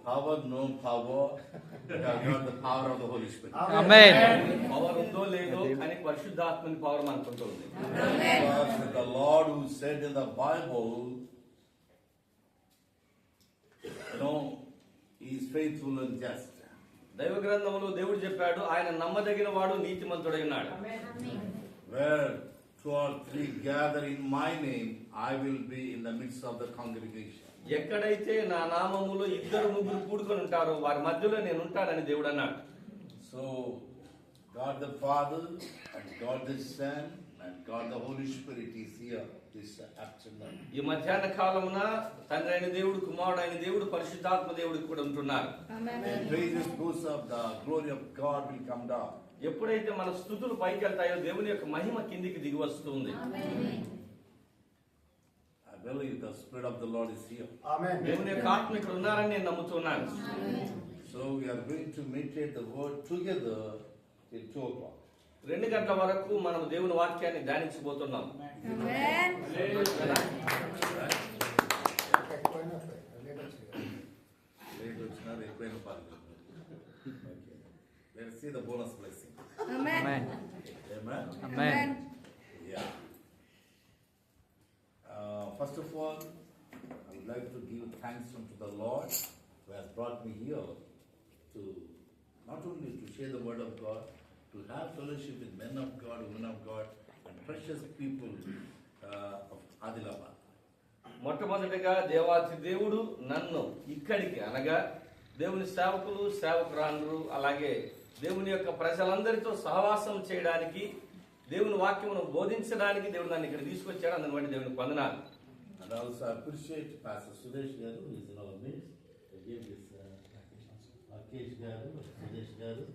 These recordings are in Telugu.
power, no power. You have got the power of the Holy Spirit. Amen. Power ఉందో లేదో కానీ పరిశుద్ధాత్మని పవర్ మనకుంటూ ఉంది. Because the Lord who said in the Bible, He is faithful and just. దైవ గ్రంథంలో దేవుడు చెప్పాడు ఆయన నమ్మదగిన వాడు నీతిమంతుడై ఉన్నాడు. Where two or three gather in my name, I will be in the midst of the congregation. ఎక్కడైతే నా నామములో ఇద్దరు ముగ్గురు కూడుకొని ఉంటారో వారి మధ్యలో నేను ఉంటానని దేవుడు అన్నాడు. So God the Father and God the Son and God the Holy Spirit is here this afternoon. ఈ మధ్యాహ్న కాలమున తండ్రి అయిన దేవుడు, కుమారుడు అయిన దేవుడు, పరిశుద్ధాత్మ దేవుడు కూడా ఉంటున్నారు. The praises goes up, the glory of God will come down. ఎప్పుడైతే మన స్తుతులు పైకి వెళ్తాయో దేవుని యొక్క మహిమ కిందికి దిగి వస్తుంది. I believe the Spirit of the Lord is here. దేవుని యొక్క ఆత్మ ఇక్కడ ఉన్నారని నేను నమ్ముతున్నాను. So we are going to meditate the word together till 2 o'clock. 2 గంటల వరకు మనం దేవుని వాక్యాన్ని ధ్యానించబోతున్నాం. Let's see the bonus blessing. Amen. Amen. Amen. Yeah. First of all, I would like to give thanks unto the Lord who has brought me here to not only to share the word of God, to have fellowship with men of God, women of God, and precious people of Adilabad. మొట్టమొదటిగా దేవాతి దేవుడు నన్ను ఇక్కడికి అనగా దేవుని సేవకులు, సేవకురాండ్రు, అలాగే దేవుని యొక్క ప్రజలందరితో సహవాసం చేయడానికి, దేవుని వాక్యమును బోధించడానికి దేవుడు నన్ను ఇక్కడ తీసుకొచ్చాడు. అందుని బట్టి దేవునికి వందనాలు. And also I appreciate Pastor Suresh Garu, who is in our midst. They gave this Rakesh Garu, Suresh Garu.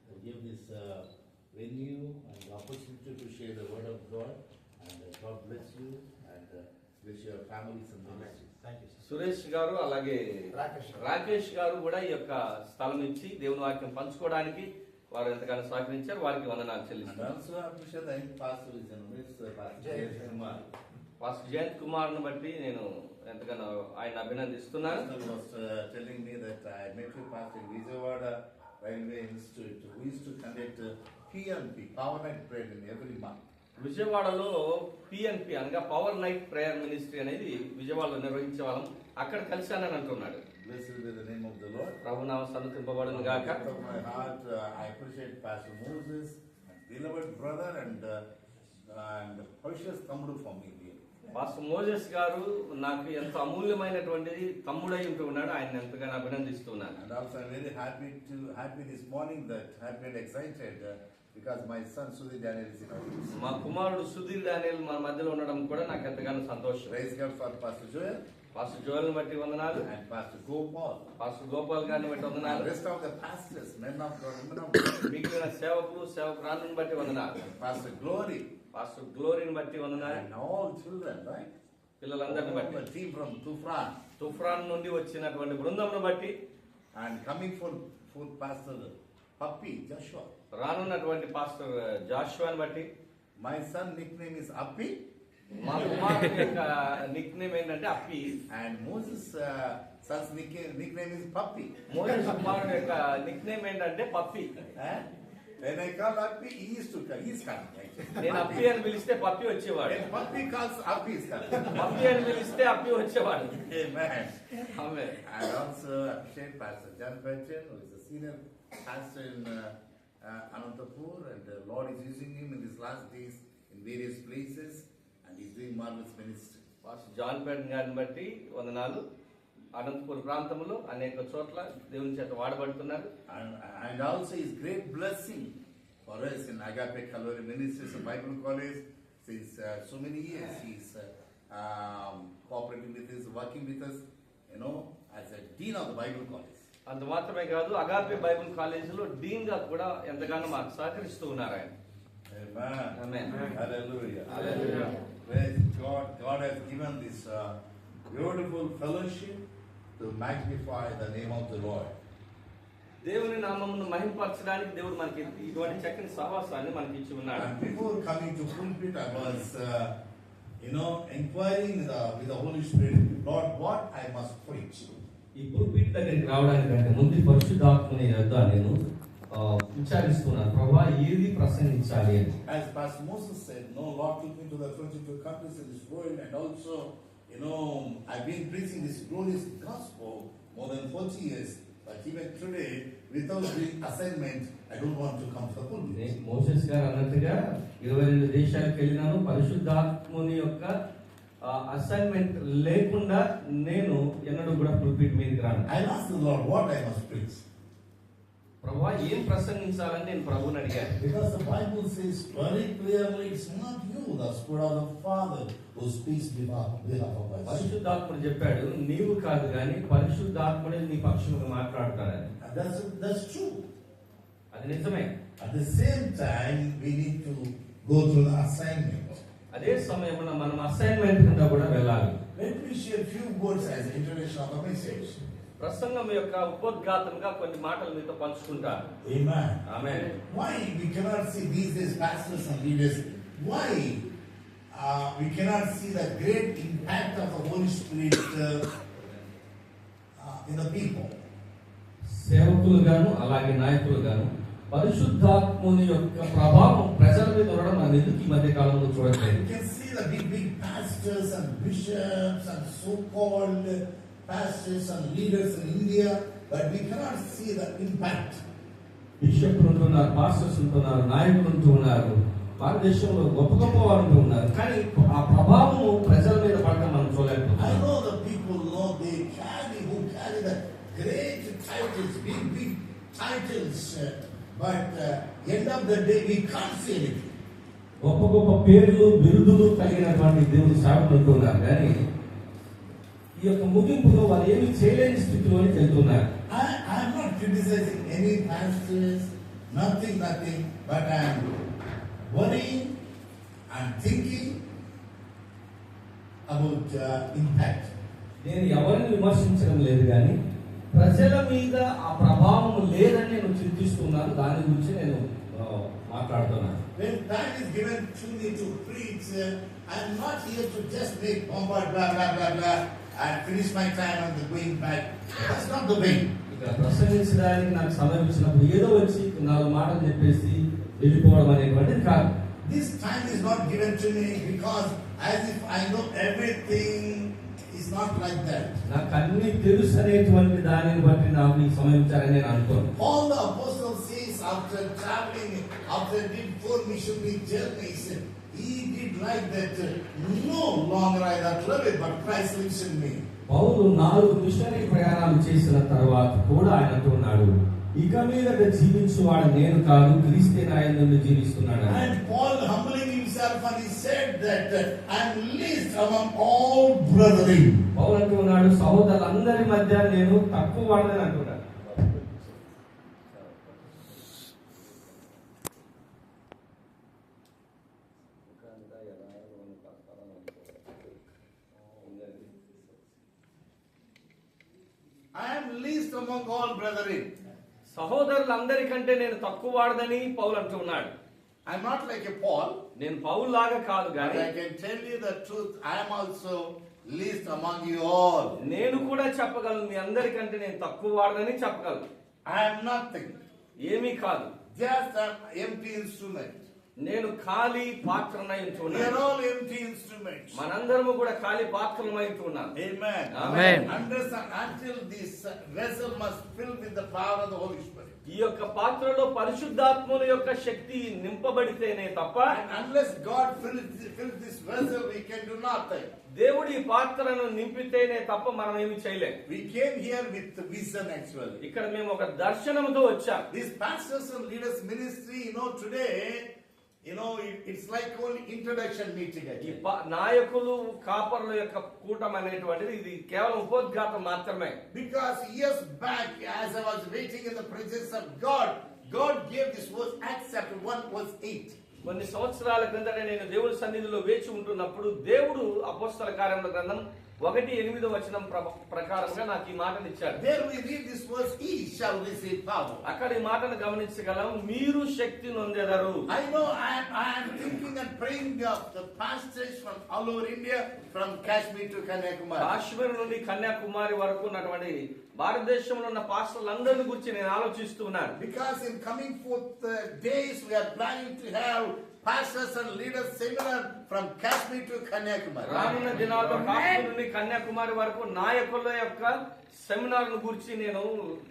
They gave this venue and opportunity to share the word of God. And God bless you and bless your families and ministries. Thank you, sir. Suresh గారు అలాగే రాకేష్ గారు కూడా ఈ యొక్క స్థలం ఇచ్చి దేవుని వాక్యం పంచుకోవడానికి వారు ఎంతగానో సహకరించారు. వారికి వందనాలు And చెల్లిస్తున్నాను. also I appreciate the young pastor who is in our midst, Pastor Jayant Kumar. Pastor Jayant Kumar ను బట్టి నేను ఎంతగానో ఆయన అభినందిస్తున్నాను. Pastor was telling me that I met you, Pastor, in Vijayawada Railway Institute. We used to conduct PNP, Power Night Prayer, in every month. విజయవాడలో పిఎన్పి అనగా పవర్ నైట్ ప్రేయర్ మినిస్ట్రీ అనేది విజయవాడలో నిర్వహించే వాళ్ళం. అక్కడ కలిశానని అంటున్నాడు. Blessed be the name of the Lord. ప్రభునామ సన్నుతింపబడును గాక. From my heart, I appreciate Pastor Moses, beloved brother and precious Tamru for me here. Pastor Moses గారు నాకు ఎంతో అమూల్యమైనటువంటిది తమ్ముడై ఉంటూ ఉన్నాడు. ఆయన ఎంతగానో అభినందిస్తున్నాను. And also I'm very happy this morning, that happy and excited because my son Sudhir Daniel is in our midst. మా కుమారుడు సుధీర్ డానియల్ మన మధ్యలో ఉండడం కూడా నాకు ఎంతగానో సంతోషం. Praise God for Pastor Joel pastor Joel బట్టి వందనాలు. and Pastor Gopal. Pastor Gopal గారిని బట్టి And వందనాలు. rest of the pastors, men of God, women of God. మిగిలిన సేవకులు, సేవకురాలను బట్టి వందనాలు. Pastor Glory పాస్టర్ గ్లోరీని బట్టి వందనాలు. and all children, right? పిల్లలందరిని All బట్టి, the team from Tufran. Toopran నుండి వచ్చినటువంటి బృందంను బట్టి, And coming for Pastor Puppy Joshua. రానున్నటువంటి పాస్టర్ జాషువాని బట్టి, My son nickname is Appi మా కుమారుడు యొక్క నిక్ నేమ్ ఏంటంటే అప్పి. and Moses son's nickname is Puppy. Moses కుమారుడు యొక్క నిక్ నేమ్ ఏంటంటే పప్పి. When I call Appi, he is coming actually. నేను అప్పి అని పిలిస్తే పప్పి వచ్చేవాడు. When Puppy calls Appi is coming. పప్పి అని పిలిస్తే అప్పి వచ్చేవాడు. Amen. Amen. And also appreciate Pastor John Bachan, who is a senior pastor in Anantapur, and the Lord is using him in these last days in various places, and he's doing marvelous ministry. Pastor John Payton గారిని బట్టి వందనాలు. అనంతపూర్ ప్రాంతంలో అనేక చోట్ల దేవుని చేత వాడబడుతున్నారు. And also his great blessing for us in Agape Calvary Ministries and Bible College. Since so many years he's cooperating with us, working with us, as a dean of the Bible College. అంత మాత్రమే కాదు, అగాపే బైబిల్ కాలేజీలో డీన్ గా కూడా ఎంతగానో మాకు సహకరిస్తూ ఉన్నారు ఆయన. Amen. Amen. Hallelujah. Hallelujah. Praise God. God has given this beautiful fellowship to magnify the name of the Lord. దేవుని నామమును మహిమపరచడానికి దేవుడు మనకి ఇటువంటి చక్కని సహవాసాన్ని మనకి ఇచ్చి ఉన్నాడు. And before coming to pulpit, I was, inquiring with the Holy Spirit, Lord, what I must preach. ఈ ఈ పుల్పిట్ దగ్గరికి రావడానికంటే ముందు పరిశుద్ధాత్మని యొద్ద నేను విచారిస్తున్నాను, ప్రభువా ఏది ప్రసంగించాలి అని. As Pastor Moses said, no, Lord took me to the 22 countries in this world, and also, I've been preaching this glorious gospel more than 40 years. But even today, without doing assignment, I don't want to come to the pulpit. Moses గారు అన్నట్టుగా 22 దేశాలకు వెళ్ళినాను, పరిశుద్ధాత్ముని యొక్క అసైన్మెంట్ లేకుండా నేను ఎన్నడూ కూడా పుల్పిట్ మీదకి రాను. I asked the Lord what I must preach. ప్రభువా ఏం ప్రసంగించాలని నేను ప్రభువుని అడిగాను. Because the Bible says very clearly, it's not you, the Spirit of the Father, who speaks behalf of us. పరిశుద్ధాత్ముడు చెప్పాడు, నీవు కాదు కానీ పరిశుద్ధాత్ముడే నీ పక్షముగా మాట్లాడతాడని. That's true. అది నిజమే. At the same time, we need to go through the assignment. అదే సమయంలో మనం అసైన్మెంట్ కింద కూడా వెళ్ళాలి. Let me share a few words as an introduction of the message. ప్రసంగం యొక్క ఉపోద్ఘాతంగా కొన్ని మాటలు మీతో పంచుకుంటాను. Amen. Amen. Why we cannot see these days pastors and leaders? Why we cannot see the great impact of the Holy Spirit in the people? సేవకులు గాను అలాగే నాయకులు గాను పరిశుద్ధాత్ముని యొక్క ప్రభావం ప్రజల మీద ఉండడం మనం ఎందుకు ఈ మధ్య కాలంలో చూడట్లేదు? You can see the big pastors and bishops and so-called pastors and leaders in India, but we cannot see the impact. బిషప్లు ఉంటున్నారు, పాస్టర్స్ ఉంటున్నారు, నాయకులు ఉంటున్నారు, భారతదేశంలో గొప్ప గొప్ప వారు ఉన్నారు, కానీ ఆ ప్రభావం ప్రజల మీద పడటం మనం చూడలేకపోతున్నాం. I know the people who carry the great titles, big titles, but end of the day we can't see anything. గొప్ప గొప్ప పేర్లు బిరుదులు కలిగినటువంటి దేవుని సేవకులు ఉంటున్నారు, కానీ ఈ యొక్క ముగింపులో వారు ఏమి చేయలేని స్థితిలోకి వెళ్తున్నారు. I am not criticizing any pastors, nothing, but I am worrying and thinking about impact. నేను ఎవరిని విమర్శించడం లేదు, కానీ ప్రజల మీద ఆ ప్రభావం లేదని నేను చింతిస్తున్నాను. దాని గురించి నేను మాట్లాడుతున్నాను. When time is given to me to preach, I am not here to just make bombard blah blah blah blah and finish my time and going back. That's not the way. ఇక్కడ ప్రసంగించడానికి నాకు సమయం ఇచ్చినప్పుడు ఏదో వచ్చి 4 మాటలు చెప్పేసి వెళ్ళిపోవడం అనేటువంటిది కాదు. This time is not given to me because as if I know everything. Is not like that. నాకు అన్ని తెలుసు అనేటువంటి దానిని బట్టి నాకు ఈ సమయం ఇచ్చారని నేను అనుకోను. All the apostles says after traveling, after did 4 missionary journeys, he did like that. No longer I that live, but Christ lives in me. Paul 4 missionary ప్రయాణాలు చేసిన తర్వాత కూడా ఆయన అంటున్నాడు, ఇక మీదట జీవించువాడు నేను కాదు, క్రీస్తే నా యందు జీవిస్తున్నాడు. And Paul humbling himself and he said that I am least among all brethren. పౌలు అంటున్నాడు, సహోదరులందరి మధ్య నేను తక్కువ వాడని అంటున్నాడు. I am least among all brethren. సహోదరులందరికంటే నేను తక్కువ వాడదని పౌలు అంటున్నాడు. I am not like a Paul. నేను పౌలు లాగా కాదు, కానీ I can tell you the truth. I am also least among you all. నేను కూడా చెప్పగలను, మీ అందరికంటే నేను తక్కువ వాడదని చెప్పగలను. I am nothing. ఏమీ కాదు, just an empty instrument. నేను ఖాళీ పాత్రనై We are ఉంటున్నాను. all empty instruments. మనందరము కూడా ఖాళీ పాత్రలమై ఉంటున్నాం. Amen. Amen. Understand, until this vessel must fill with the power of the Holy Spirit. ఈ యొక్క పాత్రలో పరిశుద్ధాత్మల యొక్క శక్తి నింపబడితేనే తప్ప, And unless God fills this vessel, we can do nothing. దేవుడి ఈ పాత్రను నింపితేనే తప్ప మనం ఏమి చేయలేం. We came here with the vision actually. ఇక్కడ మేము ఒక దర్శనంతో వచ్చాం. These pastors and leaders ministry, today, it's like only introduction meeting. ఈ నాయకులు కాపరుల యొక్క కూటం అనేటువంటిది ఇది కేవలం ఉపోద్ఘాతం మాత్రమే. Because years back, as I was waiting in the presence of God gave this verse, Acts chapter 1 verse 8. కొన్ని సంవత్సరాల క్రిందట నేను దేవుడి సన్నిధిలో వేచి ఉంటున్నప్పుడు దేవుడు అపోస్తల కార్యముల గ్రంథం 1:8 ప్రకారంగా నాకు ఈ మాటను ఇచ్చాడు. There we read this verse, he shall receive power. అక్కడ ఈ మాటను గమనించగలం, మీరు శక్తి నొందెదరు. I know I am thinking and praying of the pastors from all over India, from Kashmir to Kanyakumari. Kashmir నుండి కన్యాకుమారి వరకు ఉన్నటువంటి భారతదేశంలో ఉన్న పాస్టర్లందరిని గురించి నేను ఆలోచిస్తూ ఉన్నాను. Because in coming forth days we are planning to have pastors and leaders seminar from Kashmir to Kanyakumari. రానున్న దినాల్లో కాశ్మీర్ నుండి కన్యాకుమారి వరకు నాయకుల యొక్క సెమినార్ను గురించి నేను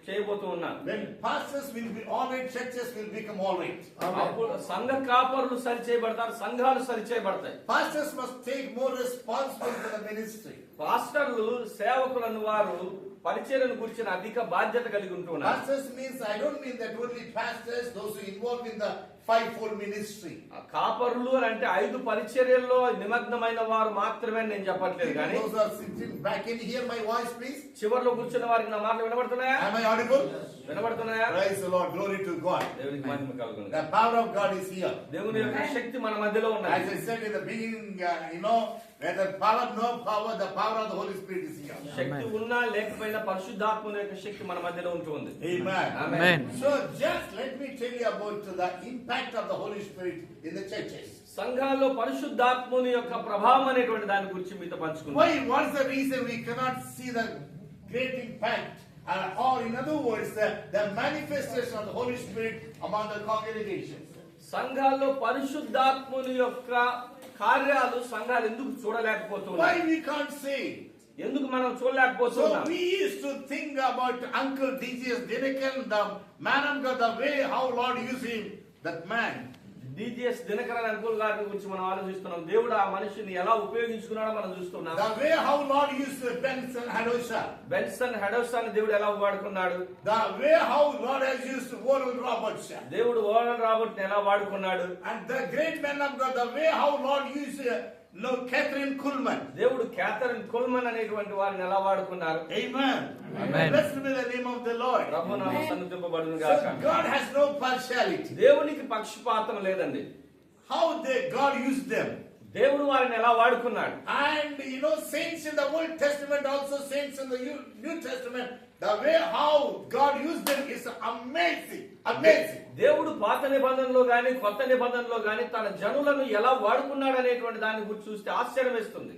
చేయబోతూ ఉన్నాను. When pastors will be all right, churches will become all right. అప్పుడు సంఘ కాపరులు సరిచేయబడతారు, సంఘాలు సరిచేయబడతాయి. Pastors must take more responsibility for the ministry. పాస్టర్లు సేవకులను వారు పరిచర్యను గురించిన అధిక బాధ్యత కలిగి ఉంటున్నారు. Pastors means, I don't mean that only pastors, those who involved in the fivefold ministry. కాపరులు అని అంటే 5 పరిచర్యల్లో నిమగ్నమైన వారు మాత్రమే నేను చెప్పట్లేదు కానీ Those are sitting back. Can you hear my voice, please? చివర్లో కూర్చున్న వారికి నా మాటలు వినబడుతున్నాయా? Am I audible? వినబడుతున్నాయా? Praise the Lord. Glory to God. దేవునికి మహిమ కలుగును. The power of God is here. దేవుని యొక్క శక్తి మన మధ్యలో ఉన్నది. As I said in the beginning, whether power, no power, the power of the Holy Spirit is here. శక్తి ఉన్నా లేకపోయినా పరిశుద్ధాత్మ యొక్క శక్తి మన మధ్యలో ఉంటుంది. Amen. Amen. So just let me tell you about the impact of the Holy Spirit in the churches. సంఘాల్లో పరిశుద్ధాత్మని యొక్క ప్రభావం అనేటువంటి దాని గురించి మీతో పంచుకుందాం. Why? What's the reason we cannot see the great impact? Or in other words, the manifestation of the Holy Spirit among the congregations. సంఘాల్లో పరిశుద్ధాత్మని యొక్క కార్యాలు సంఘాలు ఎందుకు చూడలేకపోతున్నాయి? Why we can't see? ఎందుకు మనం So చూడలేకపోతున్నాం? we used to think about Uncle D.G.S. Dinekan, the man of God, the way how Lord used him, that man. DGS Dinakaran uncle గారి గురించి మనం ఆలోచిస్తున్నాం. దేవుడు ఆ మనిషిని ఎలా ఉపయోగించుకున్నాడో మనం చూస్తున్నాం. The way how Lord used Benson Hadosha. Benson హెడోసాని దేవుడు ఎలా వాడుకున్నాడు? The way how Lord has used Oral Roberts. దేవుడు ఓరల్ రాబర్ట్ ని ఎలా వాడుకున్నాడు? And the great man of God, the way how Lord used Catherine Kuhlman. దేవుడు క్యాథరిన్ కుల్మన్ అనేటువంటి వారిని ఎలా వాడుకున్నారు? Amen. Amen. Blessed be the name of the Lord. ప్రభు నామం సన్నిధింపబడును So గాక. God has no partiality. దేవునికి పక్షపాతం లేదండి. How God used them. దేవుడు వారిని ఎలా వాడుకున్నాడు? And saints in the Old Testament, also saints in the New Testament, the way how God used them is amazing. Amazing. దేవుడు పాత నిబంధనలో గాని కొత్త నిబంధనలో గాని తన జనులను ఎలా వాడుకున్నాడు అనేటువంటి దాని గురించి చూస్తే ఆశ్చర్యం వేస్తుంది.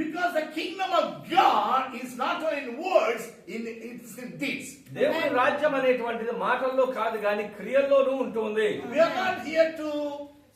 Because the kingdom of God is not only in words, it's in deeds. దేవుని రాజ్యం అనేటువంటిది మాటల్లో కాదు గాని క్రియల్లోనూ ఉంటుంది. We are not here to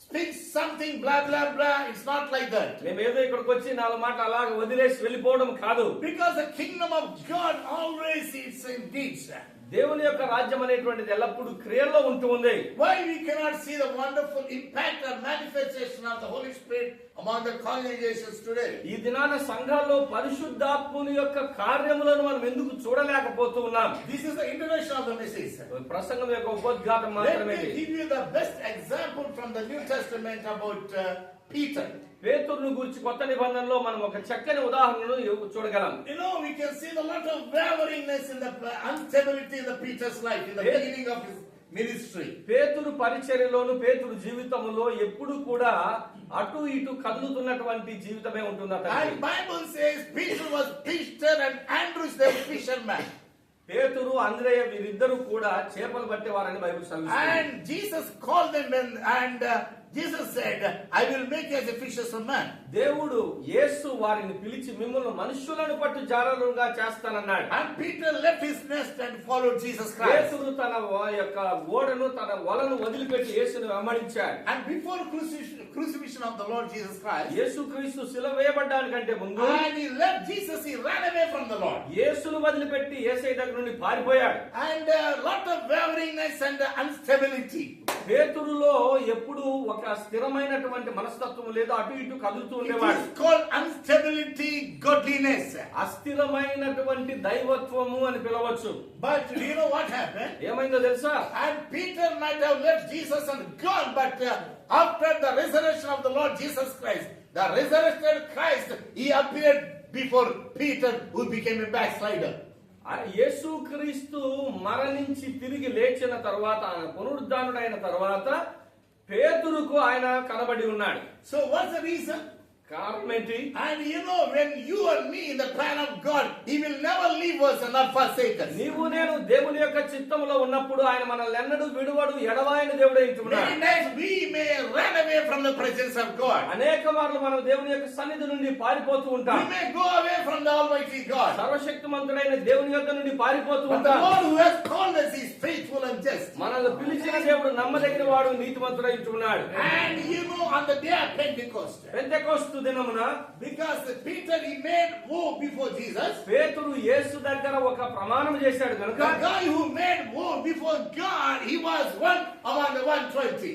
speak something blah blah blah. It's not like that. మేము ఏదో ఇక్కడికి వచ్చి 4 మాటలు అలాగ వదిలేసి వెళ్ళిపోవడం కాదు. Because the kingdom of God always is in deeds. దేవుని యొక్క రాజ్యం అనేటువంటిది ఎల్లప్పుడూ క్రియల్లో ఉంటుంది. Why we cannot see the wonderful impact or manifestation of the Holy Spirit among the congregations today? ఈ దినాన సంఘాల్లో పరిశుద్ధాత్ముని యొక్క కార్యములను మనం ఎందుకు చూడలేకపోతూ ఉన్నాం? This is the introduction of the message. ప్రసంగం యొక్క ఉపోద్ఘాతం Let మాత్రమే. me give you the best example from the New Testament about Peter. పేతురును గురించి కొత్త నిబంధనలో మనం ఒక చక్కని ఉదాహరణను చూడగలం. We can see a lot of waveringness in the instability in the Peter's life in the beginning of his ministry. పేతురు పరిచర్యలోను పేతురు జీవితంలో ఎప్పుడు కూడా అటు ఇటు కదులుతున్నటువంటి జీవితమే ఉంటుంది అతనికి. And Bible says Peter was Peter and Andrew the fisherman. పేతురు అంద్రేయ వీరిద్దరూ కూడా చేపలు పట్టేవారని బైబిల్ సెలవిస్తుంది. And Jesus called them and Jesus said, I will make you as a fishers of men. దేవుడు యేసు వారిని పిలిచి మిమ్మల్ని మనుషులను పట్టు జాలరుగా చేస్తానన్నాడు. And Peter left his nest and followed Jesus Christ. పేతురు తన యొక్క ఓడను తన వలను వదిలిపెట్టి యేసును వెంబడించాడు. And before crucifixion of the Lord Jesus Christ, యేసుక్రీస్తు శిలువ వేయబడ్డానికంటే ముందు and he left Jesus, he ran away from the Lord. యేసును వదిలిపెట్టి యేసయ్య దగ్గర నుండి పారిపోయాడు. And a lot of waveringness and instability. పేతురులో ఎప్పుడు ఒక స్థిరమైనటువంటి మనస్తత్వం లేదు, అటు ఇటు కదులుతూ It ఉండేవాడు. is called instability, godliness. అస్థిరమైనటువంటి దైవత్వము అని పిలవచ్చు. But do you know what happened? ఏమైందో తెలుసా? And Peter might have left Jesus and gone, but after the resurrection of the Lord Jesus Christ, the resurrected Christ, he appeared before Peter, who became a backslider. యేసుక్రీస్తు మరణించి తిరిగి లేచిన తర్వాత పునరుద్ధానుడైన తర్వాత పేతురుకు ఆయన కనబడి ఉన్నాడు. So what's the reason? కారణం ఏంటి? And you know, when you and me in the plan of God, He will never leave us and not forsake us. నీవు నేను దేవుని యొక్క చిత్తంలో ఉన్నప్పుడు ఆయన మనల్ని ఎన్నడూ విడువడు, ఎడబాయని దేవుడే ఇంటున్నాడు. Many times we may run away from the presence of God. అనేక మార్లు మనం దేవుని యొక్క సన్నిధి నుండి పారిపోతూ ఉంటాం. We may go away from the Almighty God. సర్వశక్తిమంతుడైన దేవుని యొక్క నుండి పారిపోతూ But the ఉంటాం. Lord who has called us is faithful and just. మనల్ని పిలిచిన దేవుడు నమ్మదగిన వాడు, నీతిమంతుడై ఉంటున్నాడు. And you know, on the day of Pentecost, Pentecost దినమున because Peter, he made war before Jesus. పేతురు యేసు దగ్గర ఒక ప్రమాణం చేశాడు కనుక The guy who made war before God, he was one among the 120.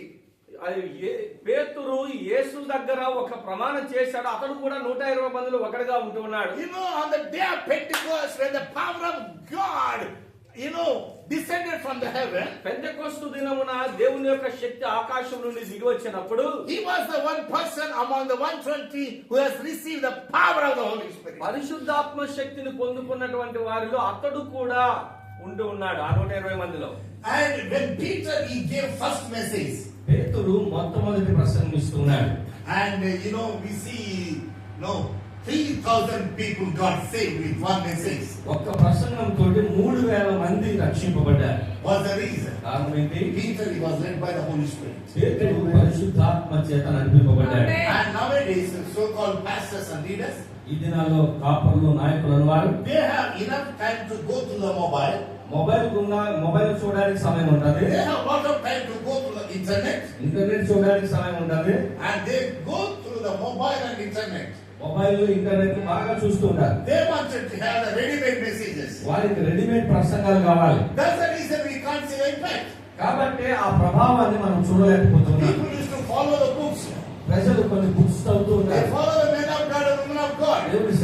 అది పేతురు యేసు దగ్గర ఒక ప్రమాణం చేశాడు. అతడు కూడా 120 మందిలో ఒకటిగా ఉంటూ ఉన్నాడు. You know, on the day of Pentecost, when the power of God, descended from the heaven, Pentecost దినమున దేవుని యొక్క శక్తి ఆకాశం నుండి దిగి వచ్చినప్పుడు he was the one person among the 120 who has received the power of the Holy Spirit. పరిశుద్ధాత్మ శక్తిని పొందుకున్నటువంటి వారిలో అతడు కూడా ఉంటూ ఉన్నాడు ఆ 120 మందిలో. And when Peter, he gave first message, పేతురు మొట్టమొదటి ప్రసంగిస్తున్నాడు. and we see 3,000 people got saved with one message. ఒక్క ప్రసంగంతో 3,000 మంది రక్షింపబడ్డారు. What's the reason? కారణం ఏంటి? Peter, he was led by the Holy Spirit. పేతురు పరిశుద్ధాత్మ చేత నడిపింపబడ్డాడు. And nowadays, so-called pastors and leaders, ఈ దినాల్లో కాపర్లు, నాయకులు అన్నవారు they have enough time to go to the mobile. Mobile చూడడానికి సమయం ఉంటుంది. They have lot of time to go to the internet. Internet చూడడానికి సమయం ఉంటుంది. And they go through the mobile and internet. Mobile, internet బాగా చూస్తూ ఉంటారు. They wanted to have the ready-made messages. వారికి రెడీమేడ్ ప్రసంగాలు కావాలి. That's the reason we can't see the impact. కాబట్టి ఆ ప్రభావాన్ని మనం చూడలేకపోతున్నాం. People used to follow the books. ప్రజలు కొన్ని బుక్స్ చదువుతూ They ఉంటారు. follow the men of God and women of God. దేవుడి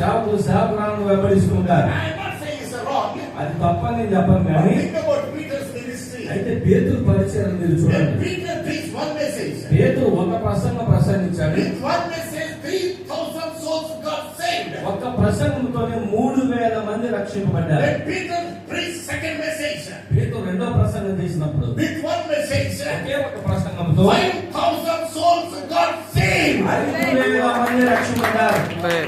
సేవకురాలను వెంబడిస్తూ ఉంటారు. I am not saying it's wrong. అది తప్పని నేను చెప్పను కానీ Think about Peter's ministry. అయితే పేతురు పరిచయం మీరు When చూడండి. Peter preached one message, పేతురు ఒక ప్రసంగం ప్రసంగించాడు. with one message 3,000 souls got saved. ఒక్క ప్రసంగంతోనే 3,000 మంది రక్షింపబడ్డారు. When Peter preached second message, పేతురు రెండో ప్రసంగం చేసినప్పుడు with one message, ఒకే ఒక ప్రసంగంతో 5,000 souls got saved. 5,000 మంది రక్షింపబడ్డారు.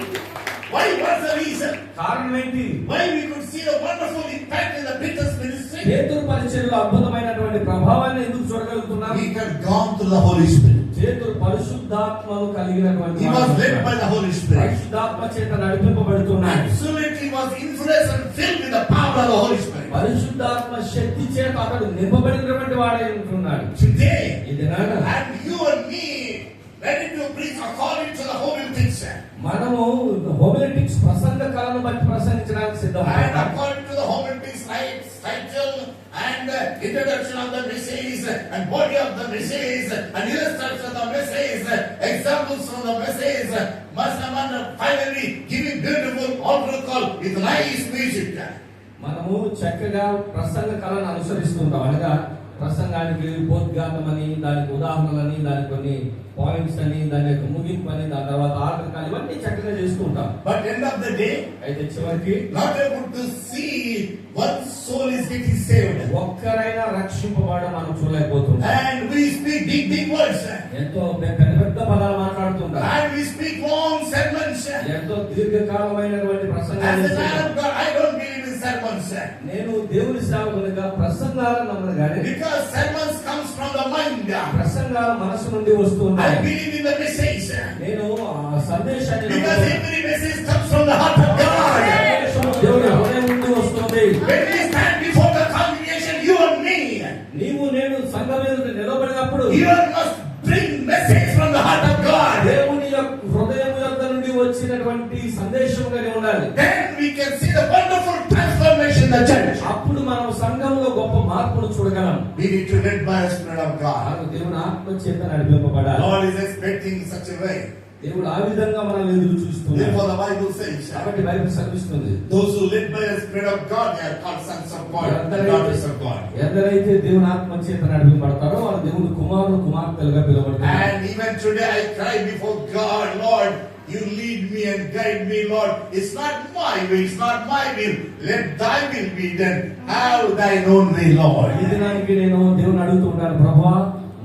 Why was the reason? కారణం ఏంటి? Why we could see the wonderful impact in the Peter's ministry? పేతురు పరిచర్యలో అద్భుతమైనటువంటి ప్రభావాన్ని ఎందుకు చూడగలుగుతున్నాం? He had gone through the Holy Spirit. పేతురు పరిశుద్ధాత్మను కలిగినటువంటి He was led by the Holy Spirit. పరిశుద్ధాత్మ చేత నడిపింపబడుతున్నాడు. Absolutely was influenced and filled with the power of the Holy Spirit. పరిశుద్ధాత్మ శక్తి చేత అతడు నింపబడినటువంటి వాడై ఉంటున్నాడు. Today, ఇది నాన్న and you and me ready to preach according to the homiletics. మనము హోమిలెటిక్స్ ప్రసంగ కాలను బట్టి ప్రసంగించడానికి And సిద్ధం. according to the homiletics title and introduction of the message and body of the message and illustrations of the message, examples from the message, must finally giving beautiful altar call with nice music. మనము చక్కగా ప్రసంగ కళను అనుసరిస్తుంటాం. అనగా ప్రసంగానికి ఉపోద్ఘాతం అని, దానికి ఉదాహరణలని, దానికి కొన్ని పాయింట్స్ అని, దాని యొక్క ముగింపు అని, దాని తర్వాత ఆర్డర్ ఇవన్నీ చక్కగా చేస్తూ ఉంటాం. But end of the day, అయితే చివరికి not able to see one soul is getting saved. ఒక్కరైనా రక్షింపబడడం మనం చూడలేకపోతున్నాం. And we speak big words. ఎంతో పెద్ద పెద్ద పదాలు మాట్లాడుతుంటాం. And we speak long sermons. ఎంతో దీర్ఘకాలమైనటువంటి As ప్రసంగాలు a man of God, I don't believe in sermons. నేను దేవుని సేవకునిగా ప్రసంగాలను నమ్మను కానీ Because sermons comes from the mind. ప్రసంగాలు మనసు నుండి వస్తున్నాయి. I believe in the message. నేను ఆ సందేశాన్ని Because every message comes from the heart of God. దేవుని హృదయం నుండి వస్తుంది. When we stand before the congregation, you and me, నీవు నేను సంఘం ఎదుట నిలబడినప్పుడు you must bring message from the heart of God. దేవుని యొక్క హృదయం యొక్క నుండి వచ్చినటువంటి సందేశముగా ఉండాలి. Then we can see the wonderful transformation in the church. అప్పుడు మనం సంఘంలో గొప్ప మార్పును చూడగలం. We need to live by the Spirit of God. దేవుని ఆత్మ చేత నడిపింపబడాలి. Lord is expecting such a way. దేవుడు ఆ విధంగా మనం ఎదురు చూస్తున్నాడు. Therefore the Bible says, కాబట్టి బైబిల్ సెలవిస్తుంది, those who live by the Spirit of God, they are called sons of God and daughters of God. ఎందరైతే దేవుని ఆత్మ చేత నడిపింపబడతారో వారు దేవుని కుమారుడు కుమార్తెలుగా పిలువబడతారు. And even today I cry before God, Lord, you lead me and guide me, Lord. It's not my will, it's not my will. Let thy will be done. Have thine own way, Lord. ఈ దినానికి నేను దేవుని అడుగుతూ ఉంటాను, ప్రభువా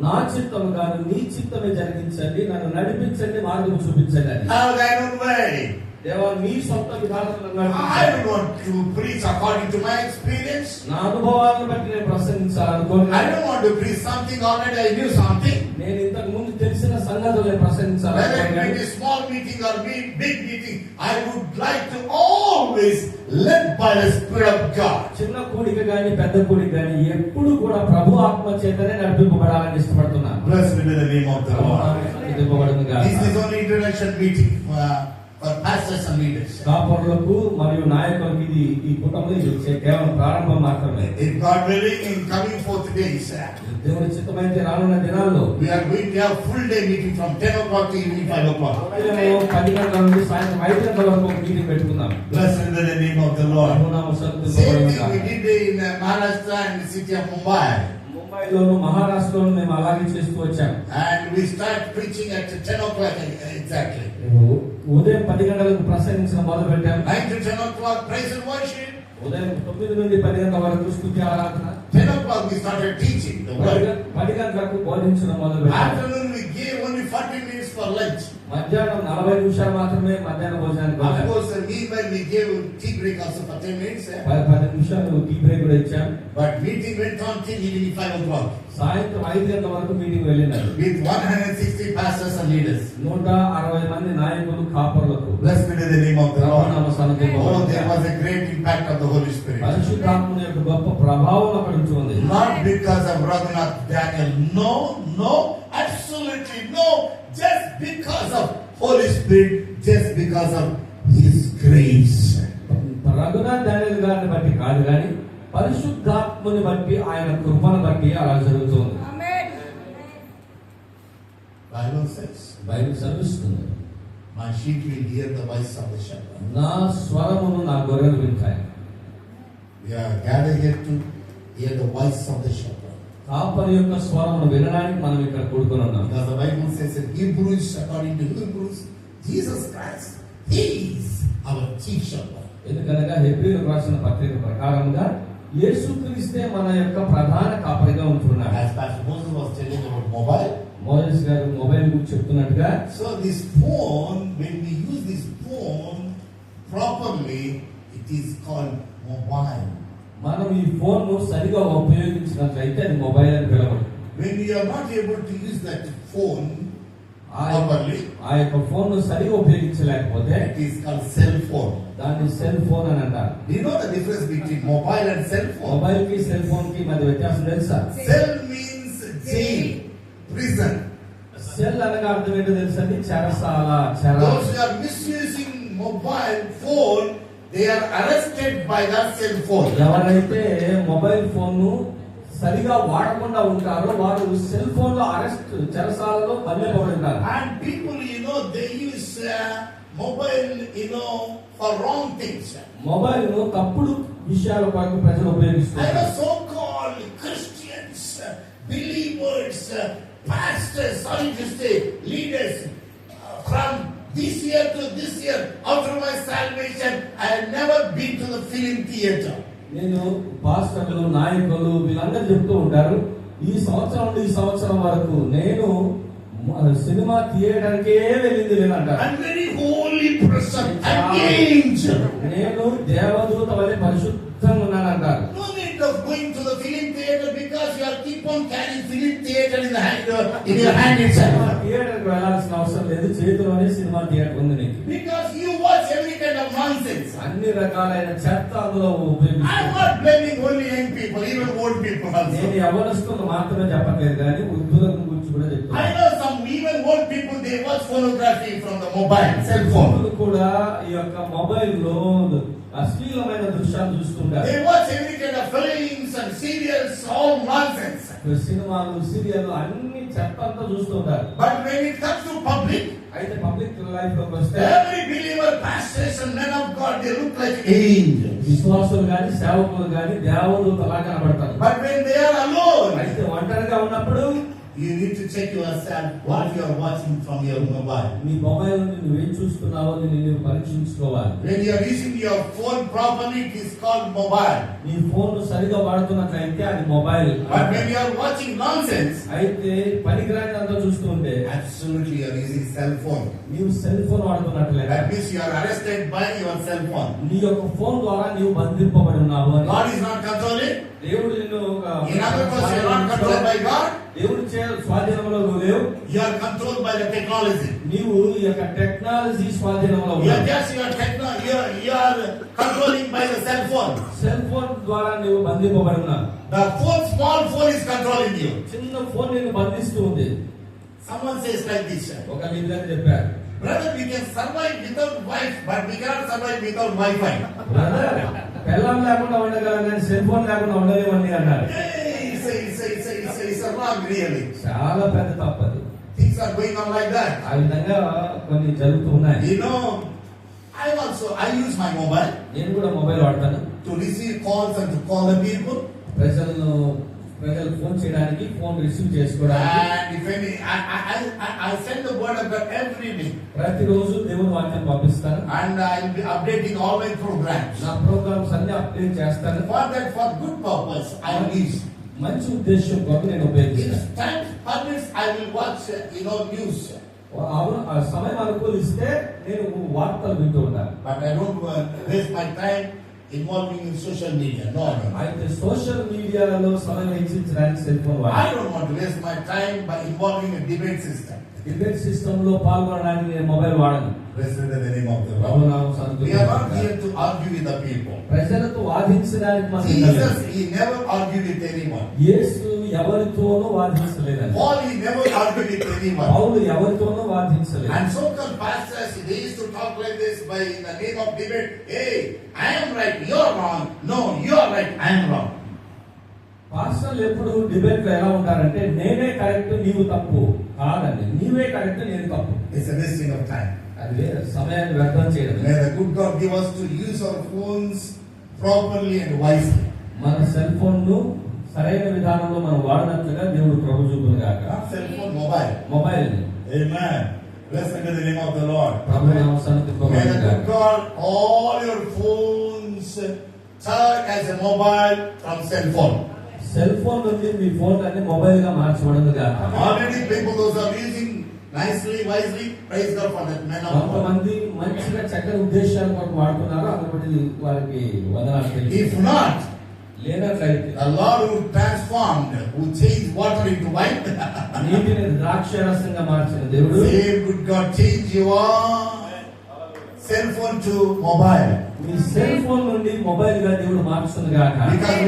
నా చిత్తము కాదు నీ చిత్తమే జరిగించండి, నన్ను నడిపించండి, మార్గం చూపించండి అని. Have thine own way. దేవా నీ సొంత విధానంలో I నడిపించండి. don't want to preach according to my experience. నా అనుభవాలను బట్టి నేను ప్రసంగించాలనుకోను. I don't want to preach something already I knew something. నేను ఇంతకు ముందు తెలిసిన సంగతులు Whether ప్రసంగించాలనుకోను. it be small meeting or big meeting, I would like to always led by the Spirit of God. చిన్న కూడిక గాని పెద్ద కూడిక గాని ఎప్పుడు కూడా ప్రభు ఆత్మ చేతనే నడిపింపబడాలని ఇష్టపడుతున్నాను. Blessed be the name of the Lord. నడిపింపబడును గాక. This is only introduction meeting for pastors and leaders. కాపరులకు మరియు నాయకులకు ఇది ఈ కుటుంబం ఇది కేవలం ప్రారంభం మాత్రమే. If God willing, in coming forth days, దేవుని చిత్తమైతే రానున్న దినాల్లో we are going to have full day meeting from 10 o'clock to evening 5 o'clock. ఉదయం 10 గంటల నుండి సాయంత్రం 5 గంటల వరకు ఒక మీటింగ్ పెట్టుకుందాం. Blessed be the name of the Lord. ప్రభునామ Same స్తుతింపబడును thing we గాక. did in Maharashtra and the city of Mumbai. ముంబైలోను మహారాష్ట్రలోను మేము అలాగే చేస్తూ వచ్చాం. And we start preaching at 10 o'clock exactly. ఉదయం 10 గంటలకు ప్రసంగించడం మొదలు పెట్టాం. 9 to 10 o'clock praise and worship. ఉదయం 9 నుండి 10 గంటల వరకు స్తుతి ఆరాధన. 10 o'clock we started teaching the word. 10 గంటలకు బోధించడం మొదలు పెట్టాం. Afternoon we gave only 40 minutes for lunch. మధ్యాహ్నం 40 నిమిషాలు మాత్రమే మధ్యాహ్న భోజనానికి Of వాడాం. course, meanwhile we gave tea break also for 10 minutes. 10 నిమిషాలు టీ బ్రేక్ కూడా ఇచ్చాం. But meeting went on till evening 5 o'clock. సాయంత్రం 5 గంటల వరకు మీటింగ్ వెళ్ళినారు. With 160 pastors and leaders. 160 మంది నాయకులు కాపరులకు. Blessed be the name of the Lord. ప్రభునామ స్తుతింపబడును Oh, there గాక. was a great impact of the Holy Spirit. పరిశుద్ధాత్మ యొక్క గొప్ప ప్రభావం అక్కడ నుంచి ఉంది. Not because of Raghunath Daniel. No, absolutely no. Just because of Holy Spirit, just because of His grace. Raghunath దానియేలు గారిని బట్టి కాదు కానీ పరిశుద్ధాత్మని బట్టి ఆయన కృపను బట్టి అలా జరుగుతుంది. Bible says, బైబిల్ సెలవిస్తుంది, my sheep will hear the voice of the shepherd. నా స్వరమును నా గొర్రెలు వింటాయి. We are gathered here to hear the voice of the shepherd. కాపరి యొక్క స్వరమును వినడానికి మనం ఇక్కడ కూడుకొని ఉన్నాం. Because the Bible says in Hebrews, according to Hebrews, Jesus Christ, He is our chief shepherd. ఎందుకనగా హెబ్రీయులకు రాసిన పత్రిక ప్రకారంగా యేసుక్రీస్తే మన యొక్క ప్రధాన కాపరిగా ఉంటున్నాడు. As Pastor Moses was telling about mobile, Moses గారు మొబైల్ గురించి చెప్తున్నట్టుగా, so this phone, when we use this phone properly, it is called mobile. మనం ఈ ఫోన్ ను సరిగా ఉపయోగించినట్లయితే అది మొబైల్ అని పిలవదు. When we are not able to use that phone ఆ properly, యొక్క ఫోన్ ను సరిగా ఉపయోగించలేకపోతే it is called cell phone. దాన్ని సెల్ ఫోన్ అని అంటారు. Do you know the difference between mobile and cell phone? Mobile కి సెల్ ఫోన్ కి మధ్య వ్యత్యాసం తెలుసా? Cell means jail, prison. Cell అనగా అర్థం ఏంటో తెలుసండి? చెరసాల, చెర. Those who are misusing mobile phone, they are arrested by that cell phone. ఎవరైతే మొబైల్ ఫోన్ ను సరిగా వాడకుండా ఉంటారో వారు సెల్ ఫోన్ లో అరెస్ట్, చెరసాలలో బంధింపబడి ఉంటారు. And people, they use mobile, for wrong things. Mobile ను తప్పుడు విషయాల కొరకు ప్రజలు I ఉపయోగిస్తున్నారు. know so-called Christians, believers, pastors, sorry to say, leaders, from this year to this year, after my salvation, I have never been to the film theater. నేను పాస్టర్లు, నాయకులు వీళ్ళందరూ చెప్తూ ఉంటారు, ఈ సంవత్సరం నుండి ఈ సంవత్సరం వరకు నేను సినిమా థియేటర్కే వెళ్ళింది లేదంటారు. I'm very holy person, an angel. నేను దేవదూత వలె పరిశుద్ధంగా ఉన్నానంటారు. No need of going to the film theater because you are keep on carrying film theater in your hand itself. థియేటర్కి వెళ్ళాల్సిన అవసరం లేదు, చేతిలోనే సినిమా థియేటర్ ఉంది నీకు. Because you watch every kind of nonsense. అన్ని రకాలైన చెత్త అందులో I'm ఉపయోగిస్తారు. not blaming only young people, even old people also. నేను యవ్వనస్తులు మాత్రమే చెప్పట్లేదు కానీ వృద్ధుల గురించి కూడా I చెప్తాను. know some even old people, they watch pornography from the mobile, cell phone. వృద్ధులు కూడా ఈ యొక్క మొబైల్ లో అశ్లీలమైన దృశ్యాలు చూస్తుంటారు. They watch every kind of films and serials, all nonsense. సినిమాలు, సీరియల్ అన్ని చెత్త అంతా చూస్తుంటారు. But when it comes to public, అయితే పబ్లిక్ లైఫ్ లోకి వస్తే every believer, pastors and men of God, they look like angels. విశ్వాసులు గాని, సేవకులు గాని దేవదూతలా కనబడతారు. But when they are alone, అయితే ఒంటరిగా ఉన్నప్పుడు you need to check yourself what you are watching from your mobile. నీ మొబైల్ నుండి నువ్వేం చూస్తున్నావో నువ్వు పరీక్షించుకోవాలి. When you are using your phone properly, it is called mobile. నీ ఫోన్ సరిగా వాడుతున్నట్లయితే అది mobile. But when you are watching nonsense, అయితే పనికిరానిదంతా చూస్తుంటే absolutely you are using cell phone. నీవు సెల్ ఫోన్ వాడుతున్నట్లయితే That means you are arrested by your cell phone. నీ యొక్క ఫోన్ ద్వారా నీవు బంధింపబడి ఉన్నావు అని. God is not controlling. దేవుడు నిన్ను In other words, you are not controlled by God. దేవుడు స్వాధీనంలో నువ్వు లేవు. You are controlled by the technology. నీవు ఈ యొక్క టెక్నాలజీ స్వాధీనంలో You are ఉన్నావు. just you are controlling by the cell phone. Cell phone ద్వారా నీవు బంధింపబడి ఉన్నావు. The phone, small phone is controlling you. చిన్న ఫోన్ నిన్ను బంధిస్తూ ఉంది. Someone says like this, ఒక ఈ విధంగా చెప్పారు, brother, we can survive without wife, but we cannot survive without Wi-Fi. Brother పెళ్ళం లేకుండా ఉండగలం కానీ సెల్ ఫోన్ లేకుండా ఉండలేమని అన్నారు. It's a wrong, really. చాలా పెద్ద తప్పది. Things are going on like that. ఆ విధంగా కొన్ని జరుగుతూ ఉన్నాయి. You know, I use my mobile నేను కూడా మొబైల్ వాడతాను. to receive calls and to call the people. ప్రజలు ఫోన్ చేయడానికి, ఫోన్ రిసీవ్ చేసుకోవడానికి. And if any, I send the word of God every day. ప్రతిరోజు దేవుని వాక్యాన్ని పంపిస్తాను. And I will be updating all my programs. నా ప్రోగ్రామ్స్ అన్ని అప్డేట్ చేస్తాను. For good purpose, I will use. మంచి ఉద్దేశం కొరకు నేను ఉపయోగిస్తాను. If time permits, I will watch, news. అవును, ఆ సమయం అనుకూలిస్తే నేను వార్తలు వింటూ ఉంటాను. But I don't waste my time involving in social media. No. అయితే సోషల్ మీడియాలో సమయం వెచ్చించడానికి సెల్ ఫోన్ I వాడాలి. don't want to waste my time by involving a debate system. Debate system లో పాల్గొనడానికి నేను మొబైల్ వాడను. Blessed in the name of the Lord. ప్రభునామం We సంతుష్టి are not గాక. here to argue with the people. ప్రజలతో వాదించడానికి మనం Jesus, he never argued with anyone. యేసు ఎవరితోనూ వాదించలేదండి. Paul, he never argued with anyone. పౌలు ఎవరితోనూ వాదించలేదు. And so-called pastors, they used to talk like this by in the name of debate. Hey, I am right, you are wrong. No, you are right, I am wrong. పాస్టర్లు ఎప్పుడు డిబేట్ లో ఎలా ఉంటారంటే నేనే కరెక్ట్ నీవు తప్పు కాదండి, నీవే కరెక్ట్ నేను తప్పు. It's a wasting of time. అది వేరే సమయాన్ని వ్యర్థం చేయడం. May the good God give us to use our phones properly and wisely. మన సెల్ ఫోన్ ను సరైన విధానంలో మనం వాడినట్లుగా దేవుడు ప్రభు చూపును గాక. Not cell phone, mobile. Mobile Amen. Blessed be the name of the Lord. ప్రభు నామం May సంతుష్టి the గాక. good God all your phones turn as a mobile from cell phone. Cell phone నుండి మీ ఫోన్ అన్ని మొబైల్ గా మార్చబడింది గాక. Already people those are using nicely, wisely, praise God for that man of God. కొంతమంది మంచిగా చక్కని ఉద్దేశాల కొరకు వాడుతున్నారు, అందుకని వారికి వందనాలు If తెలియజేస్తున్నాను. not, లేనట్లయితే the Lord who transformed, who changed water into wine, నీటిని ద్రాక్షరసంగా మార్చిన దేవుడు same good God change your cell phone to mobile. Me cell phone నుండి మొబైల్ గా దేవుడు మార్చుతుంది గాక. Because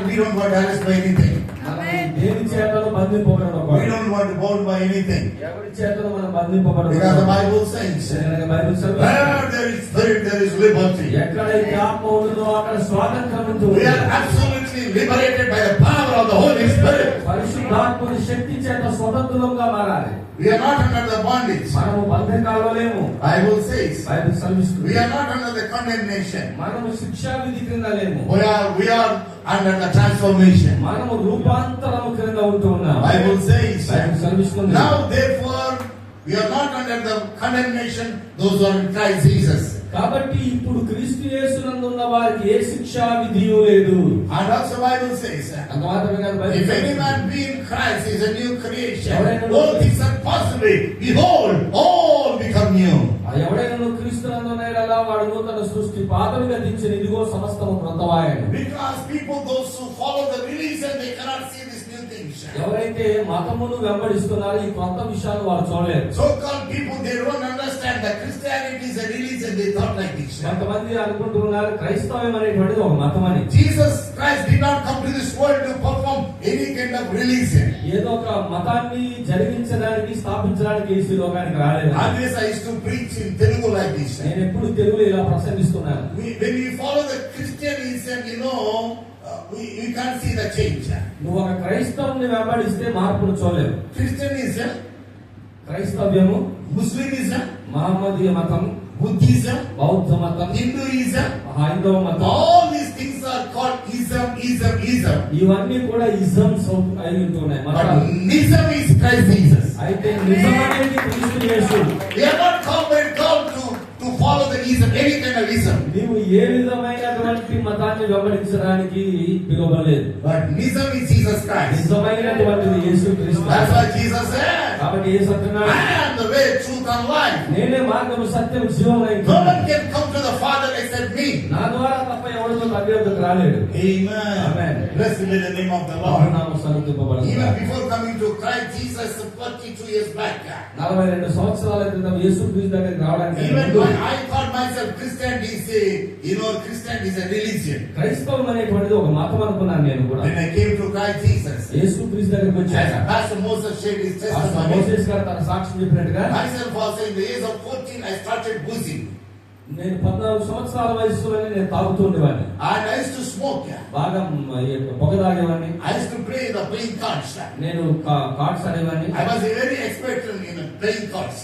we don't want to arrest by anything. మనం దేని చేతను బంధింపబడడం We don't want to bound by anything. ఎవరి చేతను మనం బంధింపబడడం. Because the Bible says, Bible where there is spirit, there is liberty. ఎక్కడైతే ఆత్మ ఉంటుందో అక్కడ స్వాతంత్రం ఉంటుంది. We are absolutely liberated by the power of the Holy Spirit. పరిశుద్ధాత్మని శక్తి చేత స్వతంత్రంగా మారాలి. We are not under the bondage. మనము బంధకాల్లో లేము. Bible says, బైబిల్ సెలవిస్తుంది. we are not under the condemnation. మనము శిక్షా విధి క్రింద లేము. We are under the transformation. మనము రూపాంతరము క్రింద ఉంటూ ఉన్నాము. Bible says, బైబిల్ సెలవిస్తుంది. now therefore we are not under the condemnation, those who are in Christ Jesus. కాబట్టి ఇప్పుడు క్రీస్తు యేసునందు ఉన్న వారికి ఏ శిక్షా విధియు లేదు. And also Bible says, అంత మాత్రమే కాదు, బైబిల్ if any సెలవిస్తుంది. man be in Christ, he is a new creation. All things are possible. Behold, all become new. ఎవడైనా క్రీస్తునందు ఉన్నాడలా వాడు నూతన సృష్టి, పాతవి గతించిన ఇదిగో సమస్తము క్రొత్తవాయెను. Because people, those who follow the religion, they cannot see these new things. ఎవరైతే మతమును వెంబడిస్తున్నారో ఈ కొత్త విషయాలు వారు చూడలేరు. So-called people, they don't understand that Christianity is a religion. They thought like this. కొంతమంది అనుకుంటున్నారు క్రైస్తవం అనేటువంటిది ఒక మతం అని. Jesus Christ did not come to this world to perform any kind of religion. ఏదో ఒక మతాన్ని జరిగించడానికి స్థాపించడానికి ఈ లోకానికి రాలేదు. Always I used to preach in Telugu like this. నేను ఎప్పుడు తెలుగులో ఇలా ప్రసంగిస్తున్నాను. When we follow the Christianism, we can't see the change. నువ్వు ఒక క్రైస్తవుని వెంబడిస్తే మార్పును చూడలేవు. Christianism, క్రైస్తవ్యము, Muslimism, మహమ్మదీయ మతం, Buddhism, బౌద్ధ మతం, Hinduism, హైందవ మతం, all these things are called ism. ఇవన్నీ కూడా ఇజమ్స్ అయి ఉంటున్నాయి. But nism is Christ Jesus. అయితే నిజం అనేది క్రీస్తు యేసు. We are not called to follow the ism, any kind of ism. నీవు ఏ విధమైనటువంటి మతాన్ని వెంబడించడానికి పిలువబడలేదు. But nism is Jesus Christ. నిజమైనటువంటిది యేసు క్రీస్తు. That's why Jesus said, కాబట్టి యేసు అంటున్నాడు, I am the way, truth and life. నేనే మార్గము సత్యము జీవము. No one can come to the Father except me. నా ద్వారా తప్ప ఎవరితో తండ్రి వద్దకు రాలేడు. Amen. Amen. Blessed be the name of the Lord. నామము స్తుతింపబడును. Even before coming to Christ Jesus 42 years back. 42 సంవత్సరాల క్రితం యేసు క్రీస్తు దగ్గరికి రావడానికి Even ముందు when I thought myself Christian is a religion. క్రైస్తవం అనేటువంటిది ఒక మతం అనుకున్నాను నేను కూడా. When I came to Christ Jesus, యేసు క్రీస్తు దగ్గరికి వచ్చాక as Pastor Moses shared his testimony, Moses గారు తన సాక్ష్యం చెప్పినట్టుగా myself also in the age of 14 I started boozing. నేను 14 సంవత్సరాల వయసులోనే నేను తాగుతూ ఉండేవాడిని. And I used to smoke. బాగా పొగ తాగేవాడిని. I used to play the playing cards. నేను కార్డ్స్ ఆడేవాడిని. I was a very expert in playing cards.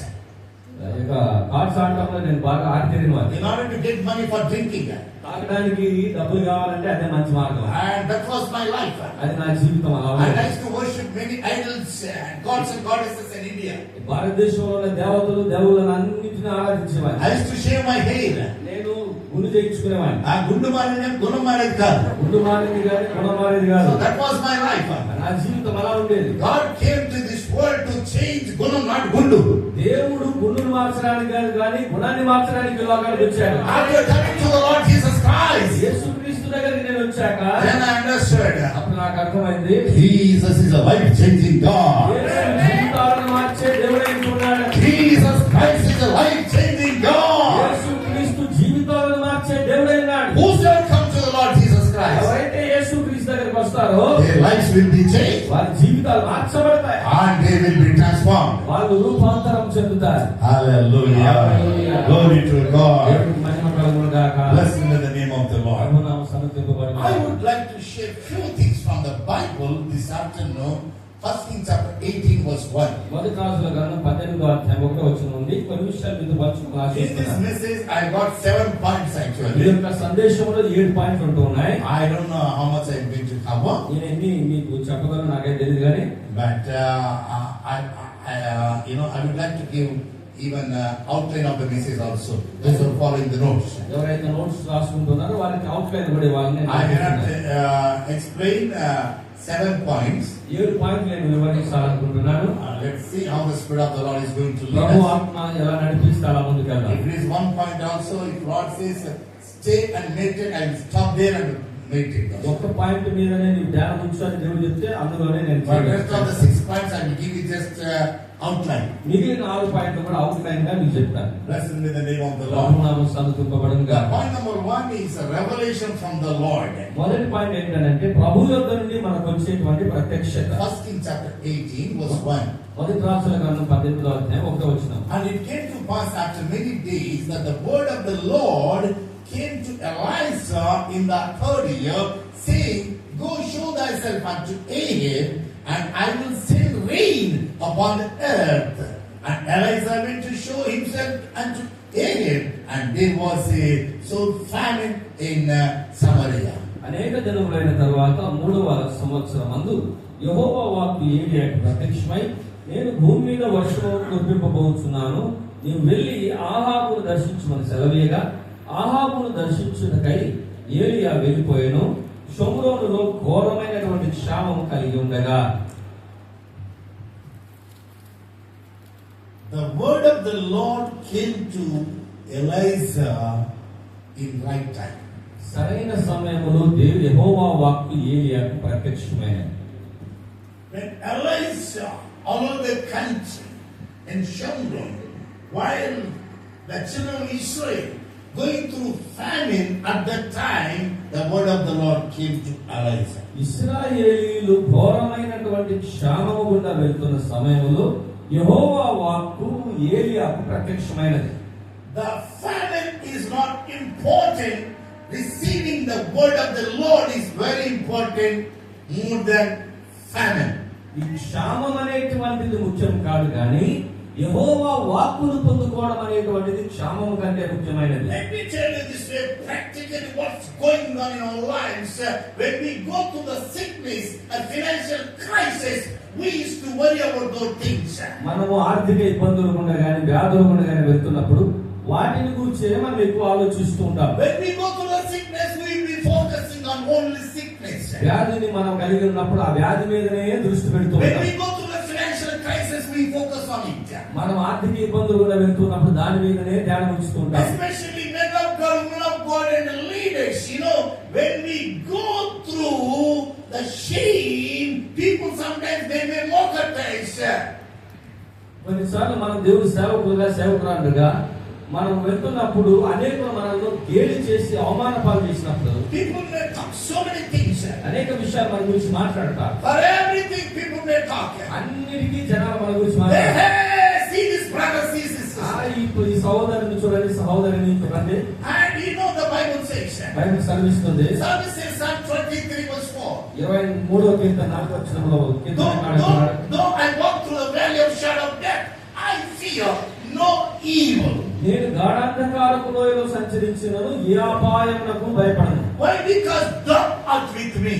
ఇక కార్డ్స్ ఆడటంలో నేను బాగా ఆరితేరిన వాడిని. In order to get money for drinking. తాగడానికి డబ్బులు కావాలంటే అదే మంచి మార్గం. And that was my life. అది నా జీవితం అలా And I ఉంది. used to worship many idols and gods and goddesses in India. భారతదేశంలో ఉన్న దేవతలు దేవుళ్ళను అన్నిటిని ఆరాధించేవాడిని. I used to shave my hair. నేను గుండు చేయించుకునేవాడిని. ఆ గుండు మారేది గుణం మారేది కాదు. గుండు మారేది కాదు, గుణం మారేది కాదు. So that was my life. నా జీవితం అలా ఉండేది. God came to this world to change gunam, not gundu. దేవుడు గుండును మార్చడానికి కాదు కానీ గుణాన్ని మార్చడానికి లోకానికి వచ్చాడు. After coming to the Lord Jesus Christ, యేసుక్రీస్తు దగ్గరికి నేను వచ్చాక then I understood. అప్పుడు నాకు అర్థమైంది, Jesus is a life-changing God. యేసు జీవితాలను మార్చే దేవుడై ఉన్నాడు. Jesus Christ is a life-changing God. యేసుక్రీస్తు జీవితాలను మార్చే దేవుడై ఉన్నాడు. Whosoever comes to the Lord Jesus Christ, ఎవరైతే యేసుక్రీస్తు దగ్గరికి వస్తారో their lives will be changed వారి జీవితాలు మార్చబడతాయి. and they will be transformed. వాళ్ళు రూపాంతరం చెందుతారు. Hallelujah. Hallelujah. Glory to God. దేవునికి మహిమ కలుగును గాక. Blessed be the name of the Lord. ప్రభునామం స్తుతింపబడును గాక. I would like to share few things from the Bible this afternoon. First Kings chapter 18 verse 1. మొదటి రాజుల గ్రంథం 18వ అధ్యాయం 1వ వచనం నుండి కొన్ని విషయాలు మీతో పంచుకోవాలని In this ఆశిస్తున్నాను. message I got 7 points ఈ actually. యొక్క సందేశంలో 7 పాయింట్లు ఉంటూ ఉన్నాయి. I don't know how much I'm going to cover, నేను ఎన్ని మీకు చెప్పగలను నాకైతే తెలియదు కానీ but I would like to give even outline of the message also. Those who are following the notes. ఎవరైతే నోట్స్ రాసుకుంటున్నారో వారికి అవుట్లైన్ కూడా ఇవ్వాలని I cannot explain 7 points. 7 పాయింట్లు నేను వివరించాలనుకుంటున్నాను. Let's see how the Spirit of the Lord is going to lead Prabhu us. ఆత్మ ఎలా నడిపిస్తాడో ముందుకెళ్దాం. If there is one point also, if Lord says, stay and meditate, I will stop there and meditate. ఒక్క పాయింట్ మీద నేను ధ్యానం ఉంచాలని దేవుడు చెప్తే అందులోనే నేను But rest of the 6 points I will give you just outline. మిగిలిన 6 పాయింట్లు కూడా అవుట్లైన్ గా మీకు చెప్తాను. Blessed be the name of the Lord. ప్రభునామం స్తుతింపబడును గాక. Point number 1 is a revelation from the Lord. మొదటి పాయింట్ ఏంటంటే ప్రభు యొద్ద నుండి మనకు వచ్చేటువంటి ప్రత్యక్షత. First Kings chapter 18 verse 1. మొదటి రాజుల గ్రంథం 18వ అధ్యాయం 1వ వచనం. And it came to pass after many days that the word of the Lord came to Elisha in the 3rd year, saying, Go show thyself unto Ahab, and I will send rain upon the earth. And Elisha went to show himself unto Ahab, and there was a sore famine in Samaria. అనేక దినములైన తరువాత 3వ సంవత్సరమందు యెహోవా వాక్కు ఏలీయాకు ప్రత్యక్షమై, నేను భూమి మీద వర్షము కురిపింపబోతున్నాను, నీవు వెళ్ళి ఆహాబును దర్శించమని సెలవీయగా, ఆహాబును దర్శించుటకై ఏలీయా వెళ్ళిపోయాను. షోమ్రోనులో ఘోరమైనటువంటి క్షామము కలిగి ఉండగా. The word of the Lord came to Elisha in right time. సరైన సమయంలో దేవుని యెహోవా వాక్కు ఏలీయాకు ప్రత్యక్షమైనది. When Elisha all over the country in Shomron, while the children of Israel going through famine at that time, the word of the Lord came to Elisha. ఇశ్రాయేలీయులు ఘోరమైనటువంటి క్షామము గుండా వెళ్తున్న సమయంలో యెహోవా వాక్కు ఏలీయాకు ప్రత్యక్షమైనది. The famine is not important. Receiving the word of the Lord is very important more than famine. ఈ క్షామం అనేటువంటిది ముఖ్యం కాదు కానీ యెహోవా వాక్కును పొందుకోవడం అనేటువంటిది క్షామం కంటే ముఖ్యమైనది. Let me tell you this way, practically at what's going on in our lives, when we go through the sickness and financial crisis, we used to worry about those things. మనము ఆర్థిక ఇబ్బందులు గుండా కానీ వ్యాధులు గుండా కానీ వెళ్తున్నప్పుడు వాటిని గురించి మనం ఎక్కువ ఆలోచిస్తూ ఉంటాం. When we go through the sickness, we will be focusing on only sickness. వ్యాధిని మనం కలిగి ఉన్నప్పుడు ఆ వ్యాధి మీదనే దృష్టి పెడుతూ When ఉంటాం. we go through the financial crisis, we focus on it. మనం ఆర్థిక ఇబ్బందులు కూడా వెళ్తున్నప్పుడు దాని మీదనే ధ్యానం ఉంచుతూ ఉంటాం. Especially men of God, women of God, and leaders. When we go through the shame, people sometimes they may mock at us. కొన్నిసార్లు మనం దేవుడి సేవకులుగా సేవకురాలుగా మనం వెళ్తున్నప్పుడు అనేకులు మనల్ని గేలి చేసి అవమానపాలు చేసినప్పుడు People may talk so many things. అనేక విషయాలు మన గురించి మాట్లాడతారు. For everything, people may talk. అన్నిటికీ జనాలు మన గురించి Hey, మాట్లాడతారు. hey, see this brother, see this sister. ఇప్పుడు ఈ సహోదరుని చూడండి, సహోదరిని చూడండి. And the Bible says. Bible సెలవిస్తుంది. Psalmist says, Psalm 23 verse 4. 23వ కీర్తన 4వ వచనంలో Though I walk through the valley of shadow of death, I fear no evil. నేను గాఢాంధకారపు లోయలో సంచరించినను ఏ అపాయమునకు భయపడను. Why? Because thou art with me.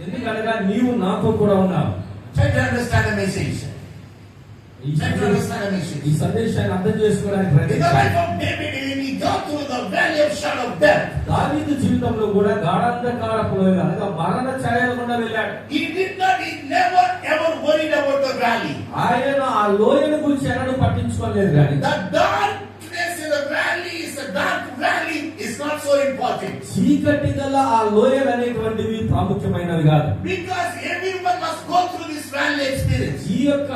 ఎందుకనగా నీవు నాతో కూడా ఉన్నావు. Try to understand the message. Try to understand the message. ఈ సందేశాన్ని అర్థం చేసుకోవడానికి In the ప్రయత్నించండి. life of David, when he got through the valley of shadow of death, దావీదు జీవితంలో కూడా గాఢాంధకారపు లోయలో అనగా మరణ ఛాయల గుండా వెళ్ళాడు. he never ever worried about the valley. ఆయన ఆ లోయను గురించి ఎన్నడూ పట్టించుకోలేదు కానీ The darkness in the valley is not so important. చీకటి గల ఆ లోయలు అనేటువంటివి ప్రాముఖ్యమైనవి కాదు. Because everyone must go through this valley experience. ఈ యొక్క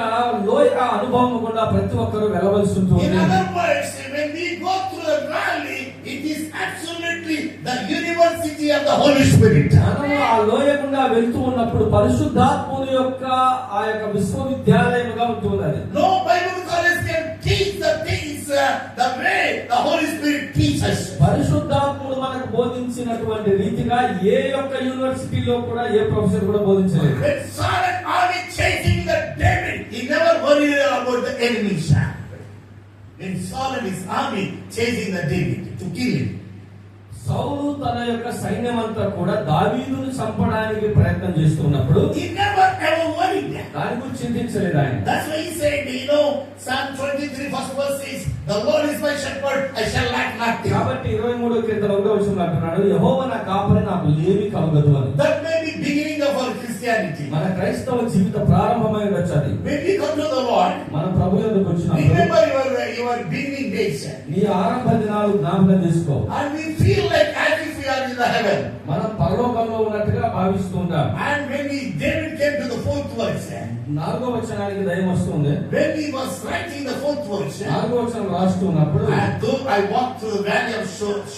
లోయ అనుభవం కూడా ప్రతి ఒక్కరూ వెళ్ళవలసి In ఉంటుంది. other words, when we go through the valley, it is absolutely the university of the Holy Spirit. మనము ఆ లోయ గుండా వెళ్తూ ఉన్నప్పుడు పరిశుద్ధాత్ముని యొక్క ఆ యొక్క విశ్వవిద్యాలయముగా ఉంటుంది అది. No Bible college can teach the things the way the Holy Spirit teaches. పరిశుద్ధాత్ముడు మనకు బోధించినటువంటి రీతిగా ఏ యొక్క యూనివర్సిటీలో కూడా ఏ ప్రొఫెసర్ కూడా బోధించలేదు. When Saul and army chasing the David, he never worried about the enemies. When Saul and his army chasing the David to kill him, సౌలు తన యొక్క సైన్యం అంతా కూడా దావీదును చంపడానికి ప్రయత్నం చేస్తున్నప్పుడు he never ever worried. దాని గురించి చింతించలేదు ఆయన. That's why he said, Psalm 23 first verse says, the Lord is my shepherd, I shall lack nothing. కాబట్టి 23వ కీర్తన 1వ వచనంలో అంటున్నాడు, యెహోవా నా కాపరి, నాకు ఏమీ కలుగదు అని. That may be beginning of our Christianity. మన క్రైస్తవ జీవిత ప్రారంభమై ఉండొచ్చు అది. When we come to the Lord, మన ప్రభు యొద్దకు వచ్చినప్పుడు remember your beginning days. నీ ఆరంభ దినాలు జ్ఞాపకం చేసుకో. And we feel like as if we are in the heaven. మనం పరలోకంలో ఉన్నట్టుగా భావిస్తూ ఉంటాం. And when David came to the fourth verse, 4వ వచనానికి దయ వస్తుంది. when he was writing the fourth verse, 4వ వచనం రాస్తున్నప్పుడు, and though I walk through the valley of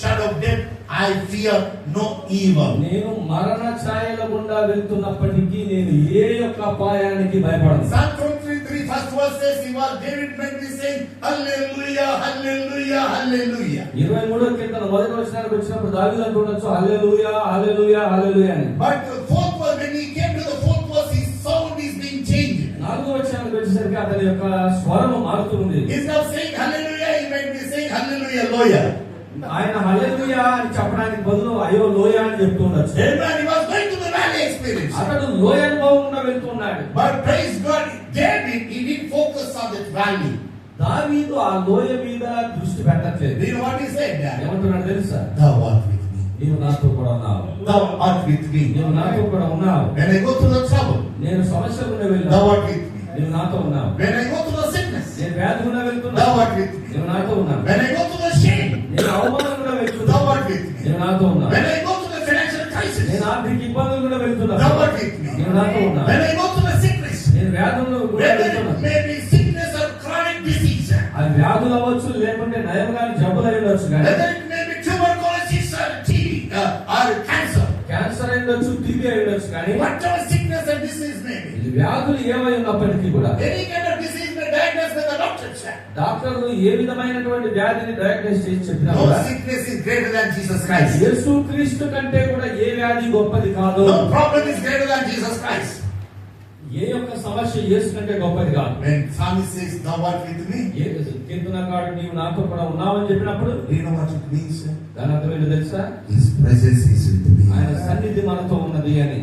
shadow of death, I fear no evil. నేను మరణ ఛాయల గుండా వెళ్తున్నప్పటికీ నేను ఏ యొక్క అపాయానికి భయపడను. Psalm 23 first verse says, David might be saying, hallelujah, hallelujah, hallelujah. 23వ కీర్తన 1వ వచనానికి వచ్చినప్పుడు దావీదు అంటుండొచ్చు హల్లెలూయా హల్లెలూయా హల్లెలూయా అని. But the fourth verse, when he came to the fourth verse, his sound is being changed. 4వ వచనానికి వచ్చేసరికి అతని యొక్క స్వరము మారుతుంది. He's not saying hallelujah, he might be saying hallelujah, lawyer. ఆయన హల్లెలూయా అని చెప్పడానికి బదులు అయ్యో లోయ అని చెప్తూ ఉండొచ్చు. Amen. He was going to the valley experience. అతడు లోయ అనుభవం గుండా వెళ్తున్నాడు. But praise God, David, he didn't focus on that valley. దావీదు ఆ లోయ మీద దృష్టి పెట్టట్లేదు. Do you know what he said? ఏమంటున్నాడు తెలుసా? Thou art with me. నీవు నాతో కూడా ఉన్నావు. Thou art with me. నీవు నాతో కూడా ఉన్నావు. When I go through the trouble, నేను సమస్య గుండా thou వెళ్ళాను. art with me. నీవు నాతో ఉన్నావు. When I go through the sickness, నేను వ్యాధి గుండా వెళ్తున్నా. thou art with me. నీవు నాతో ఉన్నావు. When I go through the shame, నేను అవమానం కూడా వెళ్తున్నా. thou art with me. నీవు నాతో ఉన్నావు. When I go through the financial crisis, నేను ఆర్థిక ఇబ్బందులు కూడా వెళ్తున్నా. thou art with me. నీవు నాతో ఉన్నావు. When I go through the sickness, నేను వ్యాధులు కూడా whether వెళ్తున్నా. it may be sickness or chronic disease, అది వ్యాధులు అవ్వచ్చు, లేకుంటే నయం కాని జబ్బులు అయి ఉండొచ్చు, కానీ whether it may be tuberculosis or TB or cancer, cancer అయి ఉండొచ్చు, టీబీ అయి ఉండొచ్చు, కానీ whatever sickness and disease may be, ఇది వ్యాధులు ఏమై ఉన్నప్పటికీ కూడా any kind of disease may diagnose by the doctors. డాక్టర్లు ఏ విధమైనటువంటి వ్యాధిని డయాగ్నోస్ చేసి చెప్పినా No కూడా sickness is greater than Jesus Christ. యేసుక్రీస్తు కంటే కూడా ఏ వ్యాధి గొప్పది కాదు. No problem is greater than Jesus Christ. ఏ యొక్క సమస్య యేసు కంటే గొప్పది కాదు. When psalmist says, "Thou art with me," కీర్తనకారుడు నీవు నాతో కూడా ఉన్నావని చెప్పినప్పుడు do you know what it means? దాని అర్థం ఏంటో తెలుసా? His presence is with me. ఆయన సన్నిధి మనతో ఉన్నది అని.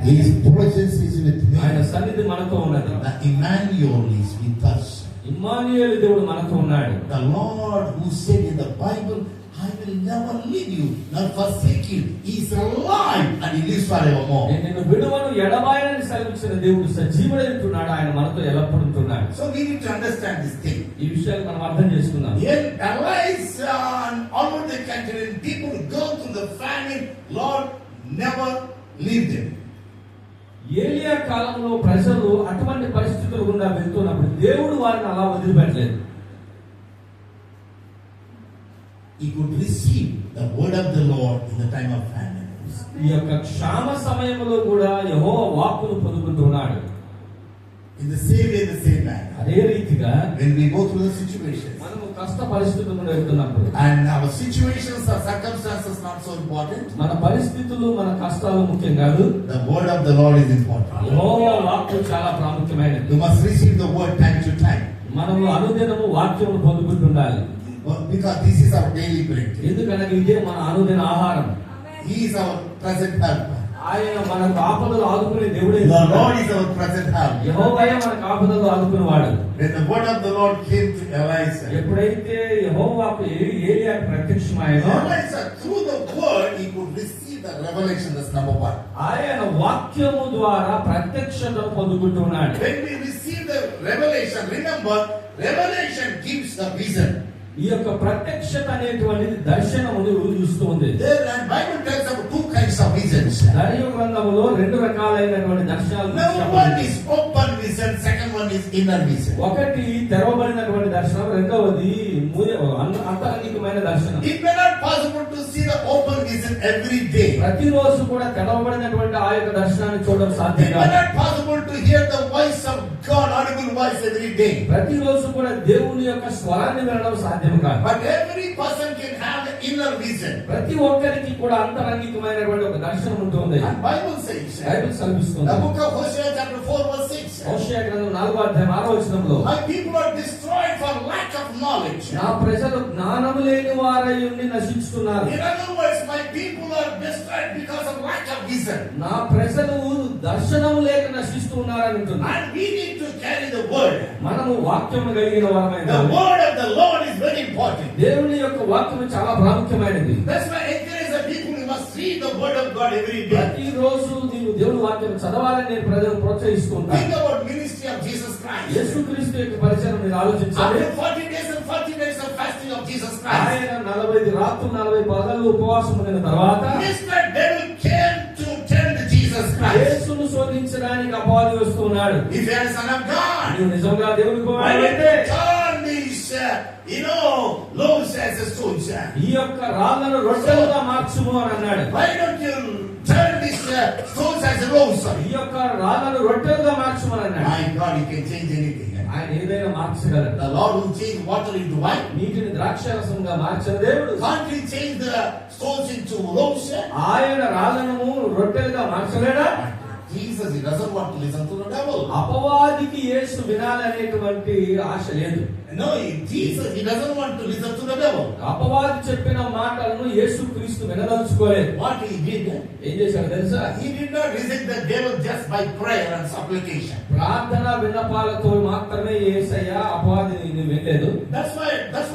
His presence is with ఆయన me. సన్నిధి మనతో ఉన్నది. The Emmanuel is with us. Immanuel దేవుడు మనతో ఉన్నాడు. The Lord who said in the Bible, "I will never leave you nor forsake you," He is alive and He lives forevermore. నేను నిన్ను విడువను ఎడబాయనని సెలవిచ్చిన దేవుడు సజీవుడై ఉంటున్నాడు. ఆయన మనతో ఎల్లప్పుడూ ఉంటున్నాడు. So we need to understand this thing. ఈ విషయాలు మనం అర్థం చేసుకుందాం. Here, Elijah and all of the Canadian people go through the famine. Lord never leave them. ఏలియా కాలంలో ప్రజలు అటువంటి పరిస్థితులు గుండా వెళ్తున్నప్పుడు దేవుడు వారిని అలా వదిలిపెట్టలేదు. He could receive the word of the Lord in the time of famine. ఈ యొక్క క్షామ సమయంలో కూడా యెహోవా వాక్కును పొందుకుంటున్నాడు. In the same way, the same manner. అదే రీతిగా When we go through the situations, మనము కష్ట పరిస్థితుల గుండా వెళ్తున్నప్పుడు and our situations or circumstances not so important, మన పరిస్థితులు మన కష్టాలు ముఖ్యం కాదు. the word of the Lord is important. యెహోవా వాక్కు చాలా ప్రాముఖ్యమైనది. You must receive the word time to time. మనము అనుదినము వాక్యమును పొందుకుంటుండాలి. Because this is our daily bread. ఎందుకనగా ఇదే మన అనుదిన ఆహారం. He is our present helper. ఆయన మనకు ఆపదలు ఆదుకునే దేవుడే. The Lord is our present help. యెహోవాయే మనకు ఆపదలు ఆదుకునేవాడు. When the word of the Lord came to Elijah, ఎప్పుడైతే యెహోవాకు ఏలియాకు ప్రత్యక్షమాయనో Elijah through the word he could receive the revelation. That's number one. ఆయన వాక్యము ద్వారా ప్రత్యక్షతను పొందుకుంటున్నాడు. When we receive the revelation, remember, revelation gives the vision. ఈ యొక్క ప్రత్యక్షత అనేటువంటిది దర్శనమును చూస్తుంది. There and Bible tells about two kinds of visions. దర్శన గ్రంథములో రెండు రకాలైనటువంటి దర్శనాలు Number one is open vision, second one is inner vision. ఒకటి తెరవబడినటువంటి దర్శనం, రెండవది అంతరంగికమైన దర్శనం. It may not possible to see the open vision every day. ప్రతిరోజు కూడా తెరవబడినటువంటి ఆ యొక్క దర్శనాన్ని చూడడం సాధ్యం It may కాదు. not possible to hear the voice of God, audible voice every day. ప్రతిరోజు కూడా దేవుని యొక్క స్వరాన్ని వినడం సాధ్యం కాదు. But every person can have the inner vision. ప్రతి ఒక్కరికి కూడా అంతరంగికమైనటువంటి ఒక దర్శనం ఉంటుంది. And Bible says, బైబిల్ సెలవిస్తుంది. the book of Hosea chapter 4 verse 6. హోషేయ గ్రంథం 4:6 My people are destroyed for lack of knowledge. నా ప్రజలు జ్ఞానము లేని వారై ఉండి నశించుతున్నారు. In other words, my people are destroyed because of lack of vision. నా ప్రజలు దర్శనము లేక నశిస్తున్నారని అంటున్నారు. And we need to carry the word. మనము వాక్యము కలిగిన వారమైన The word of the Lord is very important. దేవుని యొక్క వాక్యము చాలా ప్రాముఖ్యమైనది. That's why I encourage the people, you must read the word of God every day. ప్రతిరోజు నీవు దేవుని వాక్యం చదవాలని నేను ప్రజలను ప్రోత్సహిస్తుంటాను. Think about ministry of Jesus Christ. యేసుక్రీస్తు యొక్క పరిచయం మీరు ఆలోచించాలి. After 40 days and 40 nights of fasting of Jesus Christ, ఆయన 40 రాత్రులు 40 పగళ్ళు ఉపవాసం ఉన్న తర్వాత Mr. Devil came to tempt Jesus Christ. యేసును శోధించడానికి అపవాది వస్తున్నాడు. If you are the son of God, నీవు నిజంగా దేవుని why కుమారుడైతే don't you turn these, loaves as a stones? ఈ యొక్క రాళ్లను రొట్టెలుగా మార్చుము అని అన్నాడు. Why don't you turn these stones as a loaves? ఈ యొక్క రాళ్లను రొట్టెలుగా మార్చుమని అన్నాడు. My God, He can change anything. ఆయన ఏదైనా మార్చగలడు. The Lord who changed water into wine, నీటిని ద్రాక్షరసంగా మార్చిన దేవుడు can't He change the stones into loaves? ఆయన రాళ్లను రొట్టెలుగా మార్చలేడా? Jesus, He doesn't want to listen to the devil. అపవాదికి యేసు వినాలనేటువంటి ఆశ లేదు. No, Jesus, He doesn't want to listen to the devil. అపవాది చెప్పిన మాటలను యేసుక్రీస్తు వినదలుచుకోలేదు. What He did, ఏం చేశాడు తెలుసా? He did not reject the devil just by prayer and supplication. ప్రార్థన విన్నపాలతో మాత్రమే యేసయ్య అపవాదిని వెళ్ళలేదు. That's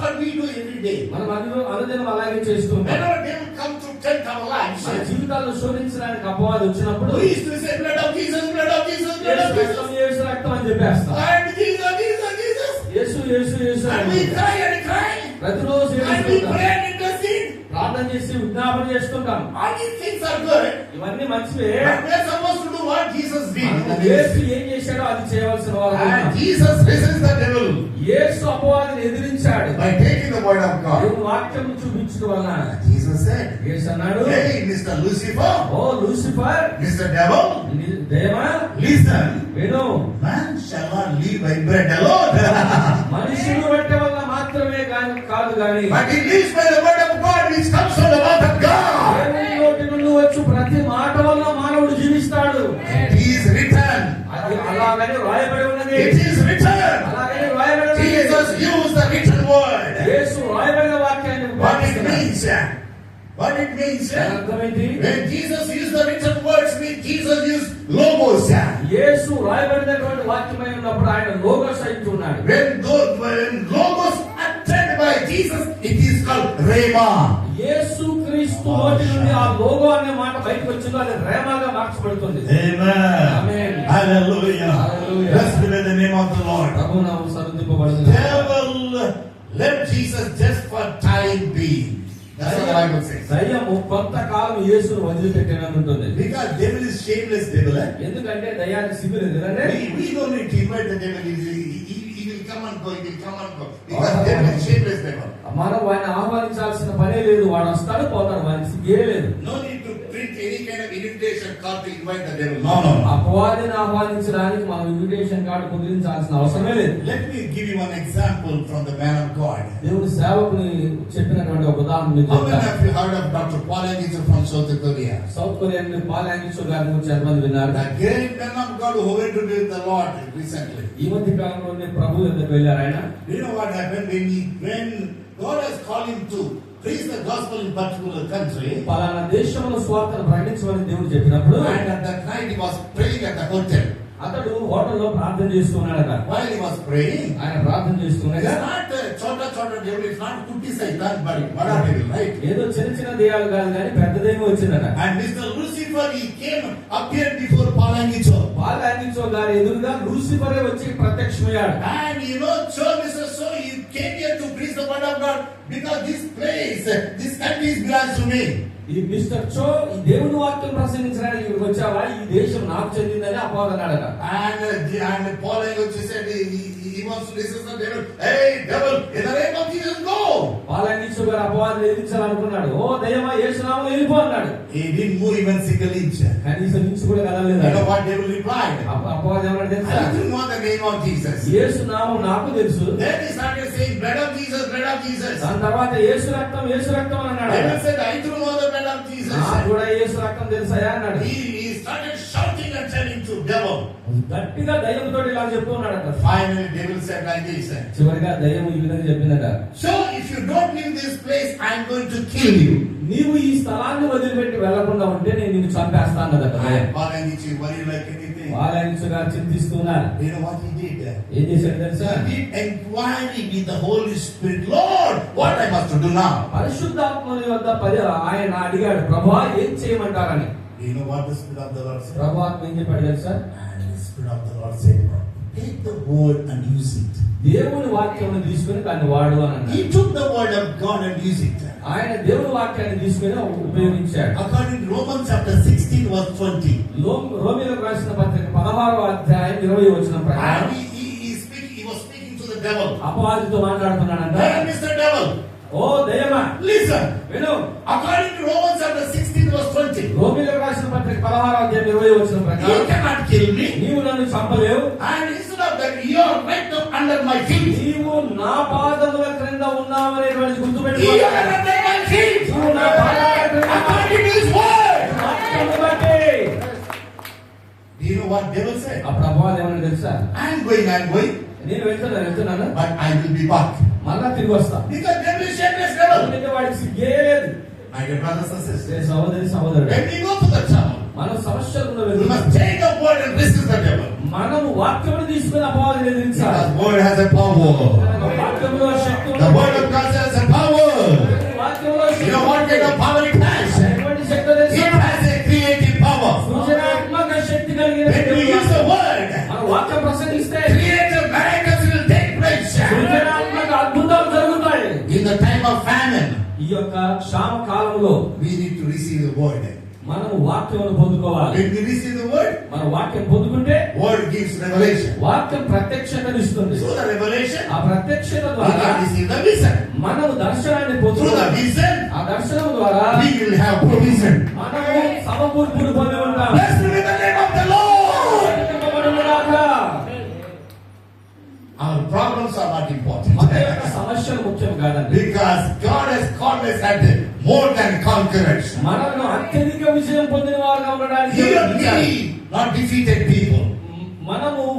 what we do every day. మనం అనుదినం అలాగే చేస్తుంటాం. Whenever devil come to tempt our lives, మన జీవితాలను శోధించడానికి అపవాది వచ్చినప్పుడు we used to say blood of Jesus, blood of Jesus, blood of Jesus. యేసు రక్తం అని చెప్పేస్తాం. And Jesus, Jesus, Jesus. Yesu Yesu Yesu And అని we cry and cry. ప్రతిరోజు And we ఏడుస్తుంటాం. pray and intercede. ప్రార్థన చేసి విజ్ఞాపన చేస్తుంటాం. All these things are good. ఇవన్నీ మంచివే. But we are supposed to do what Jesus did. మనం యేసు ఏం చేశాడో అది చేయవలసిన వారు. And Jesus resists the devil యేసు అపవాదిని ఎదిరించాడు by taking the word of God. దేవుని వాక్యం చూపించడం వలన. Jesus said, యేసు అన్నాడు, "Hey, Mr. Lucifer, ఓ లూసిఫర్, Mr. Devil, దేవా listen. విను, Man shall not live by bread alone, మనుషులు రొట్టె వల్ల మాత్రమే కాదు గాని but he lives by the word of God which comes from the mouth of God. దేవుని నోటి నుండి వచ్చు ప్రతి మాట వల్ల మానవుడు జీవిస్తాడు. He is written, అది అలాగనే రాయబడి ఉన్నది. It is written. అలాగనే రాయబడి ఉన్నది. Jesus used the written word. యేసు రాయబడిన వాక్యాన్ని What it ఉపయోగిస్తున్నాడు. means? What it means? దాని అర్థమేంటి? When Jesus used the written words, means Jesus used logos. యేసు రాయబడినటువంటి వాక్యమై ఉన్నప్పుడు ఆయన లోగోస్ అయింటున్నాడు. When logos uttered by Jesus, it is called rhema. యేసు క్రీస్తు నోటి నుండి ఆ లోగో అనే మాట బయటకు వచ్చిందో అది రేమాగా మార్చబడుతుంది. Amen. Amen. Hallelujah. Hallelujah. Blessed be the name of the Lord. ప్రభువు నామమున స్తుతింపబడును. Devil left Jesus just for time being. That's what the Bible says. దయ్యము కొంతకాలం యేసును వదిలిపెట్టినని ఉంటుంది. Because devil is shameless devil. ఎందుకంటే దయ్యానికి సిగ్గు లేదు కదండి. We don't need to invite the devil. He will come and go. He will come and go. Because devil is shameless devil. మనం వాడిని ఆహ్వానించాల్సిన పనే లేదు. వాడు వస్తాడు పోతాడు. వాడికి సిగ్గే లేదు. No need to print any kind of invitation card to invite the devil. No, no. అపవాదిని ఆహ్వానించడానికి మనం ఇన్విటేషన్ కార్డు ముద్రించాల్సిన అవసరమే లేదు. Let me give you one example from the man of God. దేవుని సేవకుని చెప్పినటువంటి ఒక ఉదాహరణ మీకు How many చెప్తాను. of you heard of Dr. Paul Angicho from South Korea? South Korea నుండి పాల్ యాంగిచో గారి గురించి ఎంతమంది విన్నారు? The great man of God who went to be with the Lord recently. ఈ మధ్య కాలంలోనే ప్రభు ఎదురు వెళ్ళారు ఆయన. Do you know what happened when God has called him to preach the gospel in particular country? పలానా దేశంలో స్వార్థను ప్రకటించమని దేవుడు చెప్పినప్పుడు And at that night he was praying at the hotel. అతడు హోటల్లో ప్రార్థన చేస్తున్నాడట. While he was praying, ఆయన ప్రార్థన చేస్తుండగా it's not chota devil, it's not kutti saitan, but bada devil, right? ఏదో చిన్న చిన్న దెయ్యాలు కాదు కానీ పెద్దదేమో వచ్చిందట. And Mr. Lucifer, he came, appeared before Paul Angicho. Paul Angicho గారి ఎదురుగా లూసిఫరే వచ్చి ప్రత్యక్షమయ్యాడు. And you know, so Mr. So, you came here to preach the word of God because this place, this country belongs to me. ఈ మిస్టర్ చో ఈ దేవుని వాక్యం ప్రసంగించడానికి ఇక్కడికి వచ్చావా? ఈ దేశం నాకు చెందిందని అపవాదన్నాడట. And Paul Angicho said, he wants to listen to the devil. Hey, devil, in the name of Jesus, go. Paul Angicho గారు అపవాదం ఎదిరించాలనుకున్నాడు. ఓ దయ్యమా యేసు నామములో వెళ్ళిపో అన్నాడు. He didn't move even single inch. కనీసం ఇంచు కూడా You కదలలేదు. know what devil replied? అపవాదం ఏమన్నాడు తెలుసా? I didn't know the name of Jesus. యేసు నామం నాకు తెలుసు. Then he started saying, blood of Jesus, blood of Jesus. దాని తర్వాత యేసు రక్తం అని అన్నాడు. Devil said, I do know the blood of Jesus. నాకు కూడా యేసు రక్తం తెలుసాయా అన్నాడు. He started shouting and telling to devil. గట్టిగా దయ్యంతో ఇలా చెప్తూ ఉన్నాడట. Finally, devil said like this. చివరిగా దయ్యం ఈ విధంగా చెప్పిందట. So, if you don't leave this place, I'm going to kill you. నీవు ఈ స్థలాన్ని వదిలిపెట్టి వెళ్లకుండా ఉంటే నేను నిన్ను చంపేస్తానదట. Paul Angicho worried like anything. Paul Angicho గారు చింతిస్తున్నారు. You know what he did? ఏం చేశాడు తెలుసా? He did inquiry with the Holy Spirit. Lord, what I must do now? పరిశుద్ధాత్మని వద్ద ఆయన అడిగాడు, ప్రభువా ఏం చేయమంటారని. Do you know what the Spirit of the Lord said? ప్రభువాత్మ ఏం చెప్పాడు తెలుసా? And the Spirit of the Lord said, take the word and use it. దేవుని వాక్యం తీసుకుని దాన్ని వాడు అని అన్నాడు. He took the word of God and used it. ఆయన దేవుని వాక్యాన్ని తీసుకుని ఉపయోగించాడు. According to Romans chapter 16 verse 20. రోమీయులకు రాసిన పత్రిక 16వ అధ్యాయం 20వ వచనం ప్రకారం And he was speaking to the devil. అపవాదితో మాట్లాడుతున్నాడంట. Hey, Mr. Devil, oh దయ్యమా listen. విను. According to Romans chapter 16 verse 20. రోమీయులకు రాసిన పత్రిక 16వ అధ్యాయం 20వ వచనం You ప్రకారం cannot kill me. నీవు నన్ను చంపలేవు. And instead of that, you are right up under my feet. నీవు నా పాదముల క్రింద ఉన్నావనేటువంటి You గుర్తుపెట్టుకో. are under my feet. నీవు నా పాదాల క్రింద According to his word. వాక్యమును బట్టి. Do you know what devil said? అప్పుడు అపవాది ఏమన్నా తెలుసా? I'm going, నేను వెళ్తున్నాను but I will be back. మళ్ళా తిరిగి వస్తా. Because devil is shameless devil. ఎందుకంటే వాడికి సిగ్గే లేదు. My dear brothers and sisters, సహోదరుడు when we go to the town, మనం సమస్యలు we must take the word and resist the devil. మనము వాక్యమును తీసుకుని అపవాదిని ఎదిరించాలి. Because word has a power. వాక్యములో శక్తి ఉంది. The word of God has a power. వాక్యములో You Shakti know what kind of power it has? ఎటువంటి శక్తి It తెలుసా? has a creative power. సృజనాత్మక శక్తి కలిగిన When we use the word, మన వాక్యం ప్రసంగిస్తే creative miracles will take place. సృజనాత్మక అద్భుతాలు జరుగుతాయి. In the time of famine, ఈ యొక్క క్షామ కాలంలో we need to receive the word. మనం వాక్యమును పొందుకోవాలి. When we receive the word, మన వాక్యం పొందుకుంటే word gives revelation. వాక్యం ప్రత్యక్షతను ఇస్తుంది. Through the revelation, ఆ ప్రత్యక్షత we ద్వారా can receive the vision. మనము దర్శనాన్ని Through the పొందుతాం. vision, ఆ దర్శనం ద్వారా we will have provision. మనము సమకూర్పును పొంది ఉంటాం. Blessed be the name of the Lord. కీర్తింపబడునుగాక. Our problems are not important. మన యొక్క సమస్యలు ముఖ్యం కాదండి. Because God has called us at more than conquerors. మనల్ని అత్యధిక విజయం పొందిన వారుగా ఉండడానికి Here we not defeated people.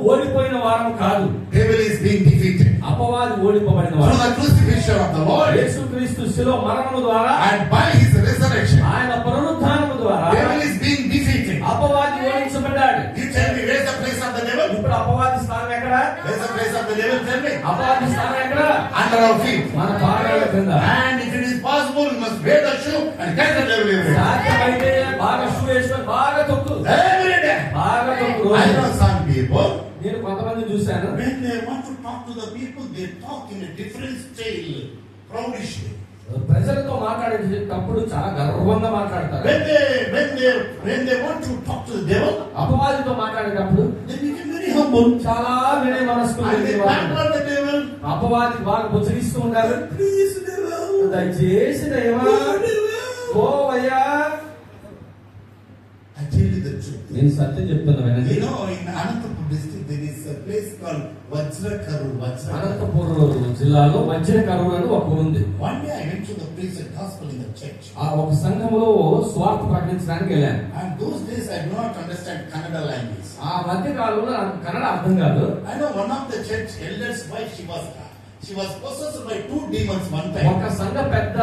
ఓడిపోయిన వారం కాదు, Devil is being defeated. అపవాది ఓడిపోబడిన Through వాడు. the crucifixion of the Lord యేసుక్రీస్తు శిలువ మరణము ద్వారా, and by his resurrection, ఆయన పునరుత్థానము ద్వారా devil is being defeated. అపవాది ఓడించబడ్డాడు. You tell me, where's the place of the devil? ఇప్పుడు అపవాది స్థానం ఎక్కడ? Where's the place of the devil? Tell me. అపవాది స్థానం ఎక్కడ? Under our feet. మన పాదాల కింద. And if it is possible, you must wear the shoe and catch the devil every day. సాధ్యమైతే బాగా షూ వేసుకొని బాగా తొక్కు, Every day. బాగా తొక్కు. I know some people, నేను కొంతమంది చూశాను, when they want to talk to the people, they talk in a different style, proudishly. ప్రజలతో మాట్లాడేటప్పుడు చాలా గర్వంగా మాట్లాడతారు. When they want to talk to the devil, అపవాదితో మాట్లాడేటప్పుడు they become very humble. చాలా వినయ మనస్కులు And they pamper the devil. అపవాది బాగా బుచ్చగిస్తూ ఉంటారు. Please, devil. దయచేసి దైవా, ఓ అయ్యా. I tell you the truth. నేను సత్యం చెప్తున్నా వినండి. You know, in Anantapur district, there is a place called Vajrakaru. Anantapuram జిల్లాలో వజ్రకరువు అని ఒక ఊరు ఉంది. One day I went to the preach the gospel in the church. ఆ ఒక సంఘంలో స్వార్థ ప్రకటించడానికి వెళ్ళాను. And those days I do not understand Kannada language. ఆ మధ్య కాలంలో నాకు కన్నడ అర్థం కాదు. I know one of the church elders' wife, she was possessed by 2 demons one time. ఒక సంఘ పెద్ద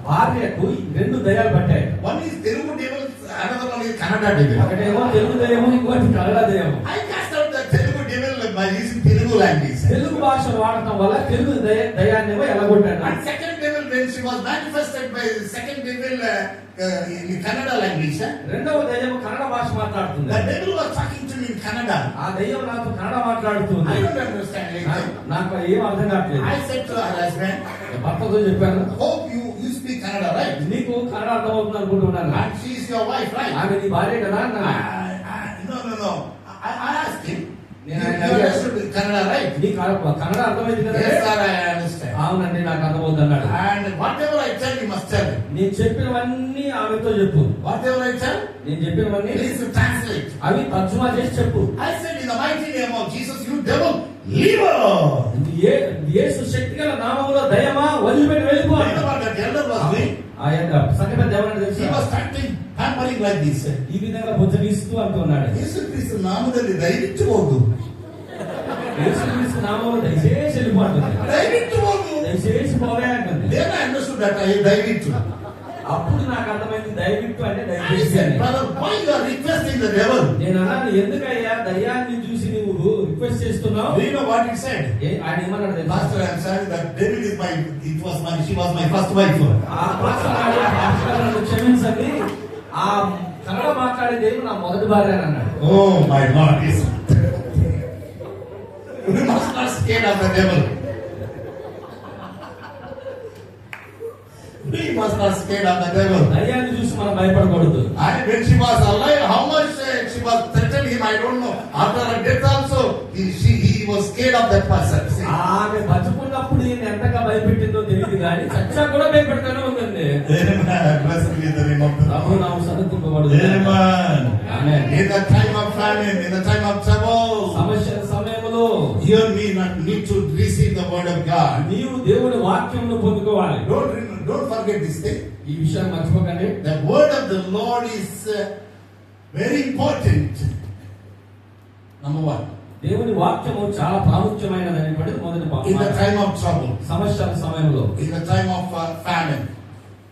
భార్యకు 2 దయ్యాలు పట్టాయి. One is Telugu devil, another one is Kannada devil. ఒకటేమో తెలుగు దయ్యము, ఇంకోటి కన్నడ దయ్యము. I cast out the Telugu devil by using Telugu language. Telugu భాష వాడటం వల్ల Telugu దయ్యాన్నేమో ఎలగొట్టాను. And second devil, when she was manifested by the second devil in Kannada language, రెండవ దయ్యం కన్నడ భాష మాట్లాడుతుంది. the devil was talking to me in Kannada. ఆ దయ్యం నాతో కన్నడ మాట్లాడుతుంది. I don't understand anything. నాకు ఏం అర్థం కావట్లేదు. I said to her husband, భర్తతో చెప్పాను, hope you speak Kannada, right? నీకు కన్నడ అర్థమవుతుంది అనుకుంటున్నాను. And she is your wife, right? ఆమె నీ భార్య కదా అన్నాను. No. I asked him, you Yeah. understood Kannada, right? నీ కన్నడ అర్థమైంది కదా? Yes, sir, I understand. అవునండి, నాకు అర్థమవుతుంది అన్నాడు. And whatever I tell, you must tell. నేను చెప్పినవన్నీ ఆమెతో చెప్పు. Whatever I tell, నేను చెప్పినవన్నీ please translate. అవి తర్జుమా చేసి చెప్పు. I said, in the mighty name of Jesus, you devil, leave her. యేసు శక్తిగల నామములో దయమా వదిలిపెట్టి వెళ్ళిపో. You know what that elder was doing? ఆ యొక్క సంఘటన దేవని He తెలుసా? was starting pampering like this. ఈ విధంగా బుజ్జగిస్తూ అంటున్నాడు. యేసుక్రీస్తు నామದಲ್ಲಿ ದಯವಿಟ್ಟು ಹೋಗು. యేసుక్రీస్తు నామములో దయచేసి వెళ్ళిపో అంటుంది. దయవిಟ್ಟು ಹೋಗು. దయచేసి పోవే అంటుంది. Then I understood that దయవిಟ್ಟು. అప్పుడు నాకు అర్థమైంది దయవిట్టు అంటే I దయచేసి said, అని. brother, why you are requesting the devil? నేను అన్నాను, ఎందుకయ్యా దయ్యాన్ని చూసి నువ్వు రిక్వెస్ట్ చేస్తున్నావు? Do you know what he said? ఆయన ఏమన్నాడు తెలుసా? Pastor, I am sorry that devil is she was my first wife. ఆ పాస్టర్ నన్ను క్షమించండి, ఆ కన్నడ మాట్లాడే దేవుడు నా మొదటి భార్య అని అన్నాడు. Oh my Lord, yes. We must not scared of the devil. We must not scared of the devil. దయ్యాన్ని చూసి మనం భయపడకూడదు. And when she was alive, how much she was threatened him, I don't know. After her death also, he was scared of that person. See? ఆమె బతుకున్నప్పుడు ఈయన ఎంతగా భయపెట్టిందో తెలియదు కానీ చచ్చా కూడా భయపెడతానే ఉందండి. Amen. Blessed be the name of the Prabhu Lord. నామం సన్నిధింపబడును. Amen. Amen. In the time of famine, in the time of trouble, సమస్యల సమయంలో you and me need to receive the word of God. నీవు దేవుని వాక్యమును పొందుకోవాలి. Don't forget this thing. ఈ విషయాన్ని మర్చిపోకండి. The word of the Lord is very important. Number 1. దేవుని వాక్యము చాలా ప్రాముఖ్యమైనదనేటువంటిది మొదటి In the point. time of trouble, సమస్యల సమయంలో, in the time of famine,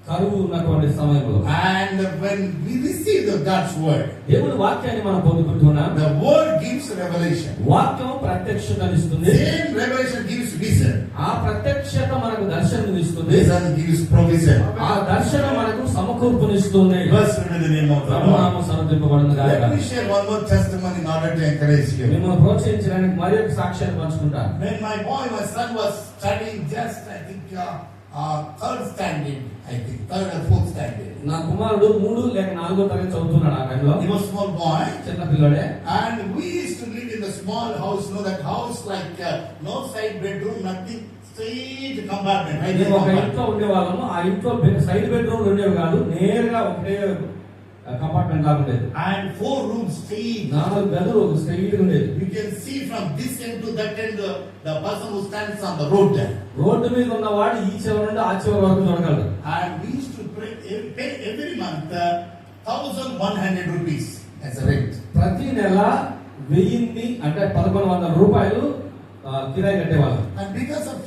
కరువు ఉన్నటువంటి సమయంలో and when we receive God's word, దేవుని వాక్యాన్ని మనం పొందుకుంటున్నాం. the word gives revelation. వాక్యం ప్రత్యక్షతనిస్తుంది. Same revelation gives vision. ఆ ప్రత్యక్షత మనకు దర్శనమిస్తుంది. Vision gives provision. ఆ దర్శనం మనకు సమకూర్పునిస్తుంది. Blessed be the name of the Lord. ప్రభునామం సన్నిధింపబడును గాక. Let me share one more testimony in order to encourage you. మిమ్మల్ని ప్రోత్సహించడానికి మరి ఒక సాక్ష్యాన్ని పంచుకుంటాను. When my son was studying just, I think, third standard, third or fourth standard. నా కుమారుడు 3 లేక 4వ తరగతి చదువుతున్నాడు ఆ టైంలో. He was small boy. చిన్న పిల్లడే. And we used to live in a small house, that house like no side bedroom, nothing, straight compartment. Right? మేము ఒక ఇంట్లో ఉండేవాళ్ళము. ఆ ఇంట్లో సైడ్ బెడ్రూమ్ ఉండేవి కాదు, నేరుగా ఒకటే కంపార్ట్మెంట్ లాగా ఉండేది. And 4 rooms straight. 4 గదులు స్ట్రైట్ గా ఉండేది. You can see from this end to that end the person who stands on the road there. Road మీద ఉన్నవాడు ఈ చివరి నుండి ఆ చివరి వరకు చూడగలడు. And we used to pay every month 1,100 rupees as a rent. ప్రతి నెల 1000 అంటే 1100 రూపాయలు కిరాయి కట్టేవాళ్ళం. And because of,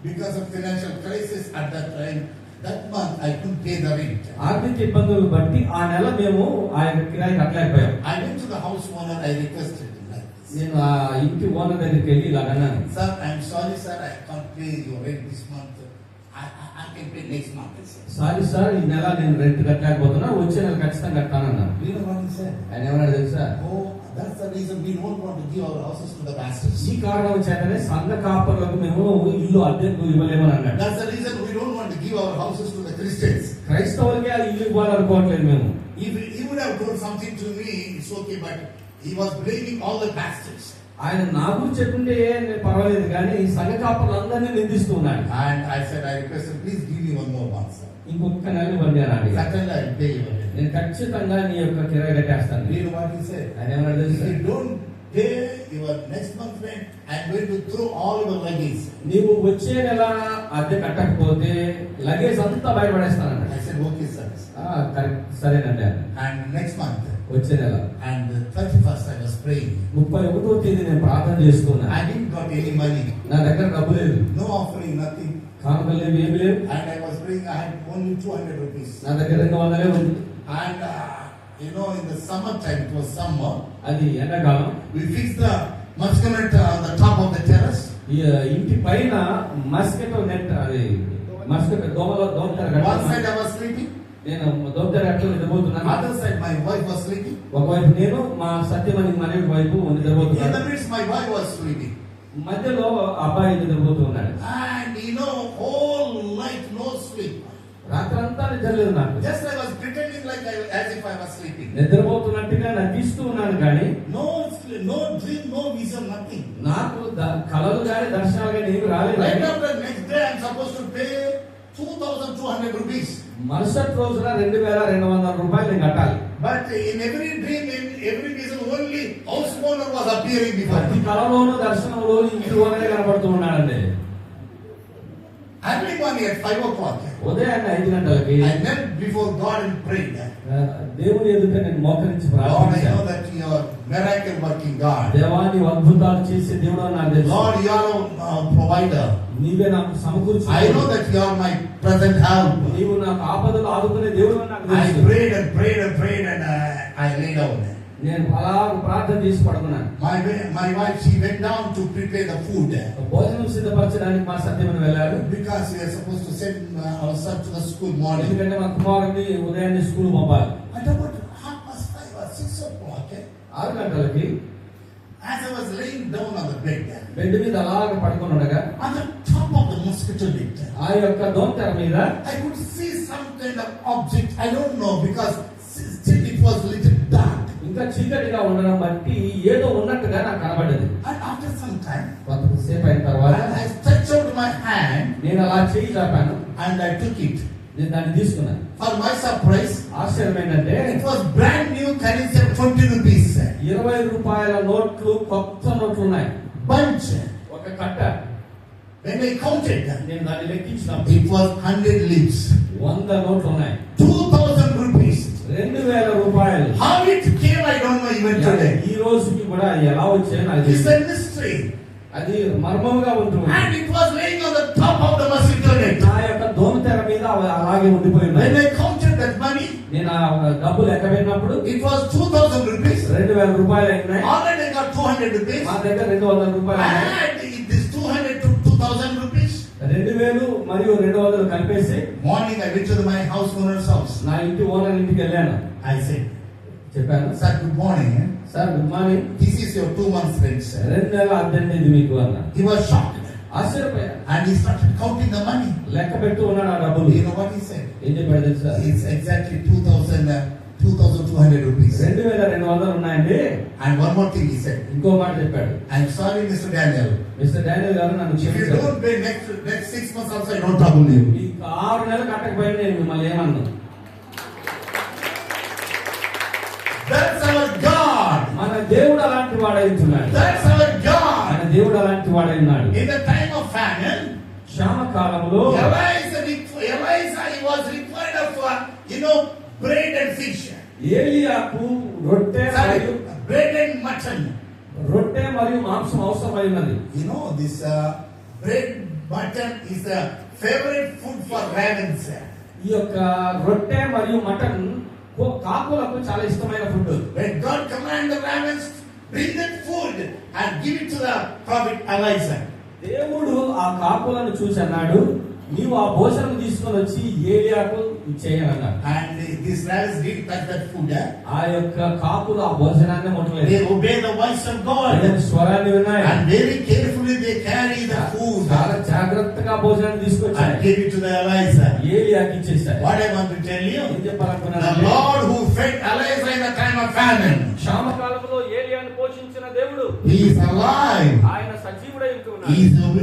because of financial crisis at that time, that month I couldn't pay the rent. ఆర్థిక ఇబ్బందులు బట్టి ఆ నెల మేము ఆ యొక్క కిరాయి కట్టలేకపోయాం. I went to the house owner, I requested him like this. నేను ఆ ఇంటి ఓనర్ దగ్గరికి వెళ్ళి ఇలా అన్నాను, Sir, I'm sorry sir, I can't pay your rent this month. I can pay next month. Sorry sir, ఈ నెల నేను రెంట్ కట్టలేకపోతున్నా, వచ్చే నెల ఖచ్చితంగా కట్టానన్నాను. Do you know what he said? ఆయన ఏమన్నాడు తెలుసా? Oh, that's the reason we don't want to give our houses to the pastors. ఈ కారణం చేతనే సంఘ కాపరులకు మేము ఇల్లు అద్దెకు ఇవ్వలేమని అన్నాడు. That's the reason we don't want to give our houses to the Christians. క్రైస్తవులకి ఆ ఇల్లు ఇవ్వాలనుకోవట్లేదు మేము. If he would have told something to me, it's okay, but he was blaming all the pastors. ఆయన నా గురించి చెప్పుంటే పర్వాలేదు కానీ సంఘ కాపరులందరినీ నిందిస్తూ ఉన్నాడు. And I said, I requested, please give me one more month, sir. ఇంకొక నెల ఇవ్వండి అని అడిగాను. Certainly I'll pay you. నేను ఖచ్చితంగా నీ యొక్క కిరాయి కట్టేస్తాను. Do you know what he said? ఆయన ఏమన్నాడు If తెలుసా? you don't pay your next month rent, I'm going to throw all your luggage. నీవు వచ్చే నెల అద్దె కట్టకపోతే లగేజ్ అంతా బయటపడేస్తానన్నాడు. I said, okay, sir. Correct, సరేనండి. And next month, వచ్చే నెల and the 31st I was praying. 31వ తేదీ నేను ప్రార్థన చేసుకున్నా. I didn't got any money. నా దగ్గర డబ్బు లేదు, No offering, nothing. కానుకలు లేవు, ఏమి లేవు. And I was praying, I had only 200 rupees. నా దగ్గర 200 ఉంది. And in the summertime, it was summer, అది ఎండాకాలం. we fixed the mosquito on the top of the terrace. ఈ ఇంటి పైన మస్కిటో నెట్, అది మస్కిటో దోమతెర One side కట్టాను. I was sleeping, నేను దోమతెర అట్లా నిద్రపోతున్నాను. other side my wife was sleeping. ఒకవైపు నేను, మా సత్యమణి మనవి వైపు In నిద్రపోతున్నాను. the midst, my wife was sleeping. మధ్యలో అబ్బాయి నిద్రపోతూ ఉన్నాడు. And whole night no sleep. రాత్రంతా నిద్ర లేదు నాకు. Just I was pretending like as if I was sleeping. నిద్రపోతున్నట్టుగా నటిస్తూ ఉన్నాను కానీ No sleep, no dream, no vision, nothing. నాకు కలలు కానీ దర్శనాలు కానీ ఏమి రాలేదు. Right after next day, I'm supposed to pay 2,200 rupees. మరుసటి రోజున 2200 రూపాయలు నేను కట్టాలి. But in every dream, in every vision, only house owner was appearing before ప్రతి me. కలలోను దర్శనంలో ఇంటి ఓనరే కనబడుతూ ఉన్నాడండి. Early morning at 5 o'clock, ఉదయాన్నే 5 గంటలకి I knelt before God and prayed. దేవుని ఎదుట నేను మోకరించి Lord, I know ప్రార్థించాను. that you are miracle working God. దేవా, నీవు అద్భుతాలు చేసే దేవుడు అని నాకు తెలుసు. Lord, you are a provider. నీవే నాకు సమకూర్చు. I know that you are my present help. నీవు నాకు ఆపదలు ఆదుకునే దేవుడు అని నాకు I తెలుసు. prayed and prayed and prayed and I lay down. నేను అలా ప్రార్థన చేసి పడుకున్నాను. My wife, she went down to prepare the food భోజనం సిద్ధపరచడానికి మా సత్యమని వెళ్ళారు. because we are supposed to send our son to the school morning. ఎందుకంటే మా కుమారుడిని ఉదయాన్నే స్కూల్ పంపాలి. At about 5:30 or 6 o'clock, 6 గంటలకి as I was laying down on the bed, bed మీద అలాగ పడుకొని ఉండగా on the top of the mosquito net, ఆ యొక్క దోమతెర మీద I could see some kind of object. I don't know because still it was little dark. ఇంకా చీకటిగా ఉండడం బట్టి ఏదో ఉన్నట్టుగా నాకు కనబడ్డది. And after some time, కొంతసేపు అయిన తర్వాత I stretched out my hand నేను అలా చేయి చాపాను. and I took it. నేను దాన్ని తీసుకున్నాను. For my surprise, ఆశ్చర్యం ఏంటంటే it was brand new currency of 20 rupees. 20 రూపాయల నోట్లు, కొత్త నోట్లు ఉన్నాయి. Bunch. ఒక కట్ట. When I counted, నేను దాన్ని లెక్కించినప్పుడు it was 100 leaves. 100 నోట్లు ఉన్నాయి. 2,000 rupees. 2000 రూపాయలు. How it came, I don't know even today. ఈ రోజుకి కూడా ఎలా వచ్చాయో నాకు It's తెలియదు. a mystery. అది మర్మంగా ఉంటుంది. And it was laying on the top of the mosquito net. నా యొక్క దోమతెర మీద అలాగే ఉండిపోయి When ఉన్నాయి. I counted that money, నేను ఆ డబ్బు లెక్క పెట్టినప్పుడు it was 2,000 rupees. 2000 రూపాయలు అయినాయి. Already I got 200 rupees. మా దగ్గర 200 రూపాయలు ఉన్నాయి. And this 200 to 2,000 rupees. 2000 మరియు 200 కలిపేసి Morning I went to my house owner's house. నా ఇంటి ఓనర్ ఇంటికి వెళ్ళాను. I said, చెప్పాను, sir, good morning. Sir good morning, This is your 2 months rent, sir. 2 నెలల అద్దెండి ఇది మీకు అన్న. He was shocked. ఆశ్చర్యపోయాను. And he started counting the money. లెక్క పెడుతూ ఉన్నాడు ఆ డబ్బులు. You know what he said? ఏం చెప్పాడు తెలుసా? It's exactly 2,200 rupees. 2200 ఉన్నాయండి. And one more thing he said. ఇంకో మాట చెప్పాడు. I'm sorry, Mr. Daniel. Mister Daniel గారు నన్ను If you క్షమించారు. don't pay next 6 months also, I don't trouble you. మీకు 6 నెలలు కట్టకపోయినా నేను మిమ్మల్ని ఏమన్నాను. That's our God. మన దేవుడు అలాంటి వాడై ఉంటున్నాడు. That's our మన God. దేవుడు అలాంటి వాడై ఉన్నాడు. In the time of famine, క్షామ కాలంలో Elijah, he was required of, bread and fish. ఏలియాకు రొట్టె Sorry, మరియు bread and mutton. రొట్టె మరియు మాంసం అవసరమై ఉన్నది. You know, this bread, mutton is a favorite food for ravens. ఈ యొక్క రొట్టె మరియు మటన్ కాకులకు చాలా ఇష్టమైన food. When God commanded the ravens, bring that food and give it to the prophet Elijah. దేవుడు ఆ కాకులను చూసి అన్నాడు, నీవు ఆ భోజనం తీసుకొని వచ్చి ఏలియాకు చేయనన్నాడు. And these ravens didn't touch that food. ఆ యొక్క కాకులు ఆ భోజనాన్ని ముట్టలేదు. They obey the voice of God. దేవుని స్వరాన్ని విన్నాయి. And very carefully they carry the food చాలా జాగ్రత్తగా భోజనాన్ని తీసుకొచ్చారు. and give it to the Elijah. ఏలియాకి ఇచ్చేశారు. What I want to tell you, ఏం చెప్పాలనుకున్నాను? the Lord who fed Elijah in the time of famine, క్షామకాలంలో ఏలియాను పోషించిన దేవుడు He is alive. ఆయన సజీవుడై ఉంటున్నాడు.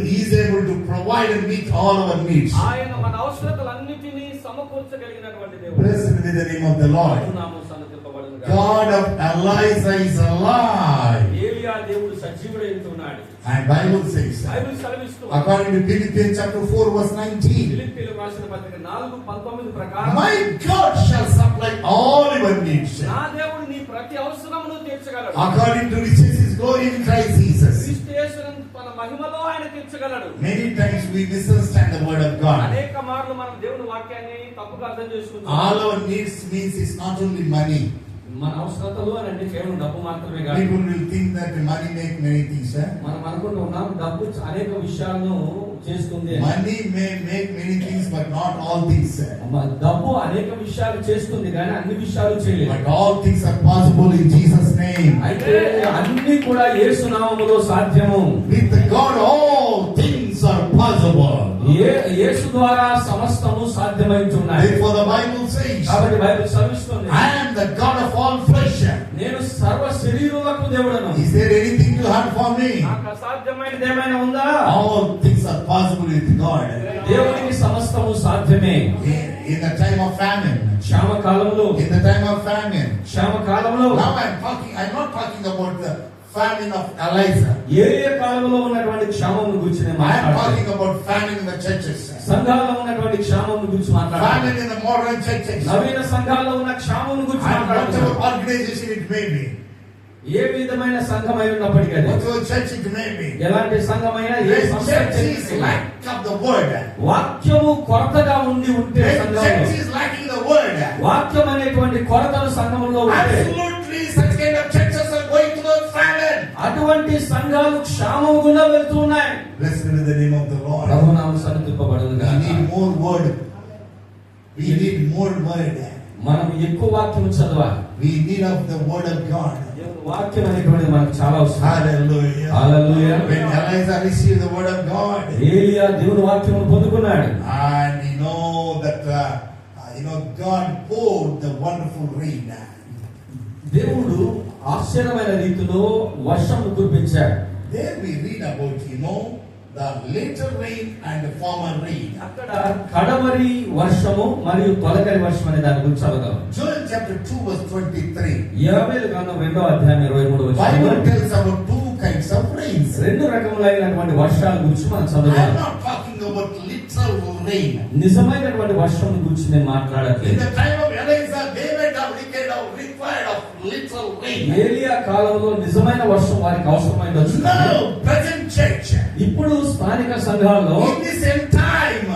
He is able to provide and meet all our needs. ఆయన మన అవసరతలన్నిటినీ సమకూర్చగలిగినటువంటి దేవుడు. Blessed be the name of the Lord. నామం సన్నతింపబడును గాక. God of Elijah is alive. ఏలియా దేవుడు సజీవుడై ఉంటున్నాడు. And Bible says, బైబిల్ సెలవిస్తూ according to Philippians chapter 4 verse 19, ఫిలిప్పీయులకు రాసిన పత్రిక 4:19 ప్రకారం my God shall supply all your needs నా దేవుడు నీ ప్రతి అవసరమును తీర్చగలడు. according to riches his glory in Christ Jesus. క్రీస్తు యేసునందు తన మహిమలో ఆయన తీర్చగలడు. Many times we misunderstand the word of God. అనేక మార్లు మనం దేవుని వాక్యాన్ని తప్పుగా అర్థం చేసుకుంటాం. All our needs means it's not only money. మన అవసరతలు అని అంటే కేవలం డబ్బు మాత్రమే కాదు. People will think that money make many things. మనం అనుకుంటూ ఉన్నాం డబ్బు అనేక విషయాలను చేస్తుంది. Money may make many things, but not all things. డబ్బు అనేక విషయాలు చేస్తుంది కానీ అన్ని విషయాలు చేయలేదు. But all things are possible in Jesus' name. అయితే అన్ని కూడా యేసు నామములో సాధ్యము. With God, all things are possible. యేసు ద్వారా సమస్తము సాధ్యమైంటున్నాయి. Therefore the Bible says, కాబట్టి బైబిల్ సెలవిస్తుంది, I am the God of all flesh. నేను సర్వ శరీరులకు దేవుడను. Is there anything too hard for me? నాకు అసాధ్యమైనది ఏమైనా ఉందా? All things are possible with God. దేవునికి సమస్తము సాధ్యమే. In the time of famine. క్షామ కాలంలో, In the time of famine. క్షామ కాలంలో Now I'm not talking about the famine of Elijah. ఏ కాలంలో ఉన్నటువంటి క్షామం గురించి నేను I am మాట్లాడుతున్నాను. talking about famine in the churches. సంఘాల్లో ఉన్నటువంటి క్షామం గురించి మాట్లాడుతున్నాను. Famine in the modern churches. నవీన సంఘాల్లో ఉన్న క్షామం గురించి And whatever మాట్లాడుతున్నాను. organization it may be. ఏ విధమైన సంఘమై ఉన్నప్పటికీ అది, Whatever church it may be. ఎలాంటి సంఘమైనా ఏ When సంస్థ church is lack of the word. వాక్యము కొరతగా ఉండి ఉంటే When సంఘంలో, church is lacking the word. వాక్యం అనేటువంటి కొరతను సంఘంలో ఉంటే Absolutely such kind of churches are going to the famine. అటువంటి సంఘాలు క్షామం గుండా వెళ్తూ ఉన్నాయి. Blessed be the name of the Lord. ప్రభునామం సన్నిధింపబడును We గాక. need more word. We need more word. మనం ఎక్కువ వాక్యం చదవాలి. We need of the word of God. దేవుని వాక్యం అనేటువంటిది మనకు చాలా అవసరం. Hallelujah. Hallelujah. When Elijah received the word of God, ఏలియా దేవుని వాక్యమును పొందుకున్నాడు. and you know that God poured the wonderful rain. దేవుడు ఆశ్చర్యమైన రీతిలో వర్షం కురిపించాడు. There we read about the later rain and the former rain. అక్కడ కడవరి వర్షము మరియు తొలకరి వర్షం అనే దాని గురించి చదవగలం. Joel chapter 2 verse 23. యోవేలు గ్రంథం 2వ అధ్యాయం 23వ Bible వచనం tells about two kinds of rains. రెండు రకములైనటువంటి వర్షాల గురించి మనం I am చదవాలి. not talking about literal rain. నిజమైనటువంటి వర్షం గురించి నేను In మాట్లాడట్లేదు. the time of Elijah, they went out required of literal rain. ఏలియా కాలంలో నిజమైన వర్షం వారికి అవసరమైంది. Now, present church, ఇప్పుడు స్థానిక సంఘాల్లో in this end time,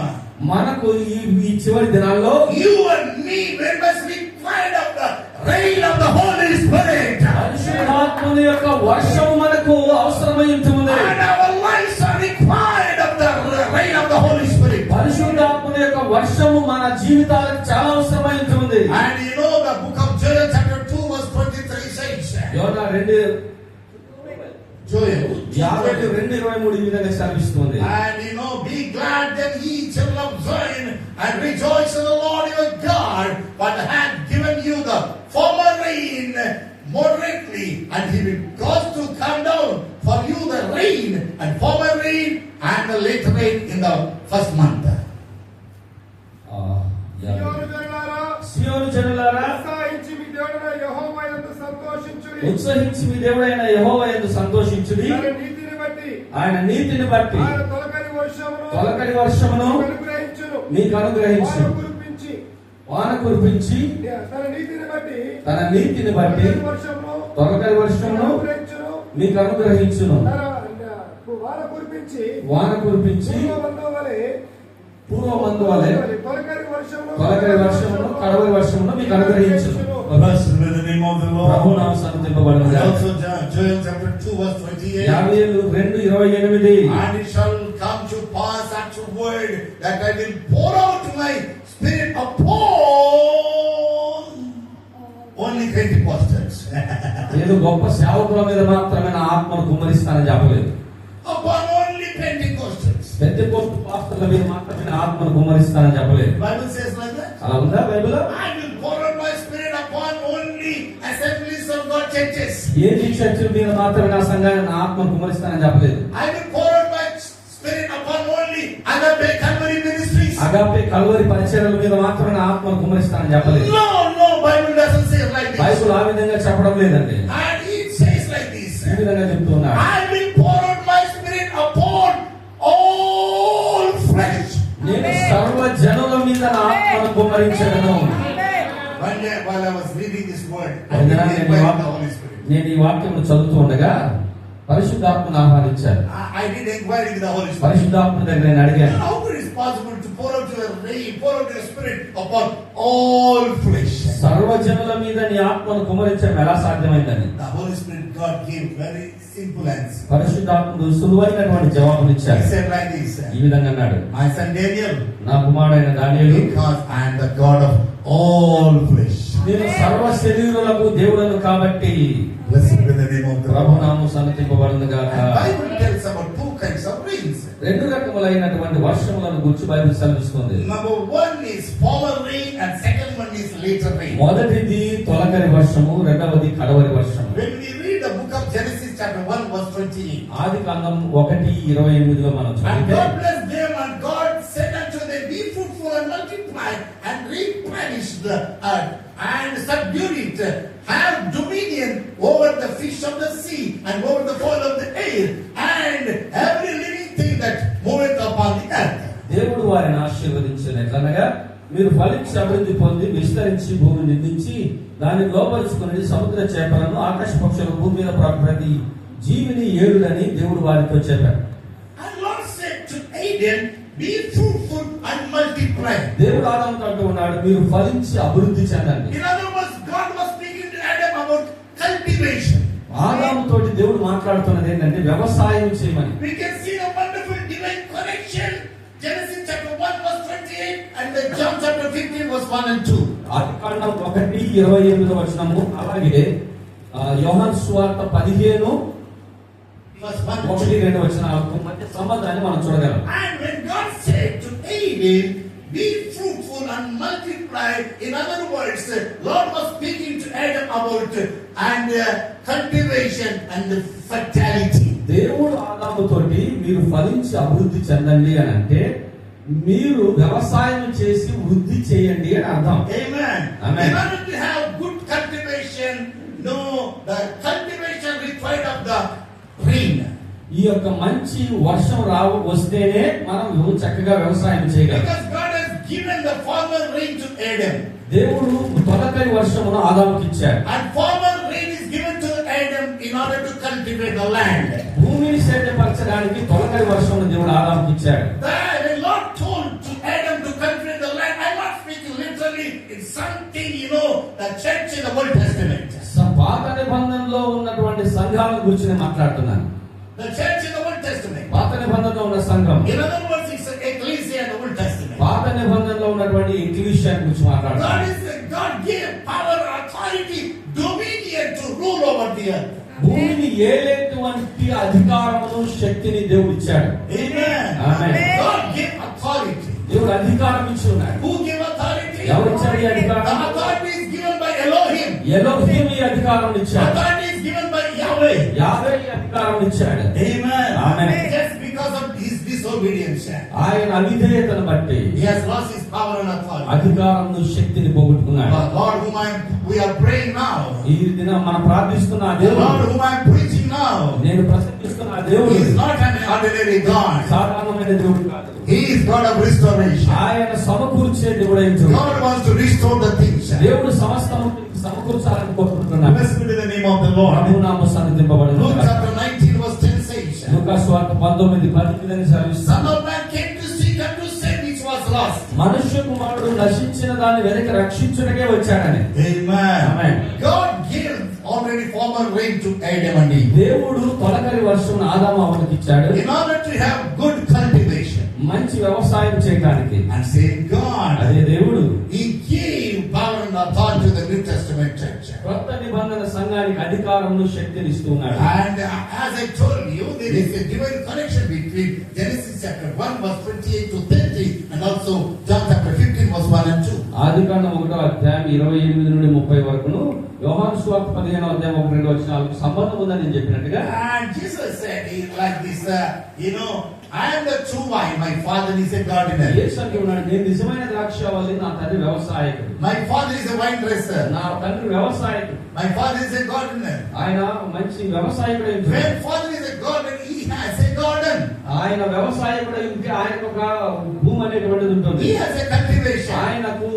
మనకు ఈ చివరి దినాల్లో you and me very much required of the rain of the Holy Spirit. పరిశుద్ధాత్మని యొక్క వర్షం మనకు అవసరమై ఉంటుంది. And our lives are required of the rain of the Holy Spirit. పరిశుద్ధాత్మని యొక్క వర్షము మన జీవితాలకు చాలా అవసరమై ఉంటుంది. And the book of Joel chapter 2 verse 23 says, Yona 2 Joel 52:23 ఈ విధంగా సెలవిస్తుంది. and be glad then ye children of Zion, and rejoice in the Lord your God, but hath given you the former rain moderately, and he will cause to come down for you the rain and former rain and the later rain in the first month. సియోను జనులారా ఉత్సహించి మీ దేవుడైన యెహోవా యందు సంతోషించుడి. ఉత్సహించి మీ దేవుడైన యెహోవా యందు సంతోషించుడి. ఆయన నీతిని బట్టి ఆయన నీతిని బట్టి ఆయన తొలకరి వర్షమును అనుగ్రహించును. మీకు అనుగ్రహించు. వాన కురిపించి తన నీతిని బట్టి తన నీతిని బట్టి తొలకరి తొలకరి వర్షమును అనుగ్రహించును. మీకు అనుగ్రహించును. వాన కురిపించి వాన కురిపించి పూర్వమందు వలె తొలకరి వర్షమును కడవరి వర్షమును మీకు అనుగ్రహించును. Blessed be the name of the Prabhu Lord. నామము స్తుతింపబడును గాక. Also Joel chapter 2 verse 28. యావేలు 2:28 And it shall come to pass afterward that I will pour out my spirit upon only Pentecostals. ఏదో గొప్ప సేవకుల మీద మాత్రమే నా ఆత్మను కుమ్మరిస్తానని చెప్పలేదు. Upon only Pentecostals. పెద్దెకొస్తు పాస్టర్ల మీద మాత్రమే నా ఆత్మను కుమ్మరిస్తానని చెప్పలేదు. Bible says like that. అలా ఉందా బైబిల్లో? I will pour out my spirit upon only assemblies of God churches. ఏ చర్చల మీద మాత్రమే నా సంఘాన్ని నా ఆత్మను కుమ్మరిస్తానని చెప్పలేదు. I will pour out my spirit upon only Agape Calvary ministries. Agape Calvary పరిచర్యల మీద మాత్రమే నా ఆత్మను కుమ్మరిస్తానని చెప్పలేదు. No, Bible doesn't say like this. Bible ఆ విధంగా చెప్పడం లేదండి. And it says like this. ఈ విధంగా చెప్తున్నాడు. I will pour out my spirit upon all flesh. నేను సర్వ జనుల మీద నా ఆత్మను కుమ్మరించను. One day while I was reading this word, I అవునా? didn't invite the Holy Spirit. నేను ఈ వాక్యం చదువుతూ ఉండగా పరిశుద్ధాత్మను ఆహ్వానించాను. I did inquiry with the Holy Spirit. పరిశుద్ధాత్మ దగ్గర నేను అడిగాను, How it is possible to pour out your rain, pour out your spirit upon all flesh? సర్వజనుల మీద నీ ఆత్మను కుమ్మరించడం ఎలా సాధ్యమైందని. The Holy Spirit God gave very simple answer. పరిశుద్ధాత్ముడు సులువైనటువంటి జవాబునిచ్చాడు. He said like this. ఈ విధంగా అన్నాడు, My son Daniel, నా కుమారుడైన దానియేలు, because I am the God of all flesh. నేను సర్వ శరీరులకు దేవుడను కాబట్టి Blessed be the name of the Prabhu Lord. నామము సన్నతింపబడును గాక. The Bible tells about two kinds of rains. రెండు రకములైనటువంటి వర్షములను గురించి బైబిల్ సెలవిస్తుంది. Number one is former rain and second one is later rain. మొదటిది తొలకరి వర్షము, రెండవది కడవరి వర్షము. When we read the book of Genesis chapter 1 verse 28. ఆదికాండం 1:28 మనం And చదివితే, God blessed them and God said unto them, be fruitful and multiply and replenish the earth and subdue it. Have dominion over the fish of the sea and over the fowl of the air and every living thing that moveth upon the earth. దేవుడు వారిని ఆశీర్వదించిన ఎట్లనగా, మీరు ఫలించి అభివృద్ధి పొంది విస్తరించి భూమిని నిందించి దాన్ని లోపరుచుకుని సముద్ర చేపలను ఆకాశ పక్షుల భూమి మీద ప్రతి జీవిని ఏడులని దేవుడు వారితో చెప్పాడు. And Lord said to Adam, be fruitful and multiply. దేవుడు ఆదాముతో అంటూ ఉన్నాడు, మీరు ఫలించి అభివృద్ధి చెందండి. In other words, God was speaking to Adam about cultivation. ఆదాము తోటి దేవుడు మాట్లాడుతున్నది ఏంటంటే వ్యవసాయం చేయమని. We can see the wonderful divine connection. Genesis chapter 1 verse 28 and then John chapter 15 verse 1 and 2. ఆదికాండం 1:28 అలాగే యోహాను సువార్త 15 Verse 1 and 2. 1-2 మధ్య సంబంధాన్ని మనం చూడగలం. And when God said to Adam, be fruitful and multiply, in other words, Lord was speaking to Adam about cultivation and fertility. దేవుడు ఆదాము తోటి మీరు ఫలించి అభివృద్ధి చెందండి అని అంటే మీరు వ్యవసాయం చేసి వృద్ధి చేయండి అని అర్థం. Amen. Amen. In order to have good cultivation, no, the cultivation required of the rain. ఈ యొక్క మంచి వర్షం వస్తేనే మనం చక్కగా వ్యవసాయం చేయగలం. Because God has given the former rain to Adam. దేవుడు తొలకరి వర్షమును ఆదాముకి ఇచ్చాడు. And former rain is given to Adam in order to cultivate the land. భూమిని సేద్యపరచడానికి తొలకరి వర్షమును దేవుడు ఆదాముకి ఇచ్చాడు. The Lord told to Adam to cultivate the land. I'm not speaking literally. It's something, the church in the Old Testament. పాత నిబంధనలో ఉన్నటువంటి సంఘాల గురించి నేను మాట్లాడుతున్నాను. The church in the Old Testament. పాత నిబంధనలో ఉన్న సంఘం. In other words, it's an ecclesia in the Old Testament. పాత నిబంధనలో ఉన్నటువంటి ఎక్లీషియా గురించి మాట్లాడుతున్నాను. God gave power, authority, dominion to rule over the earth. భూమిని ఏలేటువంటి అధికారమును శక్తిని దేవుడు ఇచ్చాడు. Amen. Amen. God gave authority. దేవుడు అధికారం ఇచ్చి ఉన్నాడు. Who gave authority? ఎవరు ఇచ్చారు ఈ అధికారం? The authority is given by Elohim. Elohim ఈ అధికారం ఇచ్చాడు. Authority is given by Yahweh. యావే ఈ అధికారం ఇచ్చాడు. Amen. Amen. Just because of his disobedience, ఆయన అవిధేయతను బట్టి he has lost his power and authority. అధికారమును శక్తిని పోగొట్టుకున్నాడు. But Lord, we are praying now. ఈ దినం మనం ప్రార్థిస్తున్న ఆ The దేవుడు, Lord whom I am preaching now, నేను ప్రసంగిస్తున్న ఆ he దేవుడు is not an ordinary God. సాధారణమైన దేవుడు కాదు. He is God of restoration. ఆయన సమకూర్చే దేవుడైన దేవుడు. God wants to restore the things. దేవుడు సమస్తము సమకూర్చాలని కోరుకుంటున్నాడు. చెప్పుచున్నాను. Blessed be the name of the Lord. ప్రభు నామము సన్నిధింపబడును. Luke chapter 19 verse 10 says, లూకా సువార్త 19:18 సెలవిస్తుంది. Son of Man came to seek and to save which was lost. మనుష్య కుమారుడు నశించిన దాన్ని వెనక రక్షించుటకే వచ్చాడని. Amen. Amen. God gave already former rain to Adam and Eve. దేవుడు తొలకరి వర్షం ఆదాము అవ్వకి ఇచ్చాడు. In order to have good cultivation. మంచి వ్యవసాయం చేయడానికి. And same God, అదే దేవుడు He gave power and authority to the New Testament church. కొత్త నిబంధన సంఘానికి అధికారమును శక్తిని ఇస్తున్నాడు. And as I told you, there is a divine connection between Genesis chapter 1 verse 28 to 30 and also John chapter 15 verse 1 and 2. ఆదికాండం 1వ అధ్యాయం 28 నుండి 30 వరకును, యోహాను సువార్త 15వ అధ్యాయం 1-2 వచనాలకు సంబంధం ఉందని నేను చెప్పినట్టుగా. And Jesus said like this, I am the true vine, my father is a gardener. యేసు అంటూ ఉన్నాడు, నేను నిజమైన ద్రాక్షావల్లి, నా తండ్రి వ్యవసాయకుడు. My father is a vine dresser. నా తండ్రి వ్యవసాయకుడు. My father is a gardener. ఆయన మంచి వ్యవసాయకుడు. When father is a gardener, he has a garden. ఆయన వ్యవసాయకుడు ఉంటే ఆయనకు ఒక భూమి అనేటువంటిది ఉంటుంది. He has a cultivation. ఆయనకు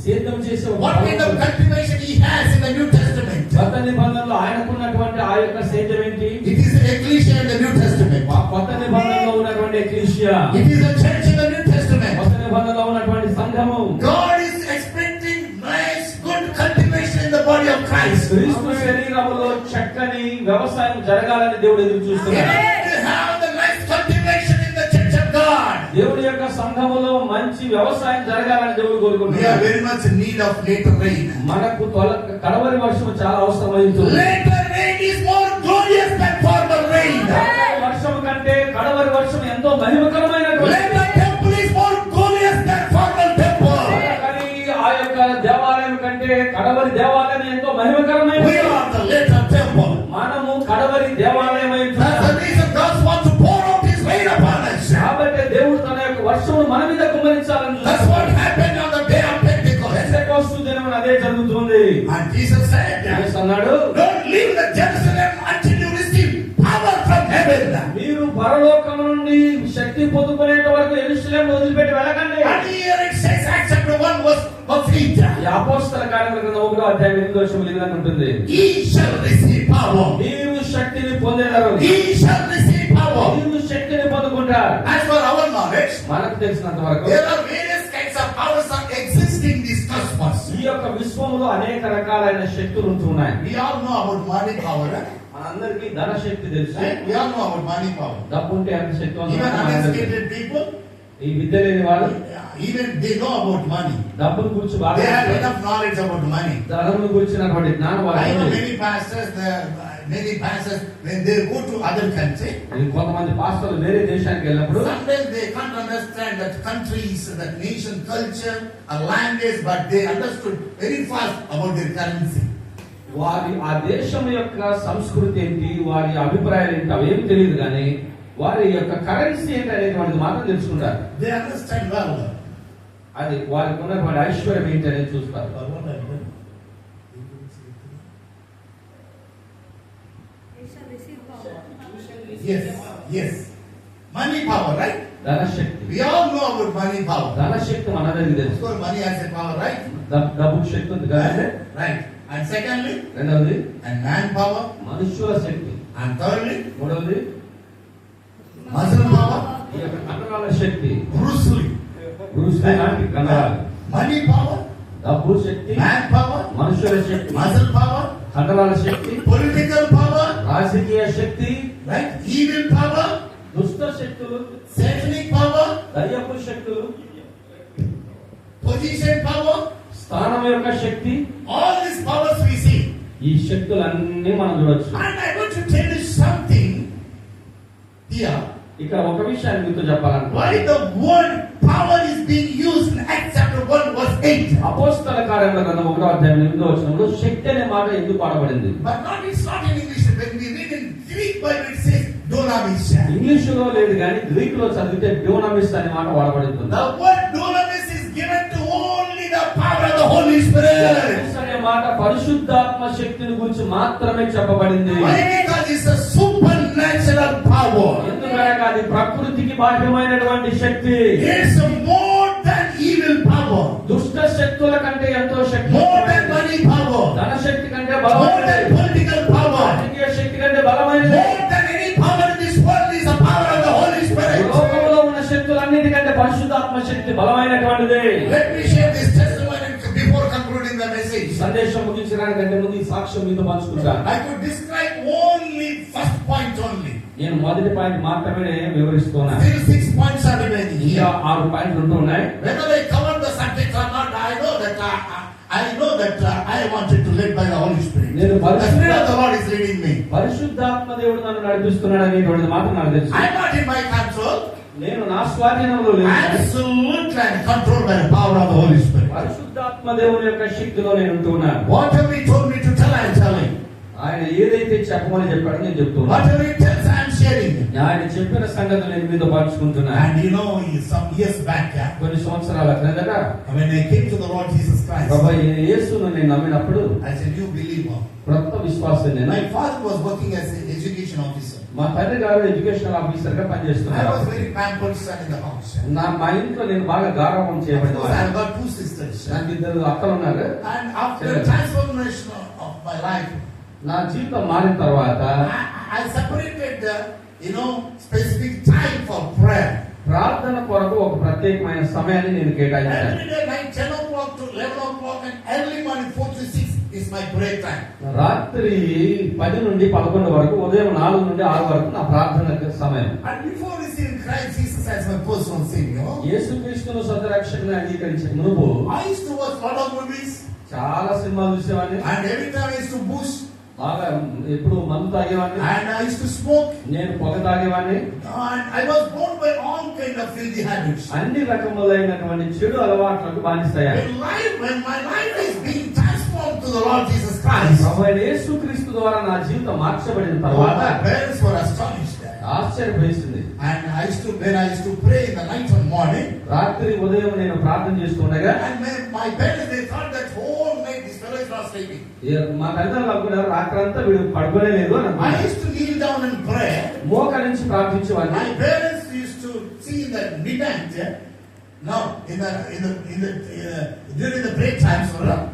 సేద్యం చేసే ఒక What kind of cultivation he has in the New Testament? కొత్త నిబంధనలో ఆయనకున్నటువంటి ఆ యొక్క సేద్యం ఏంటి? It is an ecclesia in the New Testament. కొత్త నిబంధనలో ఉన్నటువంటి ecclesia. It is a church in the New Testament. కొత్త నిబంధనలో ఉన్నటువంటి సంఘము. God is expecting nice, good cultivation in the body of Christ. క్రీస్తు శరీరములో చక్కని వ్యవసాయం జరగాలని దేవుడు ఎదురు We చూస్తున్నాడు. have to have the nice cultivation in the church of God. దేవుడి యొక్క సంఘములో మంచి వ్యవసాయం జరగాలని దేవుడు We are కోరుకుంటున్నాడు. very much in need of later rain. మనకు కడవరి వర్షం చాలా అవసరమైంది. Later rain is more glorious than former rain. వర్షం కంటే కడవరి వర్షం ఎంతో మహిమకరమైనటువంటి. Later temple is more glorious than former temple. కానీ ఆ యొక్క దేవాలయం కంటే కడవరి దేవాలయం ఎంతో మహిమకరమైనది. We are the later temple. మనము కడవరి దేవాలయం అయి That's ఉన్నాము. the reason God wants to pour out His rain upon us. కాబట్టి దేవుడు తన యొక్క వర్షమును మన మీద కుమ్మరించాలని That's what happened on the day of Pentecost. పెంటెకోస్తు దినమున అదే జరుగుతుంది. And Jesus said, యేసు అన్నాడు, don't leave the Jerusalem until you receive power from heaven. మీరు పరలోకము నుండి శక్తి పొందుకునేంత వరకు యెరూషలేమును వదిలిపెట్టి వెళ్ళకండి. And here it says, Acts chapter 1 verse 8. ఈ అపోస్తల కార్యముల గ్రంథం 1వ అధ్యాయం 8వ వచనం ఇలా ఉంటుంది. Ye shall receive power. నీవు శక్తిని పొందేదారు. Ye shall receive power. నీవు శక్తిని పొందుకుంటారు. As for our knowledge, మనకు తెలిసినంత వరకు there are various kinds of powers that exist in this cosmos. ఈ యొక్క విశ్వములో అనేక రకాలైన శక్తులు ఉంటున్నాయి. We all know about money power. మనందరికీ ధన శక్తి తెలుసు. Right? We all know about money power. డబ్బు ఉంటే ఎంత శక్తి Even ఉందో uneducated people, ఈ విద్య లేని వాళ్ళు even they know about money. డబ్బును గురించి They బాగా have enough knowledge about money. ధనమును గురించినటువంటి జ్ఞానం I know వారికి. many pastors, when they go to other country, కొంతమంది పాస్టర్లు వేరే దేశానికి వెళ్ళినప్పుడు sometimes they can't understand that countries, that nation culture, or language, but they understood very fast about their currency. వారి ఆ దేశం యొక్క సంస్కృతి ఏంటి, వారి అభిప్రాయాలు ఏంటి అవేమి తెలియదు, కానీ వారి యొక్క కరెన్సీ ఏంటి అనేటువంటిది మాత్రం తెలుసుకుంటారు. They understand well. అది వారికి ఉన్నటువంటి ఐశ్వర్యం ఏంటి అనేది చూస్తారు. Yes. Money power, right? ధనశక్తి. We all know about money power. ధనశక్తి మనందరికీ Of తెలుసు. course, money has a power, right? డబ్బు శక్తి ఉంది కదండి. Right. And secondly, రెండవది and manpower. మనుషుల శక్తి. And thirdly, మూడవది muscle power. ఈ యొక్క కండరాల శక్తి. Bruce Lee. బ్రూస్లీ లాంటి కండరాలు. Money power. డబ్బు శక్తి. Manpower. మనుషుల శక్తి. Muscle power. కండరాల శక్తి. Political power. రాజకీయ శక్తి. Right? Evil power. దుష్ట శక్తులు. Satanic power. దయ్యపు శక్తులు. Position power. స్థానం యొక్క శక్తి. All these powers we see. ఈ శక్తులన్నీ మనం చూడొచ్చు. And I want to tell you something here. ఇక్కడ ఒక విషయాన్ని మీతో చెప్పాలనుకో. Why the word power is being used in Acts chapter 1 verse 8. అపోస్తల కార్యముల గ్రంథం 1వ అధ్యాయం 8వ వచనంలో శక్తి అనే మాట ఎందుకు వాడబడింది? But it's not in English. When we read in Greek Bible it says dunamis. ఇంగ్లీషులో లేదు కానీ గ్రీకులో చదివితే డ్యూనామిస్ అనే మాట వాడబడుతుంది. The word dunamis is given to only the power of the Holy Spirit. డ్యూనామిస్ అనే మాట పరిశుద్ధాత్మ శక్తిని గురించి మాత్రమే చెప్పబడింది. Why? Because it's a supernatural power. ఎందుకనగా అది ప్రకృతికి బాహ్యమైనటువంటి శక్తి. It's more than evil power. దుష్ట శక్తుల కంటే ఎంతో శక్తి, more than money power, ధన శక్తి కంటే more బలమైనది, than political power, రాజకీయ శక్తి కంటే బలమైనది, more than any power in this world is the power of the Holy Spirit. లోకంలో ఉన్న శక్తులన్నిటికంటే పరిశుద్ధాత్మ శక్తి బలమైనటువంటిది. Let me share this testimony before concluding the message. సందేశం ముగించడానికంటే ముందు ఈ సాక్ష్యం మీతో పంచుకుంటాను. I could describe only first point only. నేను మొదటి పాయింట్ మాత్రమే వివరిస్తున్నాను. Still 6 points are remaining ఇంకా here. 6 పాయింట్లు ఉంటూ ఉన్నాయి. Whether I cover the subject or not, I know that I wanted to lead by the Holy Spirit. The Spirit of the Lord is leading me. పరిశుద్ధాత్మ దేవుడు నన్ను నడిపిస్తున్నాడు అనేటువంటిది మాత్రం నాకు తెలుసు. I'm not in my control. నేను నా స్వాధీనంలో లేను. Absolutely, I'm controlled by the power of the Holy Spirit. పరిశుద్ధాత్మ దేవుని యొక్క శక్తిలో నేను ఉంటున్నాను. Whatever He told me to tell, I'm telling. ఆయన ఏదైతే చెప్పమని చెప్పాడో నేను చెప్తున్నాను. Whatever He tells, I'm sharing. ఆయన చెప్పిన సంగతి నేను మీతో పంచుకుంటున్నాను. And you know, some years back, కొన్ని సంవత్సరాల క్రిందట when I came to the Lord Jesus Christ, ప్రభువైన యేసును నేను నమ్మినప్పుడు as a new believer, క్రొత్త విశ్వాసం నేను. my father was working as an education officer. మా తండ్రి గారు ఎడ్యుకేషనల్ ఆఫీసర్ గా I పనిచేస్తున్నారు. was very pampered son in the house. మా ఇంట్లో నేను బాగా గారాబం Of చేయబడింది. course, I've got 2 sisters. నాకు 2 అక్కలు ఉన్నారు. And after the transformation of my life, నా జీవితం మారిన తర్వాత I separated specific time for prayer. ప్రార్థన కొరకు ఒక ప్రత్యేకమైన సమయాన్ని నేను కేటాయించాను. Every day, like 10 o'clock to 11 o'clock and early morning 4 to 6 is my prayer time. రాత్రి 10 నుండి 11 వరకు, ఉదయం 4 నుండి 6 వరకు నా ప్రార్థన సమయం. And before receiving Christ Jesus as my personal Savior, యేసుక్రీస్తును సొంత రక్షకునిగా అంగీకరించక మునుపు I used to watch lot of movies, చాలా సినిమాలు చూసేవాడిని. and every time I used to boost, బాగా ఎప్పుడు మందు తాగేవాడిని, and I used to smoke, నేను పొగ తాగేవాడిని. and I was bound by all kind of filthy habits. అన్ని రకములైనటువంటి చెడు అలవాట్లకు బానిసయ్యాను. When my life is being transformed to the Lord Jesus Christ, ప్రభువైన యేసుక్రీస్తు ద్వారా నా జీవితం మార్చబడిన తర్వాత my parents were astonished. ఆశ్చర్యపోయింది. And when I used to pray in the night and morning, రాత్రి ఉదయం నేను ప్రార్థన చేస్తుండగా and my parents, they thought that whole night this fellow is not sleeping. మా తల్లిదండ్రులు అనుకున్నారు రాత్రంతా వీడు పడుకోనే లేదు అని I అనుకున్నారు. used to kneel down and pray. మోకరించి ప్రార్థించేవాడిని. My parents used to see in the midnight, during the break times,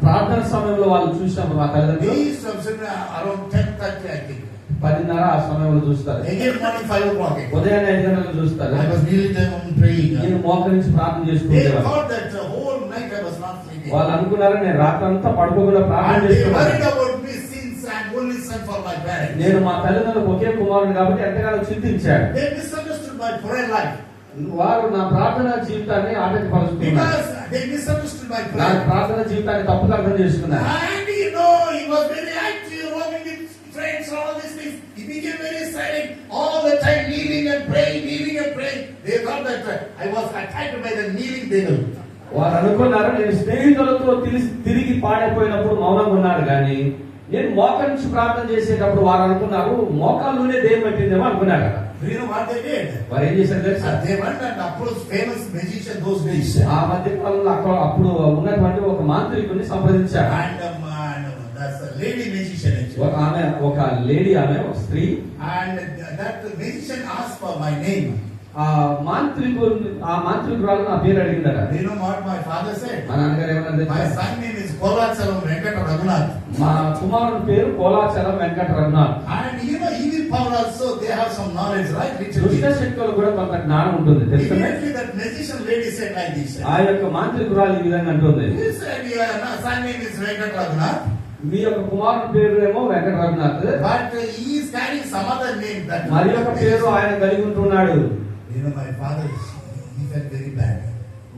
ప్రార్థన సమయంలో వాళ్ళు చూసినప్పుడు మా they తల్లిదండ్రులు used to observe around 10:30, I think. 10:30 ఆ సమయంలో చూస్తారు. Again morning 5 o'clock. ఉదయాన్నే 5 గంటలకు చూస్తారు. I was kneeling down and praying. నేను మోకరించి ప్రార్థన They చేసుకుంటేవాడిని. thought that the whole night I was not sleeping. వాళ్ళు అనుకున్నారు నేను రాత్రంతా పడుకోకుండా ప్రార్థన And they worried చేస్తున్నాను. about me since I'm only son for my parents. నేను మా తల్లిదండ్రులకు ఒకే కుమారుడు కాబట్టి ఎంతగానో చింతించాడు. They misunderstood my prayer life. వారు నా ప్రార్థన జీవితాన్ని ఆటంకపరుస్తున్నారు. Because they misunderstood my నా prayer. ప్రార్థన జీవితాన్ని తప్పుగా అర్థం చేసుకున్నారు. And he was very active, roaming with friends, all these things. He became very silent, all the time kneeling and praying. They thought that I was attacked by the kneeling devil. వారు అనుకున్నారు నేను స్నేహితులతో తిరిగి పాడైపోయినప్పుడు మౌనంగా ఉన్నారు కానీ నేను మోకరించి ప్రార్థన చేసేటప్పుడు వారు అనుకున్నారు మోకాల్లోనే దేయం పట్టిందేమో అనుకున్నారు. Do you know what they did? వారు ఏం చేశారు తెలుసా? They went and approached famous magician those days. ఆ మధ్య కాలంలో అప్పుడు ఉన్నటువంటి ఒక మాంత్రికుడిని సంప్రదించారు. And that's a lady magician actually. ఒక లేడీ, ఆమె ఒక స్త్రీ. And that magician asked for my name. ఆ మాంత్రికురాలు నా పేరు అడిగిందట. Do you know what my father said? మా నాన్నగారు ఏమన్నారు My తెలుసా? son name is Kolachalam Venkata Raghunath. మా కుమారుని పేరు Kolachalam Venkata Raghunath. And evil power also, they have some knowledge, right? దుష్ట Literally. శక్తులు కూడా కొంత జ్ఞానం ఉంటుంది తెలుసు. Immediately that magician lady said like this. ఆ యొక్క మాంత్రికురాలు ఈ విధంగా అంటుంది, He said, your son name is Venkata Raghunath, మీ యొక్క కుమారుని పేరు ఏమో Venkata Raghunath, but he is carrying some other name. That మరి యొక్క పేరు ఆయన కలిగి ఉంటున్నాడు. You know, my father, he felt very bad.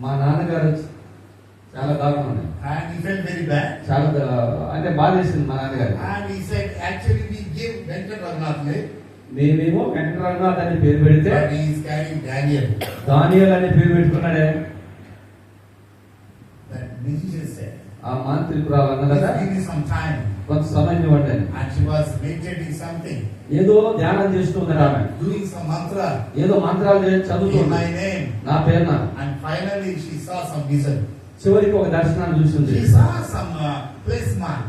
మా నాన్నగారు చాలా దారుణం, And he felt very bad. చాలా అంటే బాధేసింది మా నాన్నగారు. And he said, actually we give Venkata Raghunath name, మేమేమో వెంకట రఘునాథ్ అని పేరు పెడితే but he is carrying Daniel. Daniel అనే పేరు పెట్టుకున్నాడే. That magician said, ఆ మాంత్రికురాలు అన్నదట, give me some time. కొంత సమయం ఇవ్వండి. And she was meditating something, ఏదో ధ్యానం చేస్తుందట ఆమె, doing some mantra ఏదో మంత్రాలు in చదువుతుంది my name. నా పేరున. And finally she saw some vision. చివరికి ఒక దర్శనాన్ని చూసింది. She saw some place mark.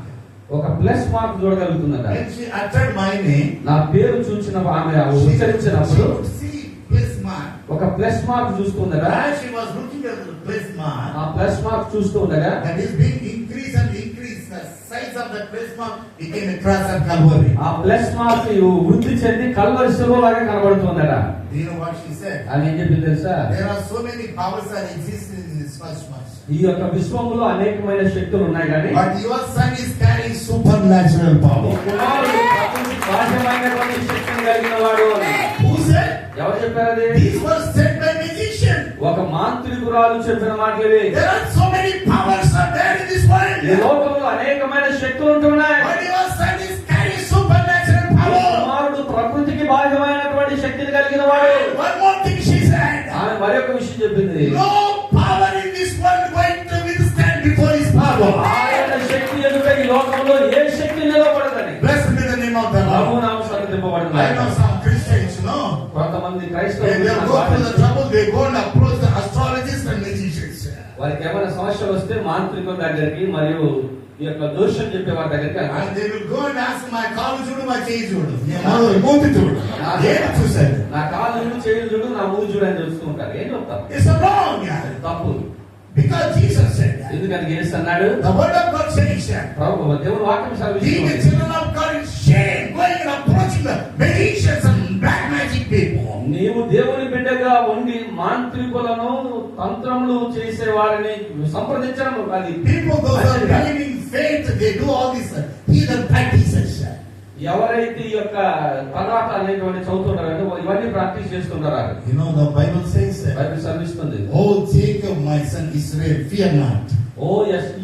ఒక ప్లస్ మార్క్ చూడగలుగుతుందట. When she uttered my name, నా పేరు చూసిన ఆమె she ఉచ్చరించినప్పుడు could see place mark. ఒక ప్లస్ మార్క్ చూస్తుండగా, as she was looking at the place mark, ఆ ప్లస్ మార్క్ చూస్తూ ఉండగా that is being increased and increased. The size of that place mark became a cross at Calvary. ఆ ప్లస్ మార్క్ వృద్ధి చెంది Calvary శిలువలాగా కనబడుతుందట. Do you know what she said? అది ఏం చెప్పింది తెలుసా? There are so many powers that exist in this cosmos, ఈ యొక్క విశ్వంలో అనేకమైన శక్తులు ఉన్నాయి కానీ but your son is carrying supernatural ఈ power. కుమారుడు ప్రకృతి బాహ్యమైనటువంటి శక్తిని కలిగిన వాడు అని. Who said? ఎవరు చెప్పారు అది? These were said by magician. ఒక మాంత్రికురాలు చెప్పిన మాటలు. There are so many powers are there in this ఈ world, లోకంలో అనేకమైన శక్తులు ఉంటున్నాయి. but your son is carrying supernatural ఈ power. కుమారుడు ప్రకృతికి బాహ్యమైనటువంటి శక్తిని కలిగిన వాడు. One more thing she said. ఆమె మరొక విషయం చెప్పింది. No power in this world going to withstand before his power. ఆయన శక్తి ఎదుట ఈ లోకంలో ఏ శక్తి నిలబడదని. Blessed be the name of the Lord. ప్రభునామం సంకల్పింపబడింది. I know some Christians, you know, కొంతమంది when క్రైస్తవులు they go through the trouble, they go and approach the astrologists and magicians. వారికి ఏమైనా సమస్యలు వస్తే మాంత్రికుల దగ్గరికి మరియు ఈ యొక్క దోషం చెప్పే వారి దగ్గరికి వెళ్తారు. And they will go and ask my కాలు చూడు మా చేయి చూడు మూతి చూడు ఏం చూశారు. నా కాళ్ళు చూడు, చేతులు చూడు, నా మూడు చూడు అని చూస్తుంటారు. ఏం చెప్తారు? It's a wrong. తప్పు. Because Jesus said that. ఎందుకని యేసు అన్నాడు, The word of God says that. ప్రభు దేవుని వాక్యం Being the సెలవిస్తుంది. children of God is shame going and approaching the magicians and black magic people. నీవు దేవుని బిడ్డగా ఉండి మాంత్రికులను తంత్రములు చేసే వారిని సంప్రదించడం అది. People those are believing faith, they do all these heathen practices. ఎవరైతే ఈ యొక్క పదార్థ అనేటువంటి చదువుతున్నారో ఇవన్నీ ప్రాక్టీస్ చేస్తున్నారు. You know the Bible says that. Bible సెలవిస్తుంది. Oh Jacob, my son Israel, fear not. ఓ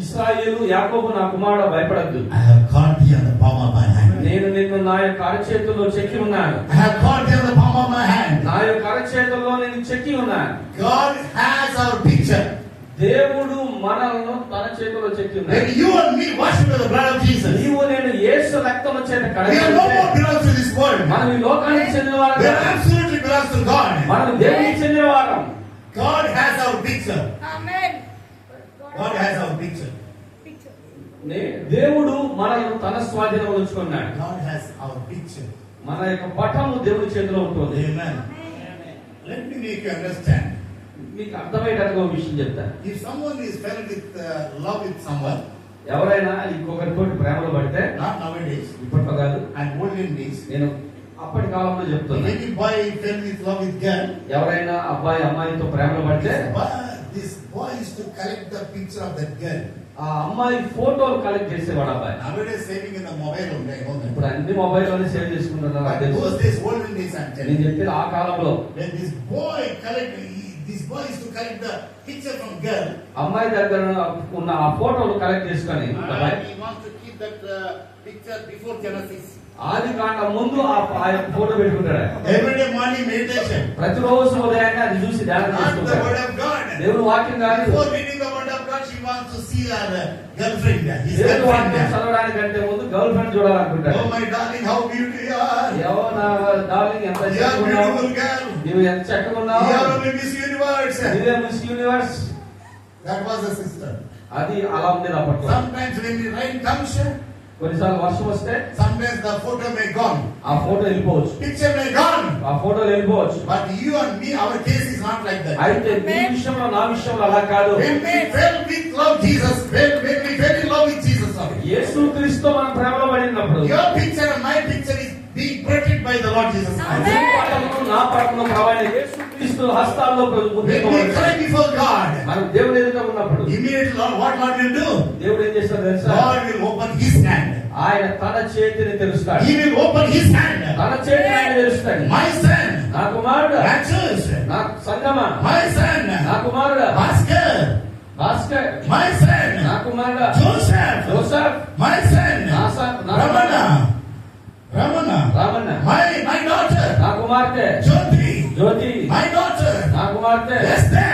ఇశ్రాయేలు, యాకోబు నా కుమారుడా భయపడద్దు. I have caught thee on the palm of my hand. నేను నిన్ను నా యొక్క అరచేతుల్లో చెక్కి ఉన్నాను. I have caught thee on the palm of my hand. నా యొక్క అరచేతుల్లో నేను చెక్కి ఉన్నాను. God has our picture. దేవుడు మనల్ని తన చేతిలో చెక్కి ఉన్నాడు. When you and me wash with the blood of Jesus, నీవు నేను యేసు రక్తము చేత we are no కడగబడితే more belongs to this world. మనం ఈ లోకానికి చెందిన We వారం. are absolutely belongs to God. మనం దేవునికి చెందిన వారం. God has our picture. Amen. God has our picture. దేవుడు మనల్ని తన స్వాధీనంలో ఉంచుకున్నాడు. God has our picture. మన యొక్క పటము దేవుని చేతిలో ఉంటుంది. Amen. Let me make you understand. మీకు అర్థమయ్యేటట్టుగా ఒక విషయం చెప్తాను. If someone is fell with love with someone, ఎవరైనా ఇంకొకరితో ప్రేమలో పడితే, not nowadays, ఇప్పట్లో కాదు, and olden days, నేను అప్పటి కాలంలో చెప్తున్నా, any boy fell with love with girl, ఎవరైనా అబ్బాయి అమ్మాయితో ప్రేమలో పడితే this boy is to collect the picture of that girl. ఆ అమ్మాయి ఫోటోలు కలెక్ట్ చేసేవాడు అబ్బాయి. Nowadays saving in the mobile only. ఇప్పుడు అన్ని మొబైల్లోనే సేవ్ చేసుకుంటున్నారు. But those days, olden days, I'm telling నేను you. చెప్పేది ఆ కాలంలో When this boy is to collect the picture from girl, అమ్మాయి దగ్గర ఉన్న ఆ ఫోటోలు కలెక్ట్ చేసుకొని అబ్బాయి and he wants to keep that picture before Genesis. ఆది కాండ ముందు ఆ యొక్క ఫోటో పెట్టుకుంటాడు. Every day morning meditation. ప్రతిరోజు ఉదయాన్నే అది చూసి ధ్యానం Not the చేసుకుంటాడు. word of God. దేవుని వాక్యం కాదు. Before reading the word of God, she wants to see her girlfriend. His దేవుని వాక్యం girlfriend. చదవడానికంటే ముందు గర్ల్ ఫ్రెండ్ చూడాలనుకుంటాడు. Oh my darling, how beautiful you are. ఏవో నా డార్లింగ్ ఎంత You are చక్కగా ఉన్నావు, beautiful girl. నువ్వు ఎంత చక్కగా ఉన్నావు, You are only Miss Universe. నువ్వే miss universe. That was the sister. అది అలా ఉండేది అప్పట్లో. Sometimes when the rain comes, కొన్నిసార్లు వర్షం వస్తే sometimes the photo may gone. ఆ ఫోటో వెళ్ళిపోవచ్చు, Picture may gone. ఆ ఫోటోలు వెళ్ళిపోవచ్చు. But you and me, our case is not like that. అయితే నీ విషయంలో నా విషయంలో అలా కాదు. When we fell with love Jesus, when we fell in love with Jesus, యేసు క్రీస్తు మనం ప్రేమలో పడినప్పుడు your picture and my picture is being protected by the Lord Jesus Christ. నీ పట్టణము నా పట్టణము ప్రవైన యేసు క్రీస్తు హస్తాల్లో When we cry before God, మనం దేవుని ఎదుట ఉన్నప్పుడు immediately Lord, what Lord will do? దేవుడు ఏం చేస్తాడు తెలుసా? God will open His hand. ఆయన తన చేతిని తెరుస్తాడు. He will open His hand. తన చేతిని ఆయన తెరుస్తాడు. My son, నా కుమారుడు, my church, నా సంగమా, my son, నా కుమారుడు Bhaskar, భాస్కర్, my son, నా కుమారుడు Joseph, జోసెఫ్, my son, నా Ramana, రామన్న, my daughter, నా కుమార్తె Jyoti, జ్యోతి, my daughter, నా కుమార్తె Esther,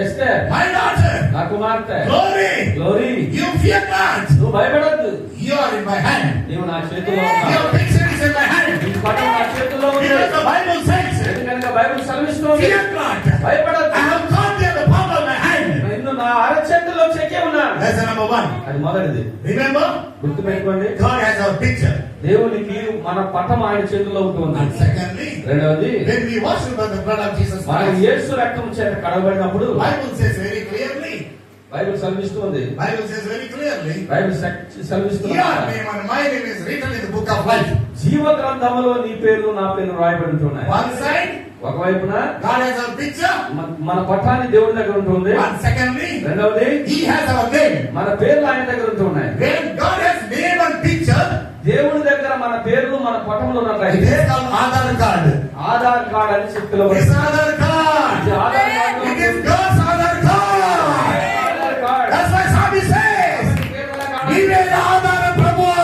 ఎస్తేర్, my daughter, నా కుమార్తె Glory. Glory. You fear not. నువ్వు భయపడద్దు, You are in my hand. నీవు నా చేతిలో Your ఉన్నావు. picture is in my hand. నీ పట్టణం నా చేతిలో ఉంది. Because the Bible says, ఎందుకంటే బైబిల్ సెలవిస్తుంది, fear not. భయపడద్దు, I have caught thee in the palm of my hand. నిన్ను నా అరచేతిలో చెక్కి ఉన్నాను. That's the number number one. అది మొదటిది. Remember, గుర్తు పెట్టుకోండి, God has our picture. దేవునికి మన పటం ఆయన చేతిలో ఉంటుంది. And secondly, రెండవది, when we worship by the blood of Jesus మనం Christ, యేసు రక్తం చేత కడగబడినప్పుడు Bible says very clearly. Bible సెలవిస్తుంది. Bible says very clearly. Bible సెలవిస్తుంది. Your name and my name is written in the book of life. జీవ గ్రంథములో నీ పేరు నా పేరు రాయబడి ఉంటున్నాయి. One side, ఒకవైపున God has our picture. మన పటాన్ని దేవుడి దగ్గర ఉంటుంది. And secondly, రెండవది, He has our name. మన పేర్లు ఆయన దగ్గర ఉంటున్నాయి. When God has name and picture, దేవుడి దగ్గర మన పేర్లు మన పటంలో it ఉన్నట్లయితే is called Aadhaar card. Aadhaar card అని చెప్పి It's పిలువబడుతుంది. Aadhaar card. ఇది Aadhaar card. It is God's Aadhaar card. Aadhaar card. That's why Swami says, పేర్ల కార్డు. నీవే నా ఆధారం ప్రభువా.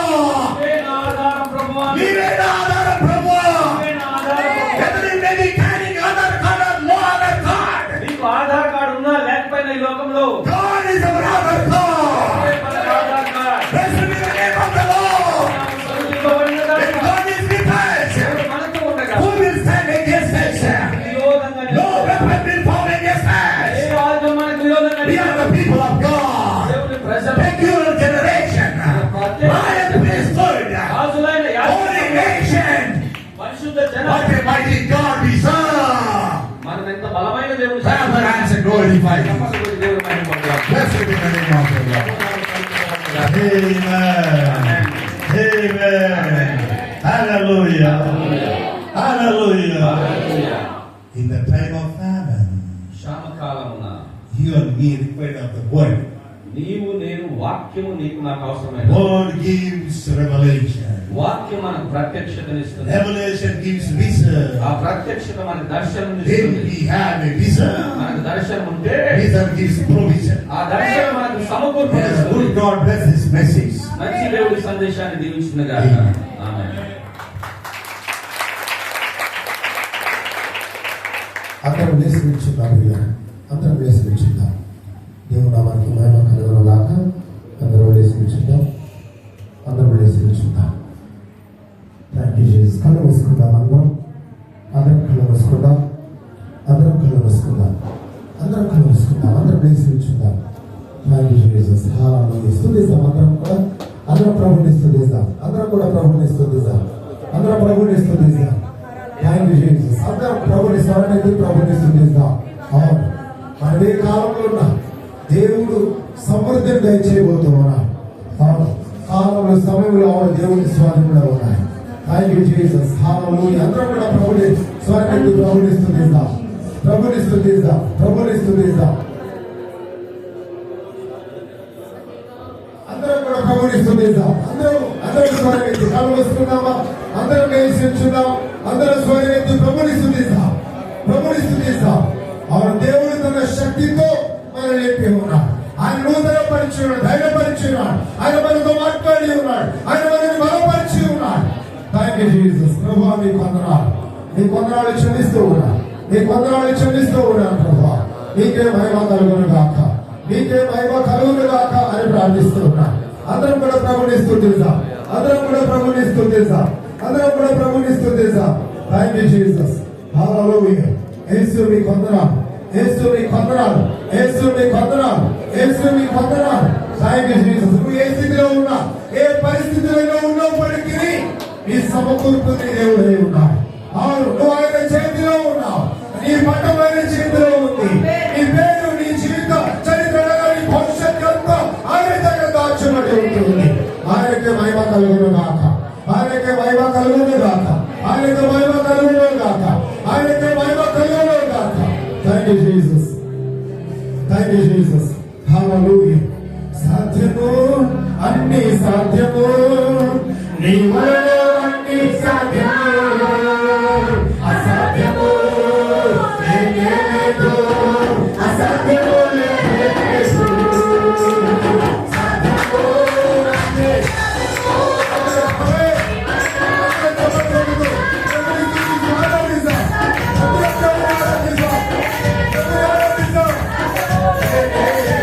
నీవే నా ఆధారం ప్రభువా. నీవే నా ఆధారం ప్రభువా. నీవే నా ఆధారం ప్రభువా. Whether you may be carrying Aadhaar card or no Aadhaar card, నీకు ఆధార్ కార్డు ఉన్నా లేకపోయినా ఈ లోకంలో God is our Aadhaar card. నీవే మన Aadhaar card. Blessed be the name of the Lord. సర్వీకరింపబడినదా? When God is with us, దేవుడు మనతో ఉండగా who will stand against us? విరోధంగా No weapon will form against us. ఏ ఆయుధం మనకు విరోధంగా We are the people of God. దేవుని ప్రజలు, Peculiar generation. Royal priesthood. రాజులైన Holy nation. పరిశుద్ధ జనం. What a mighty God we serve. మనం ఎంత బలమైన దేవుని Clap your hands and glorify Him. నమ్మకం దేవుని మహిమ పొందుదాం. Blessed be the name of the Lord. Amen. Amen. Hallelujah. Hallelujah. In the time of famine, క్షామకాలమున you and me required of the word. నీవు నేను వాక్యము నీకు నాకు అవసరమైన. Word gives revelation. వాక్యం మనకు ప్రత్యక్షతనిస్తుంది. Revelation gives vision. ఆ ప్రత్యక్షత మనకు దర్శనం Then ఇస్తుంది. we have a vision. మనకు దర్శనం ఉంటే Vision gives provision. ఆ దర్శనం మనకు May the సమకూర్చుతుంది. good God bless His message. మంచి దేవుడి సందేశాన్ని దీవించునుగా. ఆమేన్. అందరం లేచి నిల్చుందాం. అందరం లేచి నిల్చుందాం. దేవుని నామానికి మహిమ కలుగును గాక. అందరం లేచి నిల్చుందాం. అందరం లేచి నిల్చుందాం. Thank you Jesus. కళ్ళు మూసుకుందాం. అందరం కళ్ళు మూసుకుందాం. అందరం కళ్ళు మూసుకుందాం. అందరం కళ్ళు మూసుకుందాం. అందరం లేచి నిల్చుందాం. Thank you Jesus. హల్లెలూయా. స్తుతిద్దాం. అందరం ప్రభువుని స్తుతిద్దాం. అందరం కూడా ప్రభువుని స్తుతిద్దాం. అందరం ప్రభువుని స్తుతిద్దాం. Thank you Jesus. అందరం ప్రభువుని స్తుతిద్దాం. అవును, మనం ఏ కాలంలో ఉన్నా దేవుడు సమృద్ధిని దయచేయబోతున్నాడు. అవును, కాలంలో సమయంలో దేవుని స్వాధీనంలో ఉన్నాయి. Thank you Jesus. హల్లెలూయా. అందరం కూడా ప్రభువుని స్తుతిద్దాం. ప్రభువుని స్తుతిద్దాం. అందరం కూడా ప్రభువుని స్తుతిద్దాం. అందరం స్వరమెత్తి కళ్ళు మూసుకుందామా? అందరం వేసించుదాం. అందరం స్వరమెత్తి ప్రభువుని స్తుతిద్దాం. అవును, దేవుడు తన శక్తితో మనం లేపి ఉన్నాడు. ఆయన నూతన పరిచి ఉన్నాడు, ధైర్యపరిచి ఉన్నాడు. ఆయన మనతో మాట్లాడి ఉన్నాడు. ఆయన మనల్ని బలపరిచి ఉన్నాడు. Thank you Jesus. ప్రభువా, మీ కొందనాలు చెల్లిస్తూ ఉన్నాను. ప్రభువా, నీకే మహిమ కలుగును గాక అని ప్రార్థిస్తూ ఉన్నాను. అందరం కూడా ప్రభువుని స్తుతిద్దాం. Thank you Jesus. హల్లెలూయా. యేసు మీ కొందనాలు. Thank you Jesus. నువ్వు ఏ స్థితిలో ఉన్నా, ఏ పరిస్థితిలో ఉన్నప్పటికీ నీ సమకూర్పుని దేవుడై ఉన్నాడు. అవును, నువ్వు ఆయన చేతిలో ఉన్నావు. నీ పట్టం ఆయన చేతిలో ఉంది. నీ పేరు, నీ జీవిత చరిత్రగా, నీ భవిష్యత్తు అంతా ఆయన దగ్గర దాచబడి ఉంటుంది. ఆయనకే మహిమ కలుగును గాక. Thank you, Jesus. Hallelujah. సాధ్యము, అన్ని సాధ్యము, నీ వలన అన్ని సాధ్యము. అసాధ్యము ఏమీ లేదు. అసాధ్యము లేదు. సాధ్యము అన్ని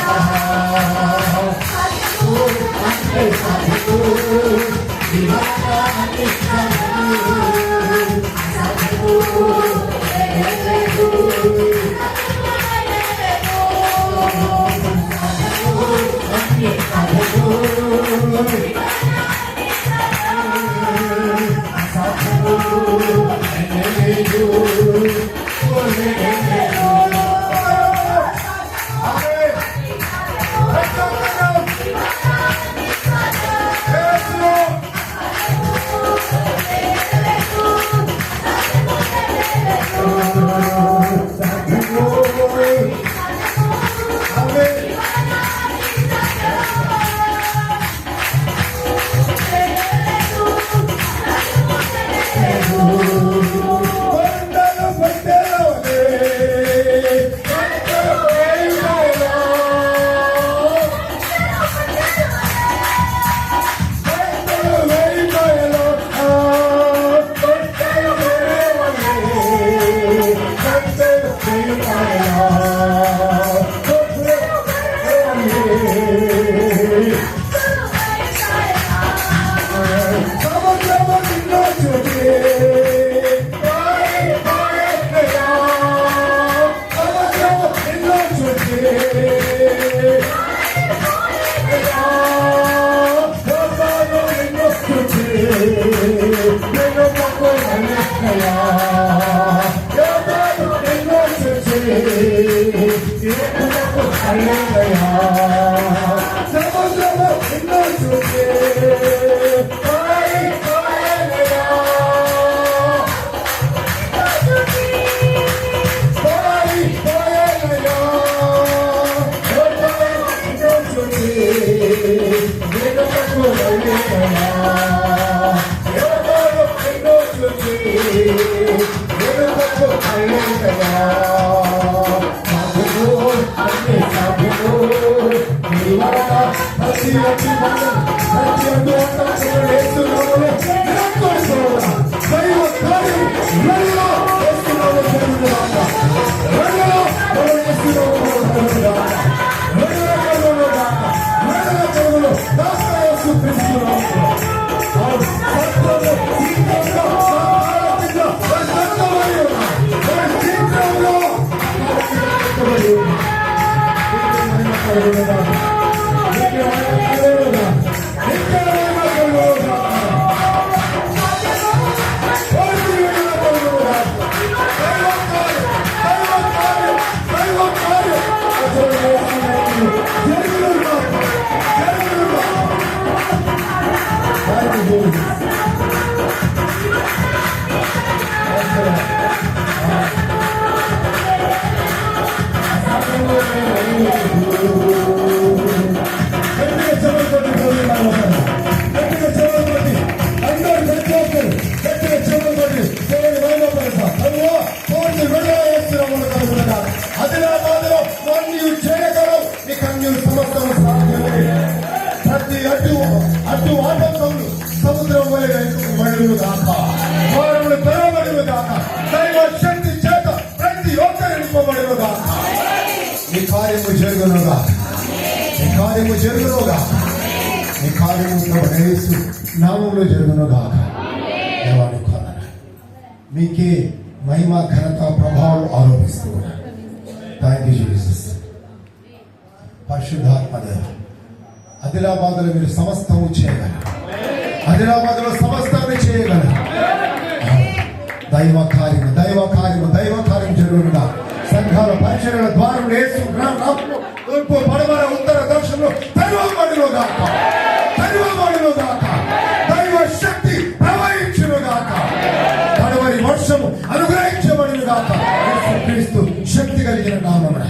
Oh, ఏకముకు హల్లెలూయా. సముద్రము నిన్ను చూసి పోయిపోయేనయ్యా. పోయిపోయేనయ్యా. లోకము నిన్ను చూసి ఏకముకు హల్లెలూయా. లోకము నిన్ను చూసి ఏకముకు హల్లెలూయా. అటు ఆటంకములు సముద్రం వలె మడులు దాకా ద్వారములు తెరవబడును దాకా దైవ శక్తి చేత ప్రతి ఒక్కరు నింపబడును దాకా. నీ కార్యము జరుగునుగా, నీ కార్యము జరుగునుగా, నీ కార్యము ప్రభువైన యేసు నామములో జరుగునుగా. దేవానికి వందనాలు. మీకే మహిమ ఘనత ప్రభావం ఆరోపిస్తూ ఉన్నాను. Thank you Jesus. పరిశుద్ధాత్మ దేవ, ఆదిలాబాదులో మీరు సమస్తము చేయగలరు. ఆదిలాబాదులో సమస్తాన్ని చేయగలరు. దైవ కార్యము దైవ కార్యము దైవ కార్యం జరుగునుగా. సంఘాల పరిచర్యల ద్వారం యేసు నామములో తూర్పు పడమర ఉత్తర దక్షిణంలో తెరవబడును గాక, తెరవబడును గాక. దైవ శక్తి ప్రవహించును గాక. కడవరి వర్షము అనుగ్రహించబడును గాక. యేసుక్రీస్తు శక్తి కలిగిన నామమున.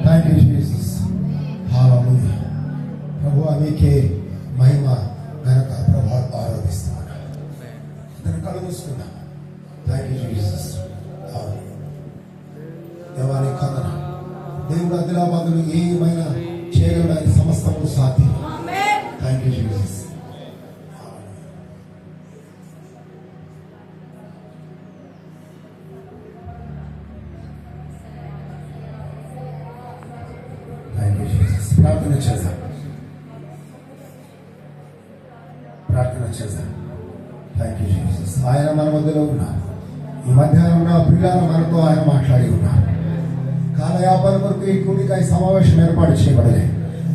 Thank you Jesus. హల్లెలూయా. ప్రభువా, మీకే మహిమ ఘనత ప్రభావం ఆరోపిస్తున్నాను. ఇతను కళ్ళు మూసుకున్నాం. Thank you Jesus. దేవానికి వందనాలు. దేవుడు ఆదిలాబాదులో ఏమైనా చేయగలడానికి సమస్తము సాధ్యం. Thank you Jesus. Thank you Jesus. ప్రార్థన చేద్దాం, ప్రార్థన చేద్దాం. Thank you Jesus. ఆయన మన మధ్యలో ఉన్నారు. ఈ మధ్యాహ్నం పిల్లలు మనతో ఆయన మాట్లాడి ఉన్నారు. కాలయాపన కొరకు ఈ కూడిక ఈ సమావేశం ఏర్పాటు చేయబడలే.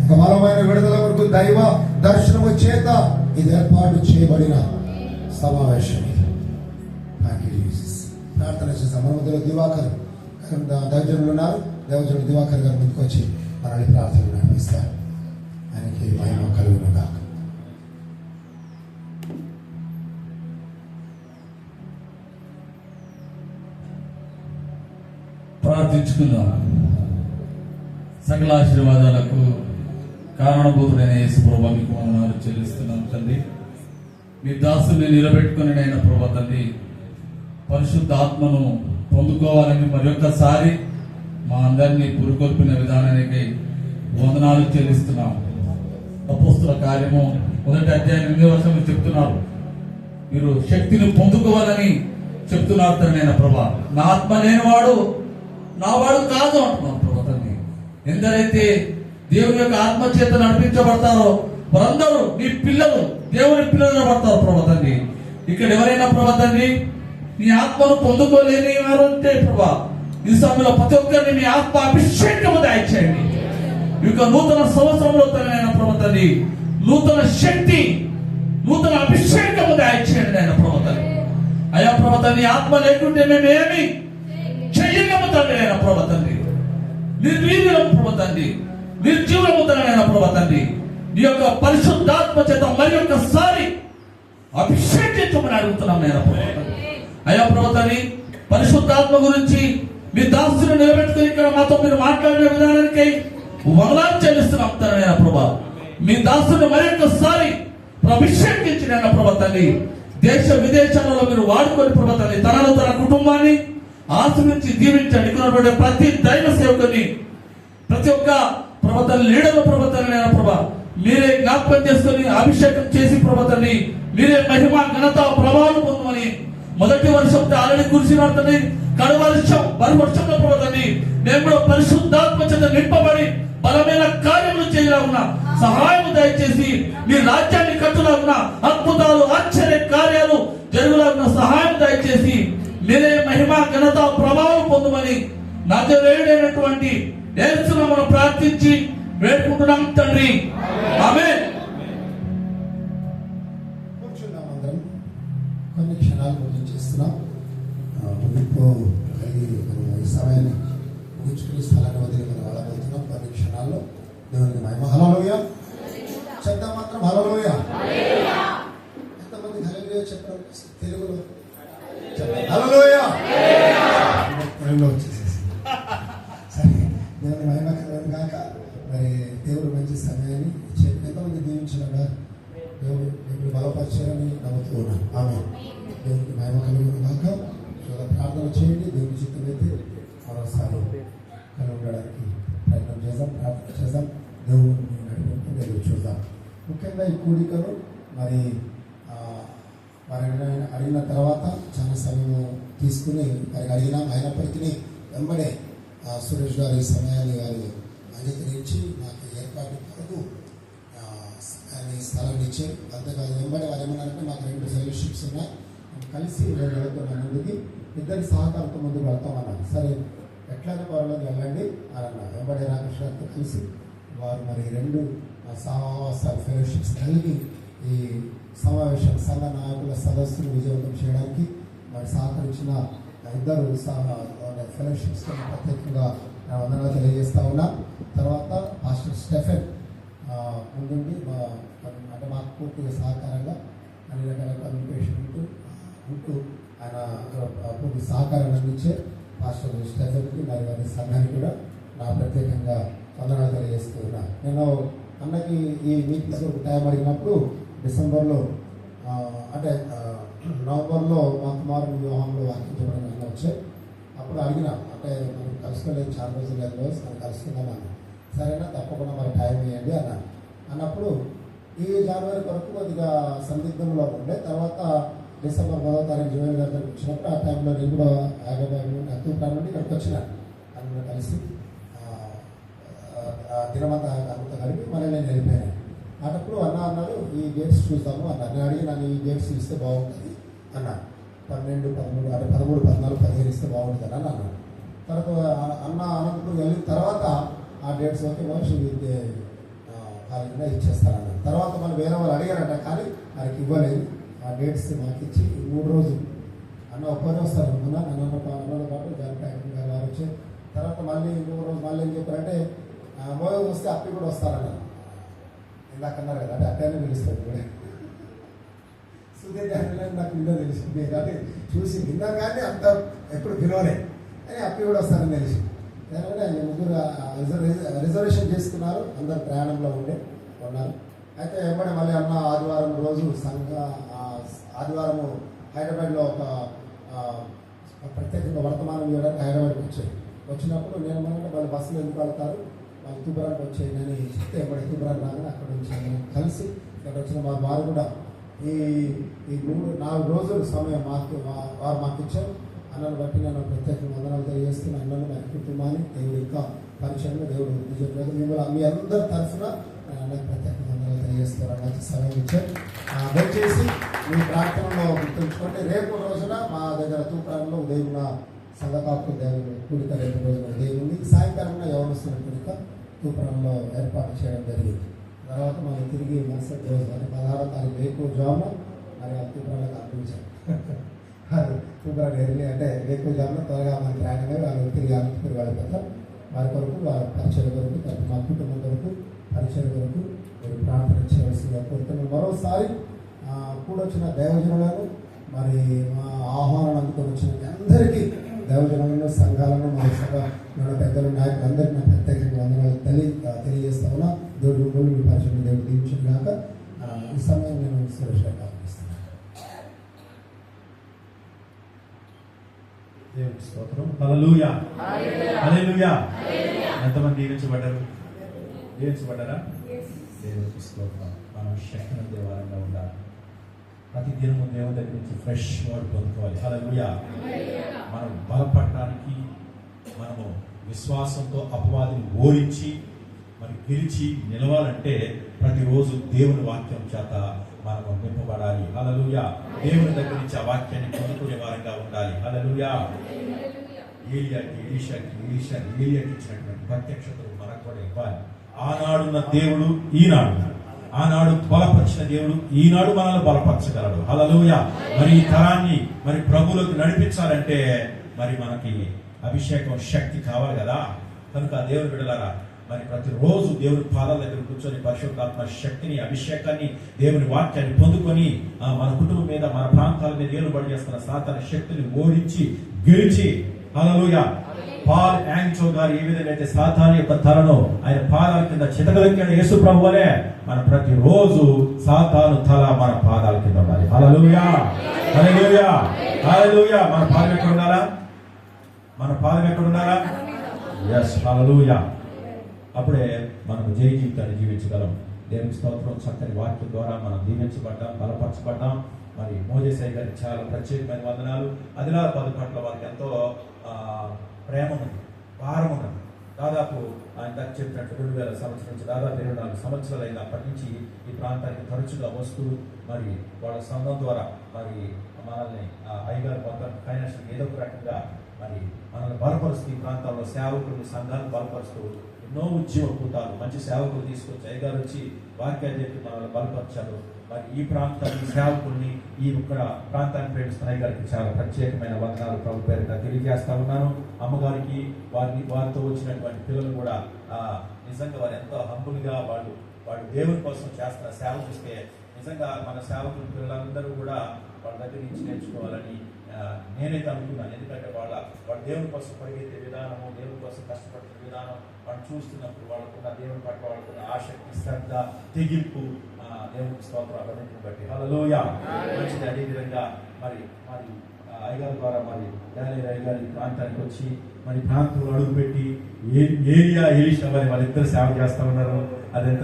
ఒక బలమైన విడుదల కొరకు దైవ దర్శనము చేత ఇది ఏర్పాటు చేయబడిన సమావేశం ఇది. Thank you Jesus. ప్రార్థన చేస్తాం. మన మధ్యలో దివాకర్ దైవజనులు ఉన్నారు. దైవజనులు దివాకర్ గారు ముందుకు వచ్చి మనల్ని ప్రార్థనలు నడిపిస్తారు. ఆయనకి మహిమ కలుగును గాక. ప్రార్థించుకుందాం. సకల ఆశీర్వాదాలకు కారణభూతుడైన యేసు ప్రభువా, మీకు వందనాలు చెల్లిస్తున్నాం తండ్రి. మీ దాసుని నిలబెట్టుకుని అయిన ప్రభువా తండ్రి, పరిశుద్ధ ఆత్మను పొందుకోవాలని మరొకసారి మా అందరినీ పురుకొల్పిన విధానానికి వందనాలు చెల్లిస్తున్నాం. అపోస్తుల కార్యము 1వ అధ్యాయం 8వ వచనం చెప్తున్నారు, మీరు శక్తిని పొందుకోవాలని చెప్తున్నారు తండ్రి. అయిన ప్రభా, నా ఆత్మ లేనివాడు నా వాడు కాదు అంటున్నాను ప్రభా తండ్రి. ఎందరైతే దేవుని యొక్క ఆత్మ చేత నడిపించబడతారో వారందరూ నీ పిల్లలు, దేవుని పిల్లలు పడతారు ప్రభా తండ్రి. ఇక్కడ ఎవరైనా ప్రభా తండ్రి నీ ఆత్మను పొందుకోలేని వారు ఉంటే ప్రభా, ఈ సమయంలో ప్రతి ఒక్కరిని మీ ఆత్మ అభిషేకము దయచేయండి. ఈ యొక్క నూతన సంవత్సరంలో తనైన ప్రభా తండ్రి నూతన శక్తి, నూతన అభిషేకము దయచేయండి ఆయన ప్రభా తండ్రి. అయా ప్రభా తండ్రి, ఆత్మ లేకుంటే మేము ఏమి చెయ్యలేము తండ్రి. అయిన ప్రభు తండ్రి, నిర్వీర్యం ప్రభు తండ్రి, నిర్జీవముతనైన ప్రభు తండ్రి, నీ యొక్క పరిశుద్ధాత్మ చేత మరి ఒక్కసారి అభిషేకించమని అడుగుతున్నాం నేను ప్రభు. అయ్యా ప్రభు తండ్రి, పరిశుద్ధాత్మ గురించి మీ దాసుని నిలబెట్టుకుని ఇక్కడ మాతో మీరు మాట్లాడిన విధానానికి వందనాలు చెల్లిస్తున్నాం తండ్రి ప్రభా. మీ దాసుని మరొకసారి అభిషేకించిన ప్రభు తండ్రి, దేశ విదేశాలలో మీరు వాడుకొని ప్రభు తండ్రి, తనను తన కుటుంబాన్ని ఆశ్రయించి దీవించండి. ఇక్కడ ప్రతి దైవ సేవకుని, ప్రతి ఒక్క ప్రభు తండ్రి లీడర్ల ప్రభు తండ్రి ప్రభా, మీరే జ్ఞాపకం చేసుకుని అభిషేకం చేసి ప్రభు తండ్రి, మీరే మహిమ ఘనత ప్రభావం పొందమని. మొదటి వర్షంతో ఆల్రెడీ కురిసినట్టుంది, కడు వర్షం మరు వర్షంలో ప్రభు తండ్రి మేము కూడా పరిశుద్ధాత్మ చేత నింపబడి బలమైన కార్యములు చేయలాగున సహాయం దయచేసి, మీ రాజ్యాన్ని కట్టులాగున అద్భుతాలు ఆశ్చర్య కార్యాలు జరుగులాగున సహాయం దయచేసి, మీరే మహిమ ఘనత ప్రభావం పొందమని నజరేయుడైనటువంటి యేసును మనం ప్రార్థించి వేడుకుంటున్నాం తండ్రి. ఆమేన్. కూర్చున్నాం అందరం. కొన్ని క్షణాలు గురించి చేస్తున్నాం. ముగింపు కలిగి మనం ఈ సమయాన్ని ముగించుకుని స్థలాన్ని వదిలి మనం వెళ్ళబోతున్నాం. కొన్ని క్షణాల్లో దేవునికి మహిమ. హల్లెలూయా చెప్తాం మాత్రం. హల్లెలూయా. ఎంతమంది హల్లెలూయా చెప్పడం తెలుగులో చెప్పండి. హల్లెలూయా. తెలుగులో వచ్చేసేసి సరే, దేవుని మహిమ కలగను గాక. మరి దేవుడు మంచి సమయాన్ని ఇచ్చారు. ఎంతమంది దీవించినగా దేవుడు దేవుడు బలపరిచారని నమ్ముతూ ఉన్నాను. ఆమె దేవునికి మహిమ కలుగును గాక. ప్రార్థన చేయండి. దేవుని చిత్తం అయితే మరోసారి కలిగి ఉండడానికి ప్రయత్నం చేద్దాం, ప్రార్థన చేద్దాం. దేవుడు నడిపింపు ఎదురు చూద్దాం. ముఖ్యంగా ఈ కూడికను మరి వారి అడిగిన తర్వాత చాలా సమయం తీసుకుని వారికి అడిగినాం. అయినప్పటికీ వెంబడే సురేష్ గారు ఈ సమయాన్ని వారు అంగీకరించి నాకు ఏర్పాటు కొరకు సమయాన్ని స్థలాన్ని ఇచ్చారు. అంతేకాదు వెంబడే వారు ఏమన్నారంటే మాకు 2 ఫెలోషిప్స్ ఉన్నాయి, కలిసి వెళ్తున్న ముందుకి ఇద్దరి సహకారంతో ముందుకు వెళ్తామన్నారు. సరే, ఎట్లయినా పర్వాలేదు వెళ్ళండి అని అన్నారు. వెంబడే రామకృష్ణ గారితో కలిసి వారు మరి 2 సహవాసాలు ఫెలోషిప్స్ కలిగి ఈ సమావేశం సంఘ నాయకుల సదస్సును విజయవంతం చేయడానికి మరి సహకరించిన ఇద్దరు ఫెలోషిప్స్ ప్రత్యేకంగా వందనాలు తెలియజేస్తా ఉన్నా. తర్వాత పాస్టర్ స్టెఫెన్ ముందుండి అంటే మాకు పూర్తిగా సహకారంగా అన్ని రకాల కమ్యూనికేషన్ ఉంటూ ఆయన పూర్తి సహకారం అందించే పాస్టర్ స్టెఫెన్కి మరి వారి సంఘానికి కూడా నా ప్రత్యేకంగా వందనాలు తెలియజేస్తూ ఉన్నా. నేను అన్నకి ఈ మీటింగ్స్ ఒక టైం అడిగినప్పుడు డిసెంబర్లో అంటే నవంబర్లో మా కుమారుని వివాహంలో వాకించబడిన అన్న వచ్చాయి. అప్పుడు అడిగిన అంటే మనం కలుసుకోలేదు, చాలా రోజులు మనం కలుసుకుందాం అన్న. సరేనా, తప్పకుండా మరి టైం ఇవ్వండి అన్నప్పుడు ఈ జనవరి వరకు కొద్దిగా సందిగ్ధంలో ఉండే. తర్వాత డిసెంబర్ 1వ తారీఖు జూన్ గారి దగ్గరికి వచ్చినప్పుడు ఆ టైంలో నేను కూడా హైదరాబాద్ నుండి అత్తూరు నుండి ఇక్కడికి వచ్చిన అందరూ కలిసి దినమంతా అంతా కలిపి మళ్ళీ నేను వెళ్ళిపోయాను. అటప్పుడు అన్నారు ఈ డేట్స్ చూద్దాము అన్నారు. నేను అడిగి నన్ను ఈ డేట్స్ ఇస్తే బాగుంటుంది అన్నారు. 12, 13 అంటే 13, 14, 15 ఇస్తే బాగుంటుంది అని అన్నాను. తర్వాత అన్న అనంతపురం వెళ్ళిన తర్వాత ఆ డేట్స్ ఓకే మనిషి కాలేజీలో ఇచ్చేస్తానన్నారు. తర్వాత మనం వేరే వాళ్ళు అడిగారంట, కానీ మనకి ఇవ్వలేదు. ఆ డేట్స్ మాకు ఇచ్చి 3 రోజులు అన్న ఒక్కనే వస్తారు అనుకున్నా. అన్నతో పాటు జాన్ గారు వారు వచ్చి తర్వాత మళ్ళీ 3 రోజు మళ్ళీ ఏం చెప్పారంటే మోయ వస్తే అప్పి కూడా వస్తారన్నారు. ఇందాక అన్నారు కదా, అంటే అట్టనే పిలుస్తారు కూడా. సుధీర్ గారి నాకు విందో తెలిసింది, కానీ చూసి విన్నా కానీ అంత ఎప్పుడు పిలవలే అని అప్పి కూడా వస్తారని తెలిసి ముగ్గురు రిజర్వేషన్ చేసుకున్నారు. అందరు ప్రయాణంలో ఉన్నారు. అయితే వెంబడి మళ్ళీ అన్న ఆదివారం రోజు ఆదివారము హైదరాబాద్లో ఒక ప్రత్యేకంగా వర్తమానం ఇవ్వడానికి హైదరాబాద్కి వచ్చినప్పుడు నేను ఏమన్నా వాళ్ళు బస్సులు ఎందుకు వెళ్తారు, వాళ్ళు తూబరానికి వచ్చేయని చెప్తే వెంబడి తూబరానికి రాగానే అక్కడ నుంచి కలిసి ఇక్కడ వచ్చిన వారు కూడా ఈ 3-4 రోజుల సమయం వారు మాకు ఇచ్చారు. అన్నను బట్టి నేను ప్రత్యేకంగా వందనాలు తెలియజేస్తున్న అన్నను నా కుటుంబాన్ని దేవుడు ఇంకా పరిచయంలో దేవుడు నిజంగా మిమ్మల్ని మీ అందరి తరఫున నేను అన్నకు ప్రత్యేకంగా వందనాలు తెలియజేస్తున్నాను. మంచి సమయం ఇచ్చారు. దయచేసి మీ ప్రార్థనలో గుర్తుంచుకోండి. రేపు రోజున మా దగ్గర తూప్రాంలో ఉదయం సంఘకాపు దేవుడు కూడిక రేపు రోజున ఉదయం ఉంది. సాయంకాలం యవనస్తున్న కూడిక తూప్రాంలో ఏర్పాటు చేయడం జరిగింది. తర్వాత మనం తిరిగి మరుసటి రోజు అంటే 16వ తారీఖు రేపు జామున మరి తూప్రాంలో కనిపించాం. తూప్రాలు ఎర్లీ అంటే రేపు జామున త్వరగా మన ప్రయాణమే వాళ్ళు తిరిగి కదా, వారి కొరకు, వారి పరిచయ కొరకు, తర్వాత మా కుటుంబం కొరకు, పరిచయ కొరకు మీరు ప్రార్థన చేయవలసిందిగా కోరుతున్నాను. మరోసారి కూడొచ్చిన దైవజనులను, మరి మా ఆహ్వానం అందుకొని వచ్చిన మీ అందరికీ, దైవజనులను, సంఘాలను, మా సభ పెద్దలు, నాయకులందరికీ నా ప్రత్యేకంగా వందనాలు తెలియజేస్తా ఉన్నా. దేవుడు మీ పరిచయం దేవుడు దీవించిన కాక ఈ సమయం నేను సురేష్ గారికి ఆహ్వానిస్తున్నాను. దేవునికి స్తోత్రం. హల్లెలూయా, హల్లెలూయా. ఎంతమంది దీవించబడ్డారు? దీవించబడ్డారా? దేవునికి స్తోత్రం. మనం శక్తిని దేవాలయంగా ఉండాలి. ప్రతి దినము దేవుని దగ్గర నుంచి ఫ్రెష్ వర్డ్ పొందుకోవాలి. హల్లెలూయా. మనం బలపడటానికి, మనము విశ్వాసంతో అపవాదిని ఓడించి మరి గెలిచి నిలవాలంటే ప్రతిరోజు దేవుని వాక్యం చేత మనము నింపబడాలి. హల్లెలూయా. దేవుని దగ్గర నుంచి ఆ వాక్యాన్ని పొందుకునే వారంగా ఉండాలి. హల్లెలూయా. ఏలియాకి, ఏలియాకి ఇచ్చినటువంటి ప్రత్యక్షతలు మనకు కూడా ఇవ్వాలి. ఆనాడున్న దేవుడు ఈనాడు, ఆనాడు బలపరిచిన దేవుడు ఈనాడు మనల్ని బలపరచగలడు. హల్లెలూయా. మరి ఈ తరాన్ని మరి ప్రభువులకు నడిపించాలంటే మరి మనకి అభిషేకం, శక్తి కావాలి కదా. కనుక దేవుని బిడ్డలారా, మరి ప్రతిరోజు దేవుని పాదాల దగ్గర కూర్చొని పరిశుద్ధాత్మ శక్తిని, అభిషేకాన్ని, దేవుని వాక్యాన్ని పొందుకొని మన కుటుంబం మీద, మన ప్రాంతాల మీద ఏలుబడి చేస్తున్న సాతాన శక్తిని ఓడించి గెలిచి, హల్లెలూయా. పాల్ యాంగ్చో గారు ఏ విధంగా అయితే సాతాను యొక్క తలను ఆయన పాదాల కింద చితకలెక్కిన యేసు ప్రభు వలె మన ప్రతిరోజు సాతాను తల మన పాదాల కింద ఉండాలి. హల్లెలూయా, హల్లెలూయా, హల్లెలూయా. మన పాదం ఎక్కడ ఉండాలా? మన పాదం ఎక్కడ ఉండాలా? ఎస్, హల్లెలూయా. అప్పుడే మనం జయ జీవితాన్ని జీవించగలం. దేవుని స్తోత్రం. చక్కని వాక్యం ద్వారా మనం దీవించబడ్డాం, బలపరచబడ్డాం. మరి మోజేసయ్య గారికి చాలా ప్రత్యేకమైన వందనాలు. ఆదిలాబాద్ పట్ల వారికి ఎంతో ప్రేమ ఉంది, భారం ఉన్నది. దాదాపు ఆయన చెప్పినట్టు 2000 సంవత్సరం నుంచి దాదాపు 24 సంవత్సరాలు అయిన అప్పటి నుంచి ఈ ప్రాంతానికి తరచుగా వస్తూ మరి వాళ్ళ సంఘం ద్వారా మరి మనల్ని అయ్యగారు కొంత ఫైనాన్షియల్ ఏదో ఒక రకంగా మరి మనల్ని బలపరుస్తూ, ఈ ప్రాంతాల్లో సేవకులు, సంఘాన్ని బలపరుస్తూ ఎన్నో ఉద్యమ కూటాలు, మంచి సేవకులు తీసుకొచ్చి అయ్యగారు వచ్చి వాక్యాలు చెప్పి మనల్ని బలపరిచారు. మరి ఈ ప్రాంతాన్ని, సేవకుల్ని, ఈ ఇక్కడ ప్రాంతాన్ని ప్రేమిస్తున్న అయ్యగారికి చాలా ప్రత్యేకమైన వందనాలు ప్రభు పేరిట తెలియజేస్తా ఉన్నాను. అమ్మగారికి, వారితో వచ్చినటువంటి పిల్లలు కూడా నిజంగా వారు ఎంతో హంబుల్గా వాళ్ళు దేవుని కోసం చేస్తున్న సేవ చూస్తే నిజంగా మన సేవకుల పిల్లలందరూ కూడా వాళ్ళ దగ్గర నుంచి నేర్చుకోవాలని నేనైతే అనుకున్నాను. ఎందుకంటే వాళ్ళ దేవుని కోసం పరిగెత్తే విధానము, దేవుని కోసం కష్టపడుతున్న విధానం వాళ్ళు చూస్తున్నప్పుడు వాళ్ళకున్న దేవుని పట్ల వాళ్ళకున్న ఆసక్తి, శ్రద్ధ, తెగింపు, దేవునికి స్తోత్రం అన్నింటిని బట్టి హల్లెలూయా. మంచిది. అదేవిధంగా మరి అయ్యగారి ద్వారా మరి డానియల్ అయ్యగారి ప్రాంతానికి వచ్చి మరి ప్రాంతంలో అడుగుపెట్టి ఏలియా, ఎలీషా మరి వాళ్ళిద్దరు సేవ చేస్తా ఉన్నారు. అదెంత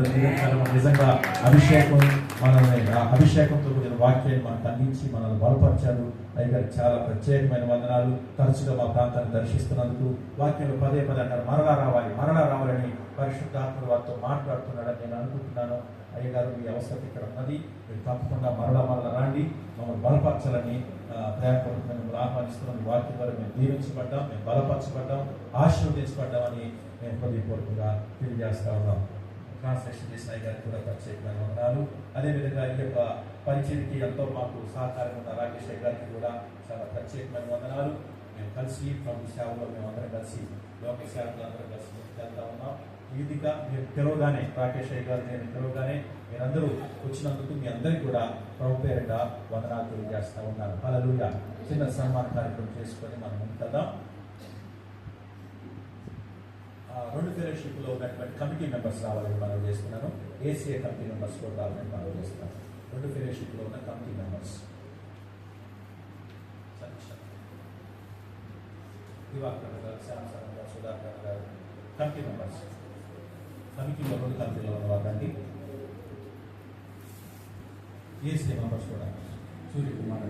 నిజంగా అభిషేకం, మనల్ని అభిషేకంతో కూడిన వాక్యాన్ని మనకు అందించి మనల్ని బలపరిచారు. అయ్యగారికి చాలా ప్రత్యేకమైన వందనాలు. తరచుగా మా ప్రాంతాన్ని దర్శిస్తున్నందుకు, వాక్యంలో పదే అంటారు మరలా రావాలని పరిశుద్ధాత్మ వారితో మాట్లాడుతున్నాడని నేను అనుకుంటున్నాను. అయ్యగారు, మీ అవసరం ఇక్కడ ఉన్నది, మీరు తప్పకుండా మరలా రాండి, మమ్మల్ని బలపరచాలని ప్రేమపూర్వకంగా మిమ్మల్ని ఆహ్వానిస్తున్నాం. వాక్యం ద్వారా మేము దీవించబడ్డాం, మేము బలపరచబడ్డాం, ఆశీర్వదించబడ్డామని మేము హృదయపూర్వకంగా తెలియజేస్తా ఉన్నాం. ట్రాన్స్లేషన్ చేసిన అయ్యగారికి కూడా ప్రత్యేకమైన వందనాలు. అదేవిధంగా ఈ యొక్క పరిచయకి ఎంతో మాకు సహకారం ఉన్న రాకేష్ గారికి కూడా చాలా ప్రత్యేకమైన వందనాలు. మేము కలిసి ప్రభు సేవలో మేమందరం కలిసి లోక సేవలు అందరం కలిసి వెళ్తా ఉన్నాం. ఈ విధంగా మీరు పిలవగానే, రాకేష్ గారు నేను పిలవగానే మీరందరూ వచ్చినందుకు మీ అందరికీ కూడా ప్రభు పేరిట వందనాలు తెలియజేస్తా ఉన్నాను. హల్లెలూయా. చిన్న సన్మాన కార్యక్రమం చేసుకొని మనం ముందుకెళ్దాం. 2 ఫెలోషిప్లో ఉన్నటువంటి కమిటీ మెంబర్స్ రావాలని మనం చేస్తున్నాను. ఏసీఏ కమిటీ మెంబర్స్ కూడా రావాలని మనం చేస్తున్నాను. 2 ఫెలోషిప్లో ఉన్న కమిటీ మెంబర్స్ దివాకర్ గారు, శ్యామసాగర్ గారు, సుధాకర్ గారు కమిటీ మెంబర్స్. కమిటీలో 2 కమిటీలో ఉన్న వాళ్ళండి. ఏసీఏ మెంబర్స్ కూడా సూర్యకుమార్